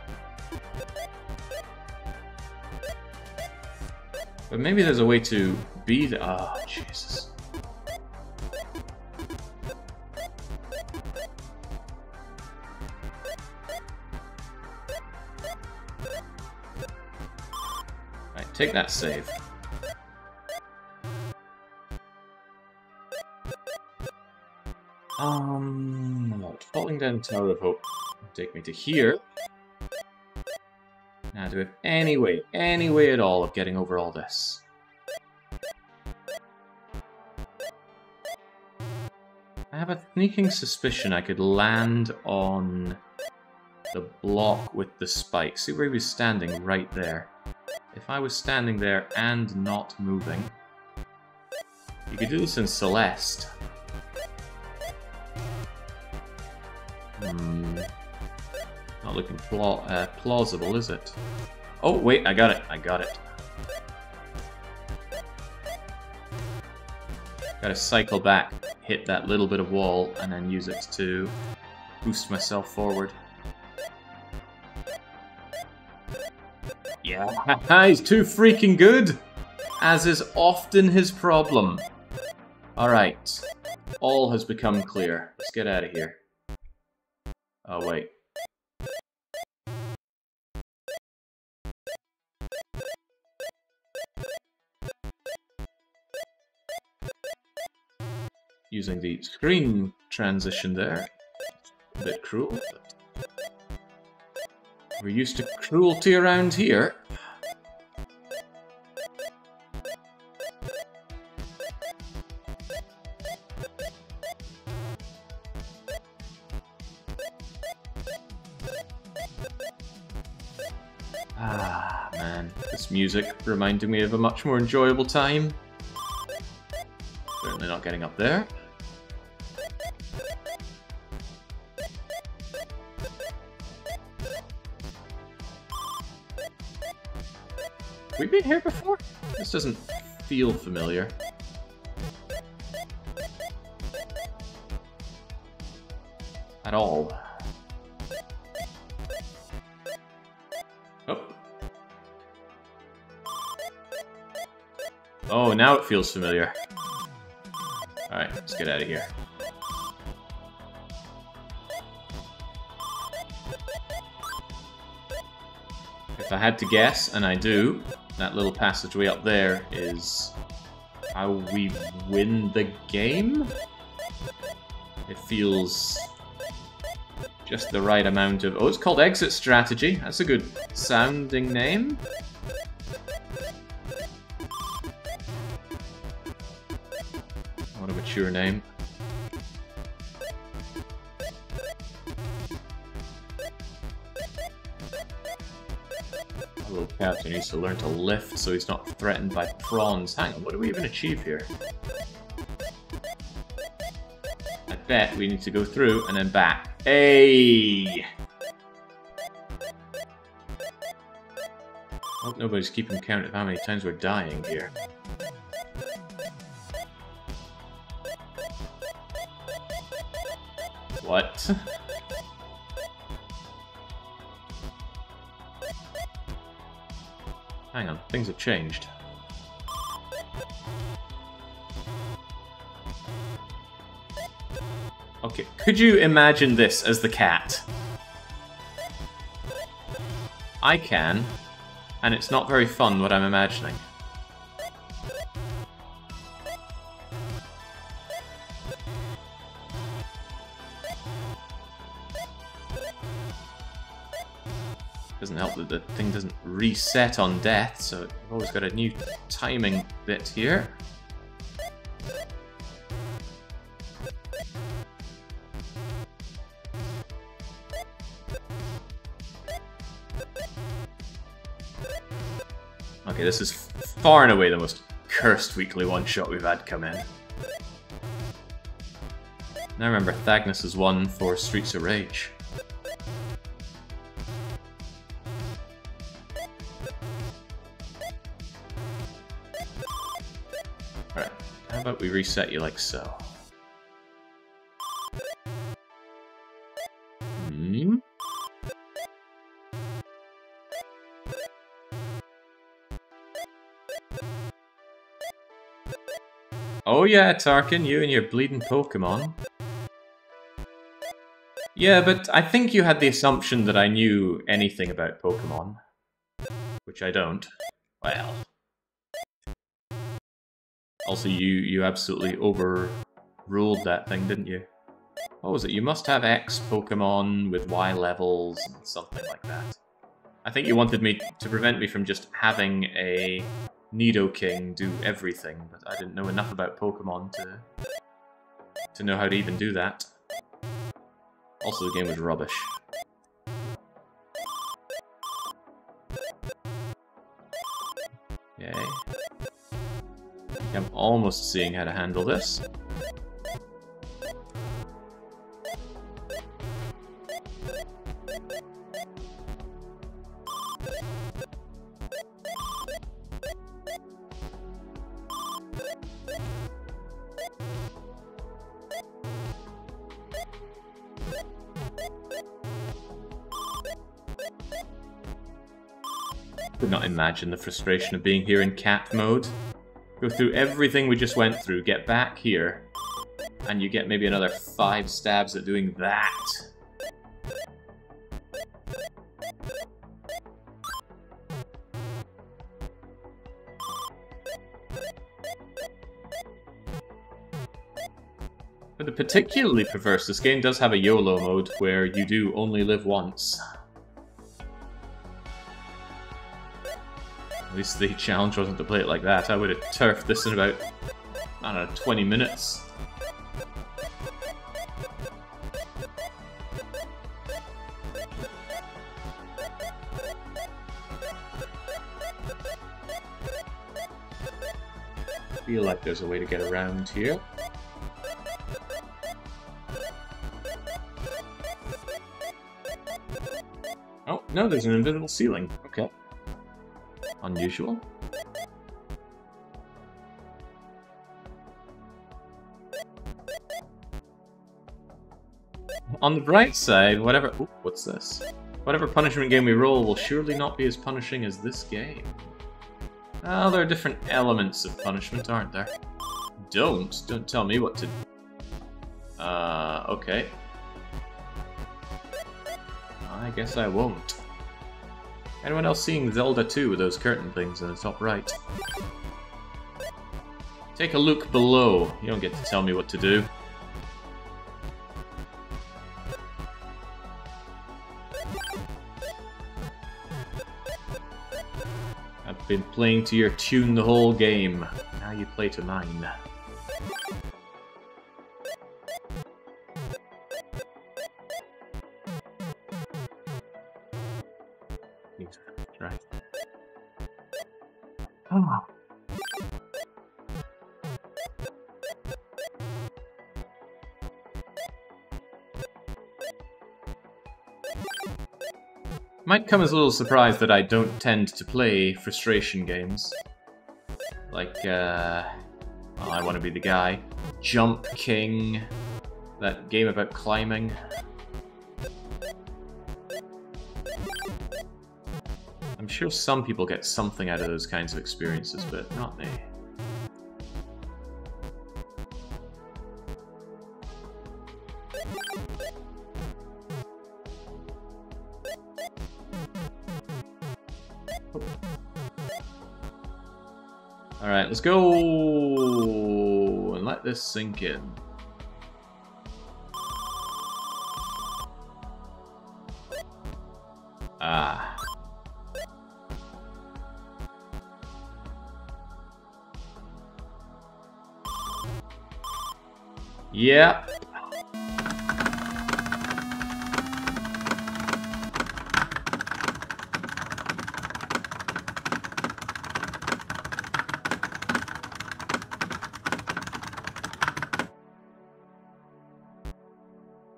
But maybe there's a way to be the... Oh, Jesus. Right, take that save. Falling down Tower of Hope. Take me to here. Now, do we have any way at all of getting over all this? I have a sneaking suspicion I could land on the block with the spike. See where he was standing right there. If I was standing there and not moving, you could do this in Celeste. Not looking plausible, is it? Oh, wait, I got it. Gotta cycle back, hit that little bit of wall, and then use it to boost myself forward. Yeah, he's too freaking good! As is often his problem. Alright. All has become clear. Let's get out of here. Oh, wait. Using the screen transition there. A bit cruel, but we're used to cruelty around here. Ah, man. This music reminding me of a much more enjoyable time. Certainly not getting up there. We've been here before? This doesn't feel familiar. At all. Oh. Oh, now it feels familiar. Alright, let's get out of here. If I had to guess, and I do, that little passageway up there is how we win the game? It feels just the right amount of... Oh, it's called Exit Strategy. That's a good sounding name. What a mature name. Little captain needs to learn to lift so he's not threatened by prawns. Hang on, what do we even achieve here? I bet we need to go through and then back. Hey! Hope nobody's keeping count of how many times we're dying here. What? Hang on, things have changed. Okay, could you imagine this as the cat? I can, and it's not very fun what I'm imagining. Doesn't help that the thing doesn't reset on death, so we've always got a new timing bit here. Okay, this is far and away the most cursed weekly one-shot we've had come in. Now remember, Thagnus is one for Streets of Rage. Alright, how about we reset you like so? Oh yeah, Tarkin, you and your bleeding Pokemon. Yeah, but I think you had the assumption that I knew anything about Pokemon. Which I don't. Well. Also, you absolutely overruled that thing, didn't you? What was it? You must have X Pokemon with Y levels and something like that. I think you wanted me to prevent me from just having a Nidoking do everything, but I didn't know enough about Pokemon to know how to even do that. Also, the game was rubbish. Okay. I'm almost seeing how to handle this. Could not imagine the frustration of being here in cat mode. Go through everything we just went through, get back here, and you get maybe another 5 stabs at doing that. But the particularly perverse, this game does have a YOLO mode where you do only live once. At least the challenge wasn't to play it like that. I would have turfed this in about, I don't know, 20 minutes. I feel like there's a way to get around here. Oh, no, there's an invisible ceiling. Okay. Unusual. On the bright side, whatever... Ooh, what's this? Whatever punishment game we roll will surely not be as punishing as this game. Well, there are different elements of punishment, aren't there? Don't tell me what to... okay. I guess I won't. Anyone else seeing Zelda 2 with those curtain things in the top right? Take a look below. You don't get to tell me what to do. I've been playing to your tune the whole game. Now you play to mine. Right. Oh. Might come as a little surprise that I don't tend to play frustration games. Like, well, I Want to Be the Guy, Jump King, that game about climbing. I'm sure some people get something out of those kinds of experiences, but not me. Alright, let's go and let this sink in. Ah. Yep.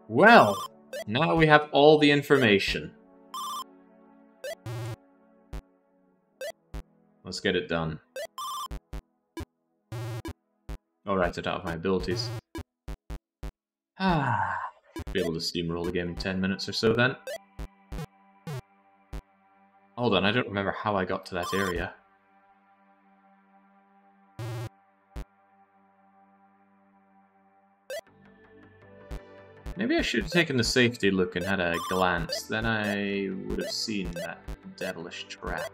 Well, now we have all the information. Let's get it done. Alright, I don't have my abilities. Be able to steamroll the game in 10 minutes or so then. Hold on, I don't remember how I got to that area. Maybe I should have taken the safety look and had a glance, then I would have seen that devilish trap.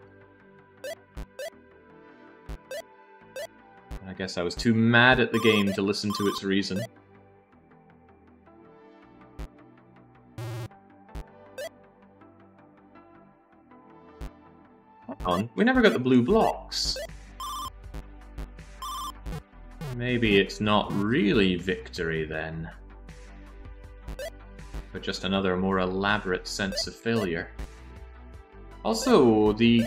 I guess I was too mad at the game to listen to its reason. Hang on, we never got the blue blocks. Maybe it's not really victory then, but just another more elaborate sense of failure. Also, the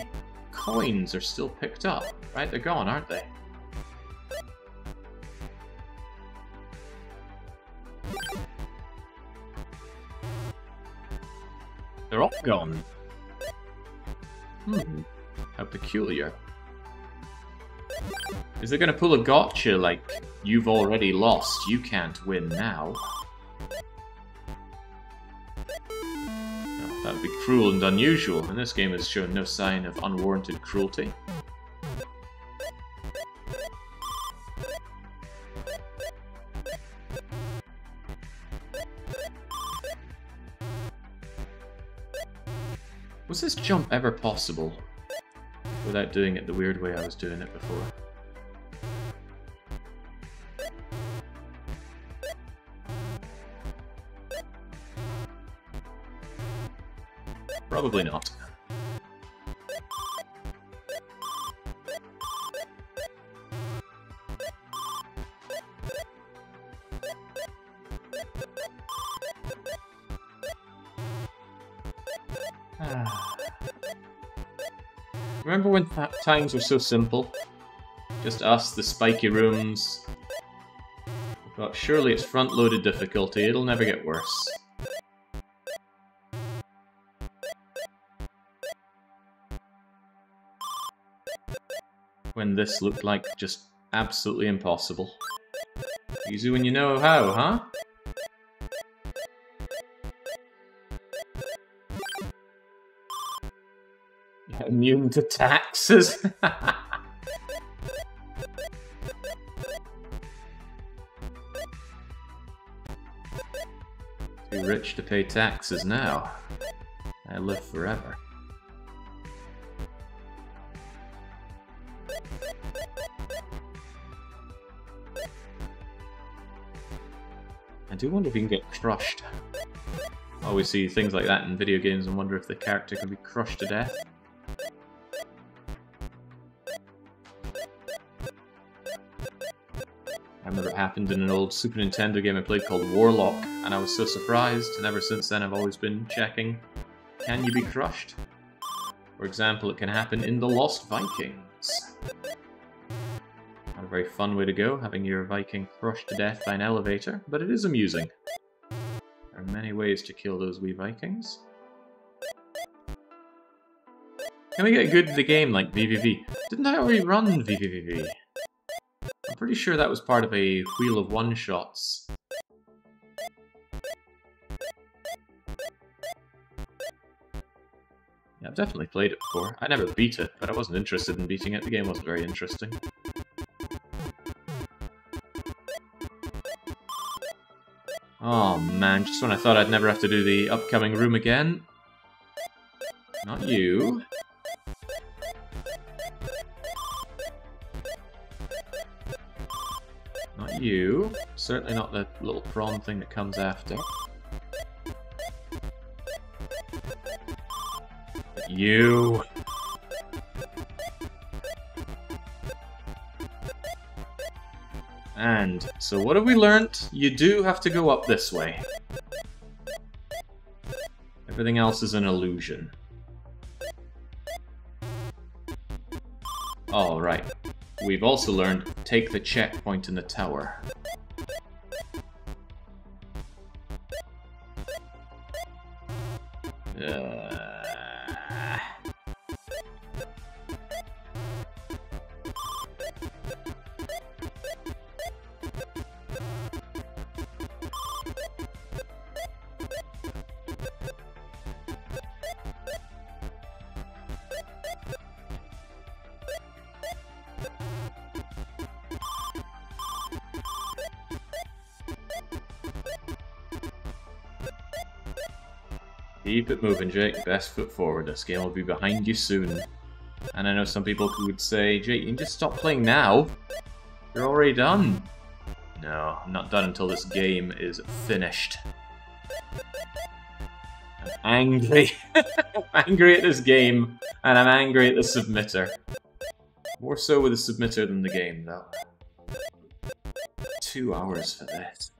coins are still picked up, right? They're gone, aren't they? They're all gone. How peculiar. Is it gonna pull a gotcha like, you've already lost, you can't win now? No, that would be cruel and unusual, and this game has shown no sign of unwarranted cruelty. Was this jump ever possible without doing it the weird way I was doing it before? Probably not. Remember when times were so simple? Just us, the spiky rooms. I thought, surely it's front-loaded difficulty, it'll never get worse. When this looked like just absolutely impossible. Easy when you know how, huh? Immune to taxes? Too rich to pay taxes now. I live forever. I do wonder if you can get crushed. I always see things like that in video games and wonder if the character can be crushed to death. I remember it happened in an old Super Nintendo game I played called Warlock, and I was so surprised, and ever since then I've always been checking, can you be crushed? For example, it can happen in The Lost Vikings. Not a very fun way to go, having your Viking crushed to death by an elevator, but it is amusing. There are many ways to kill those wee Vikings. Can we get good at the game like VVV? Didn't I already run VVVV? I'm pretty sure that was part of a wheel of one-shots. Yeah, I've definitely played it before. I never beat it, but I wasn't interested in beating it. The game wasn't very interesting. Oh man, just when I thought I'd never have to do the upcoming room again. Not you. Not you. Certainly not the little prawn thing that comes after. But you. And so what have we learnt? You do have to go up this way. Everything else is an illusion. Oh, right. We've also learned, take the checkpoint in the tower. Keep it moving, Jake. Best foot forward. This game will be behind you soon. And I know some people would say, Jake, you can just stop playing now. You're already done. No, I'm not done until this game is finished. I'm angry. I'm angry at this game, and I'm angry at the submitter. More so with the submitter than the game, though. 2 hours for this.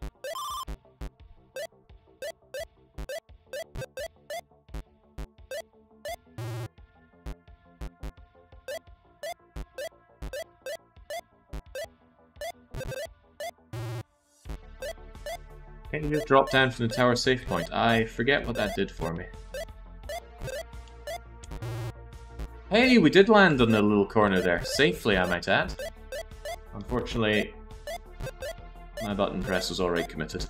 Can you just drop down from the tower safe point? I forget what that did for me. Hey, we did land on the little corner there. Safely, I might add. Unfortunately, my button press was already committed.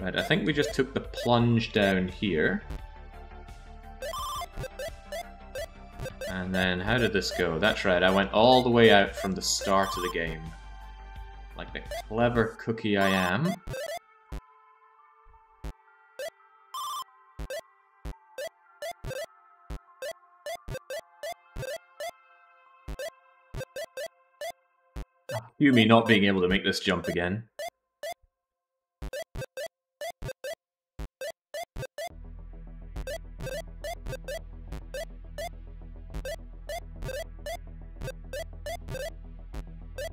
Right, I think we just took the plunge down here. And then, how did this go? That's right, I went all the way out from the start of the game. Like the clever cookie I am. Cue me not being able to make this jump again.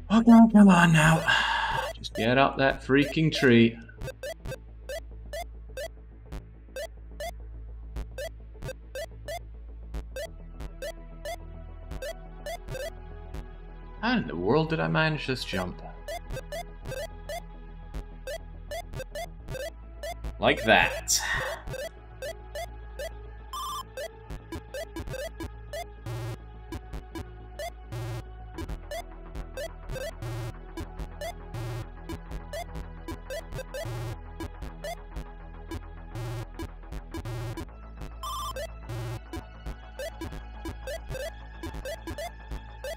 Okay, come on now. Just get up that freaking tree. How in the world did I manage this jump? Like that.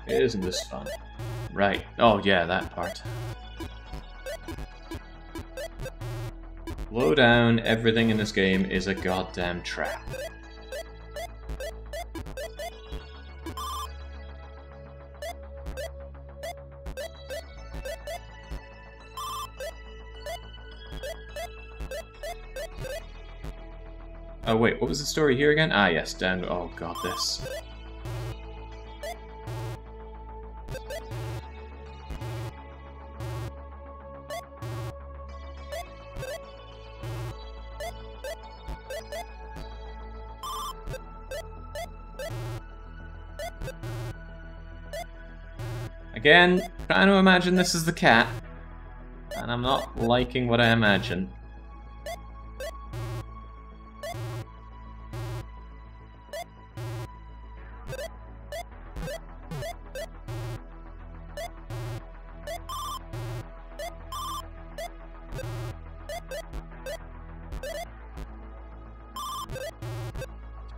Isn't this fun? Right. Oh yeah, that part. Slow down, everything in this game is a goddamn trap. Oh wait, what was the story here again? Ah yes, down. Oh god, this. Again, trying to imagine this is the cat, and I'm not liking what I imagine.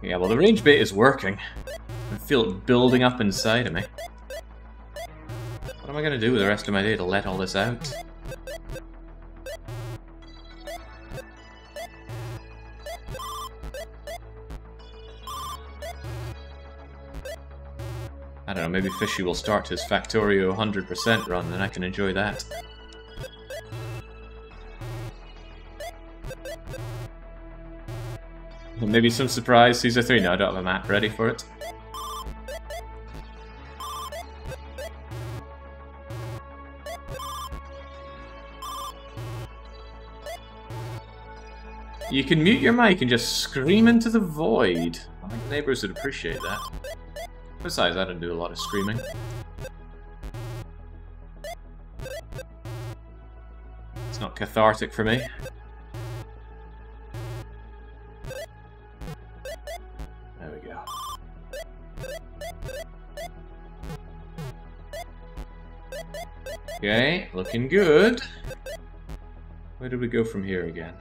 Yeah, well the range bait is working. I feel it building up inside of me. What am I going to do with the rest of my day to let all this out? I don't know, maybe Fishy will start his Factorio 100% run and I can enjoy that. Maybe some surprise Caesar 3. No, I don't have a map ready for it. You can mute your mic and just scream into the void. I think neighbors would appreciate that. Besides, I don't do a lot of screaming. It's not cathartic for me. There we go. Okay, looking good. Where do we go from here again?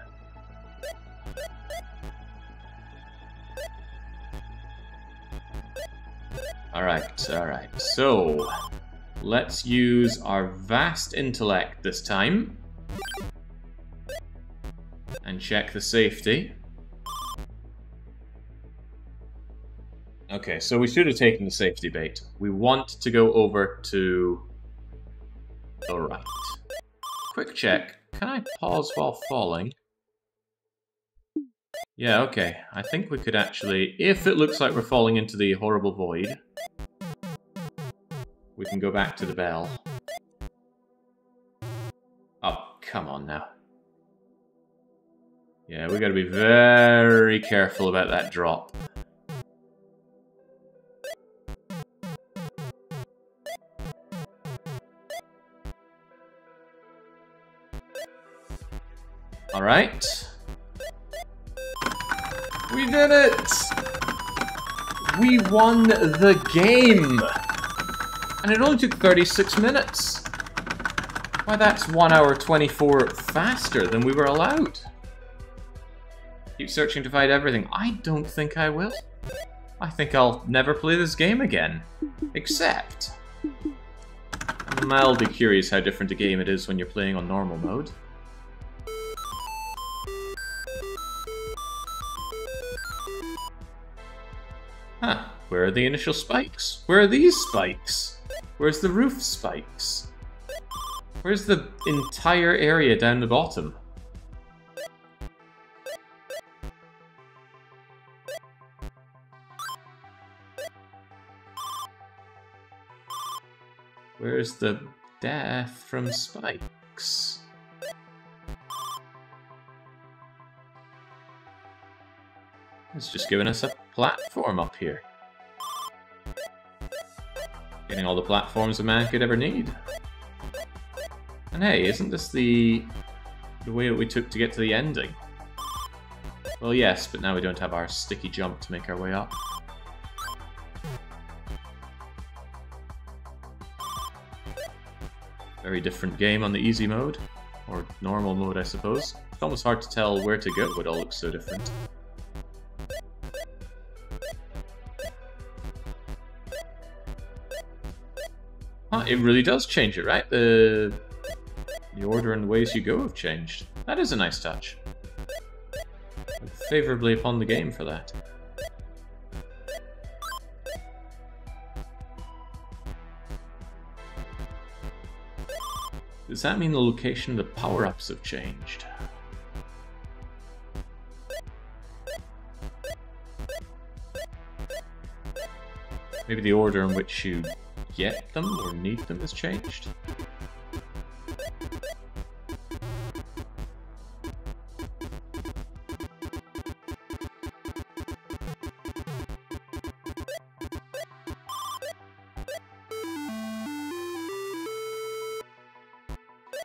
Alright. So, let's use our vast intellect this time. And check the safety. Okay, so we should have taken the safety bait. We want to go over to the right. Quick check. Can I pause while falling? Yeah, okay. I think we could actually, if it looks like we're falling into the horrible void, we can go back to the bell. Oh, come on now. Yeah, we gotta be very careful about that drop. Alright. We did it! We won the game! And it only took 36 minutes. Why, that's 1 hour 24 faster than we were allowed. Keep searching to find everything. I don't think I will. I think I'll never play this game again. Except, I'm mildly curious how different a game it is when you're playing on normal mode. Huh, where are the initial spikes? Where are these spikes? Where's the roof spikes? Where's the entire area down the bottom? Where's the death from spikes? It's just giving us a platform up here. Getting all the platforms a man could ever need. And hey, isn't this the way that we took to get to the ending? Well, yes, but now we don't have our sticky jump to make our way up. Very different game on the easy mode. Or normal mode, I suppose. It's almost hard to tell where to go, it all looks so different. Huh, it really does change it, right? The order and the ways you go have changed. That is a nice touch. I look favorably upon the game for that. Does that mean the location of the power-ups have changed? Maybe the order in which you get them or need them has changed?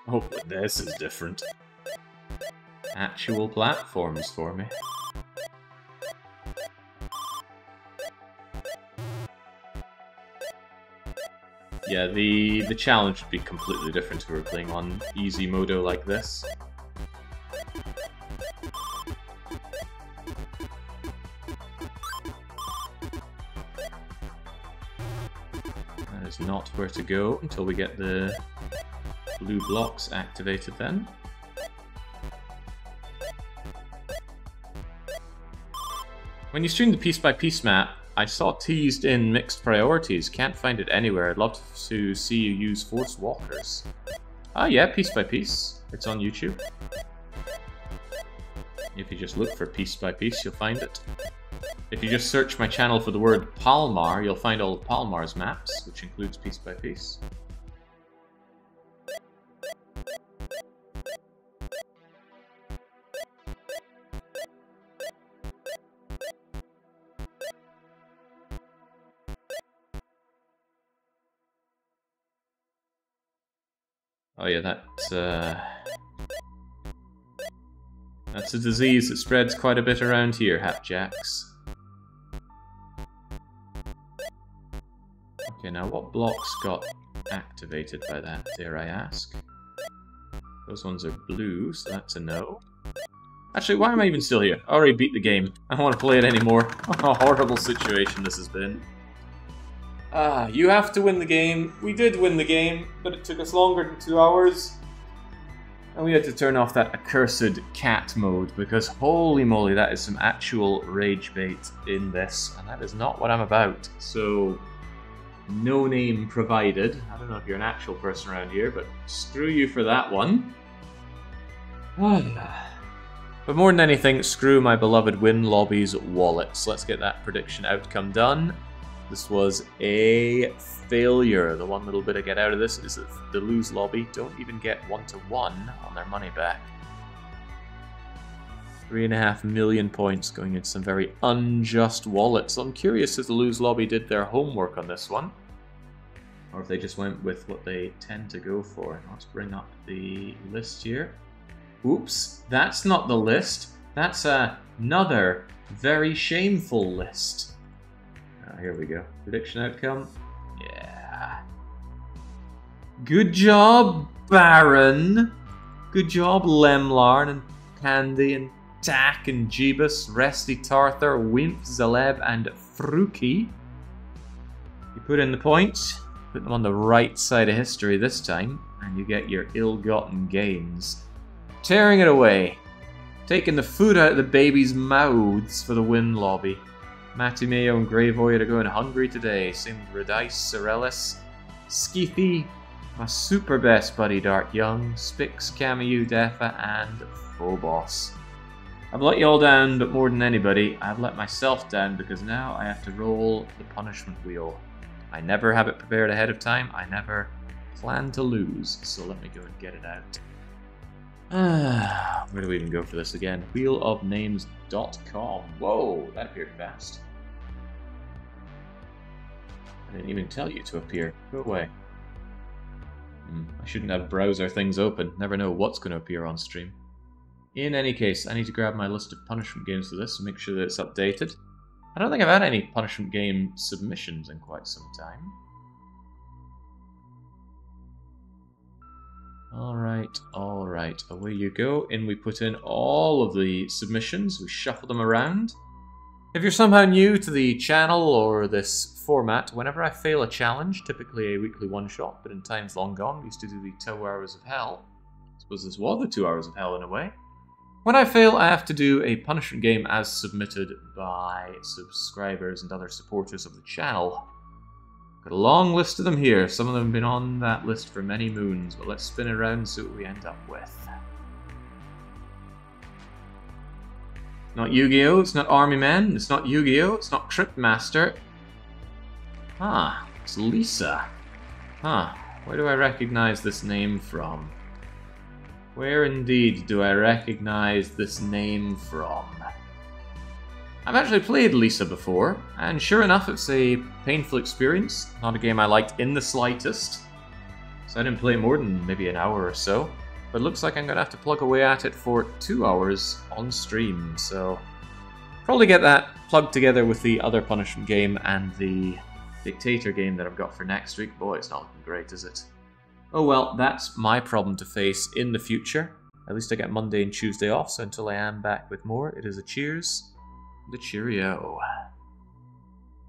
Oh, but this is different. Actual platforms for me. Yeah, the challenge would be completely different if we were playing on easy modo like this. That is not where to go until we get the blue blocks activated then. When you stream the piece-by-piece map, I saw teased in mixed priorities. Can't find it anywhere. I'd love to see you use Force Walkers. Ah yeah, piece by piece. It's on YouTube. If you just look for Piece by Piece, you'll find it. If you just search my channel for the word Palmar, you'll find all of Palmar's maps, which includes Piece by Piece. Oh yeah, that's a disease that spreads quite a bit around here, Hapjacks. Okay, now what blocks got activated by that, dare I ask? Those ones are blue, so that's a no. Actually, why am I even still here? I already beat the game. I don't want to play it anymore. What a horrible situation this has been. You have to win the game. We did win the game, but it took us longer than 2 hours. And we had to turn off that accursed cat mode, because holy moly, that is some actual rage bait in this, and that is not what I'm about. So, no name provided. I don't know if you're an actual person around here, but screw you for that one. But more than anything, screw my beloved Win Lobby's wallets. Let's get that prediction outcome done. This was a failure. The one little bit I get out of this is that the lose lobby don't even get 1-1 on their money back. 3.5 million points going into some very unjust wallets. So I'm curious if the lose lobby did their homework on this one, or if they just went with what they tend to go for. Let's bring up the list here. Oops, that's not the list. That's another very shameful list. Here we go. Prediction outcome. Yeah. Good job, Baron. Good job, Lemlarn and Candy and Tak and Jeebus, Resty Tarthar, Wimp, Zaleb, and Fruki. You put in the points, put them on the right side of history this time, and you get your ill-gotten gains. Tearing it away. Taking the food out of the babies' mouths for the Win Lobby. Matty Mayo and Greyvoid are going hungry today. Same with Radice, Sorellis, Skeethy, my super best buddy Dark Young, Spix, Camus, Defa, and Phobos. I've let you all down, but more than anybody, I've let myself down because now I have to roll the punishment wheel. I never have it prepared ahead of time. I never plan to lose, so let me go and get it out. Where do we even go for this again? Wheelofnames.com. Whoa, that appeared fast. I didn't even tell you to appear. Go away. I shouldn't have browser things open. Never know what's going to appear on stream. In any case, I need to grab my list of punishment games for this and make sure that it's updated. I don't think I've had any punishment game submissions in quite some time. Alright, away you go. In we put in all of the submissions, we shuffle them around. If you're somehow new to the channel or this format, whenever I fail a challenge, typically a weekly one-shot, but in times long gone, we used to do the 2 hours of hell. I suppose this was the 2 hours of hell in a way. When I fail, I have to do a punishment game as submitted by subscribers and other supporters of the channel. Got a long list of them here. Some of them have been on that list for many moons, but let's spin it around and see what we end up with. Not Yu-Gi-Oh! It's not Army Men, it's not Yu-Gi-Oh! It's not Cryptmaster. It's Lisa. Where do I recognize this name from? Where indeed do I recognize this name from? I've actually played Lisa before, and sure enough it's a painful experience. Not a game I liked in the slightest. So I didn't play more than maybe an hour or so. But it looks like I'm going to have to plug away at it for 2 hours on stream, so probably get that plugged together with the other punishment game and the Dictator game that I've got for next week. Boy, it's not looking great, is it? Oh well, that's my problem to face in the future. At least I get Monday and Tuesday off, so until I am back with more, it is a cheers, the cheerio.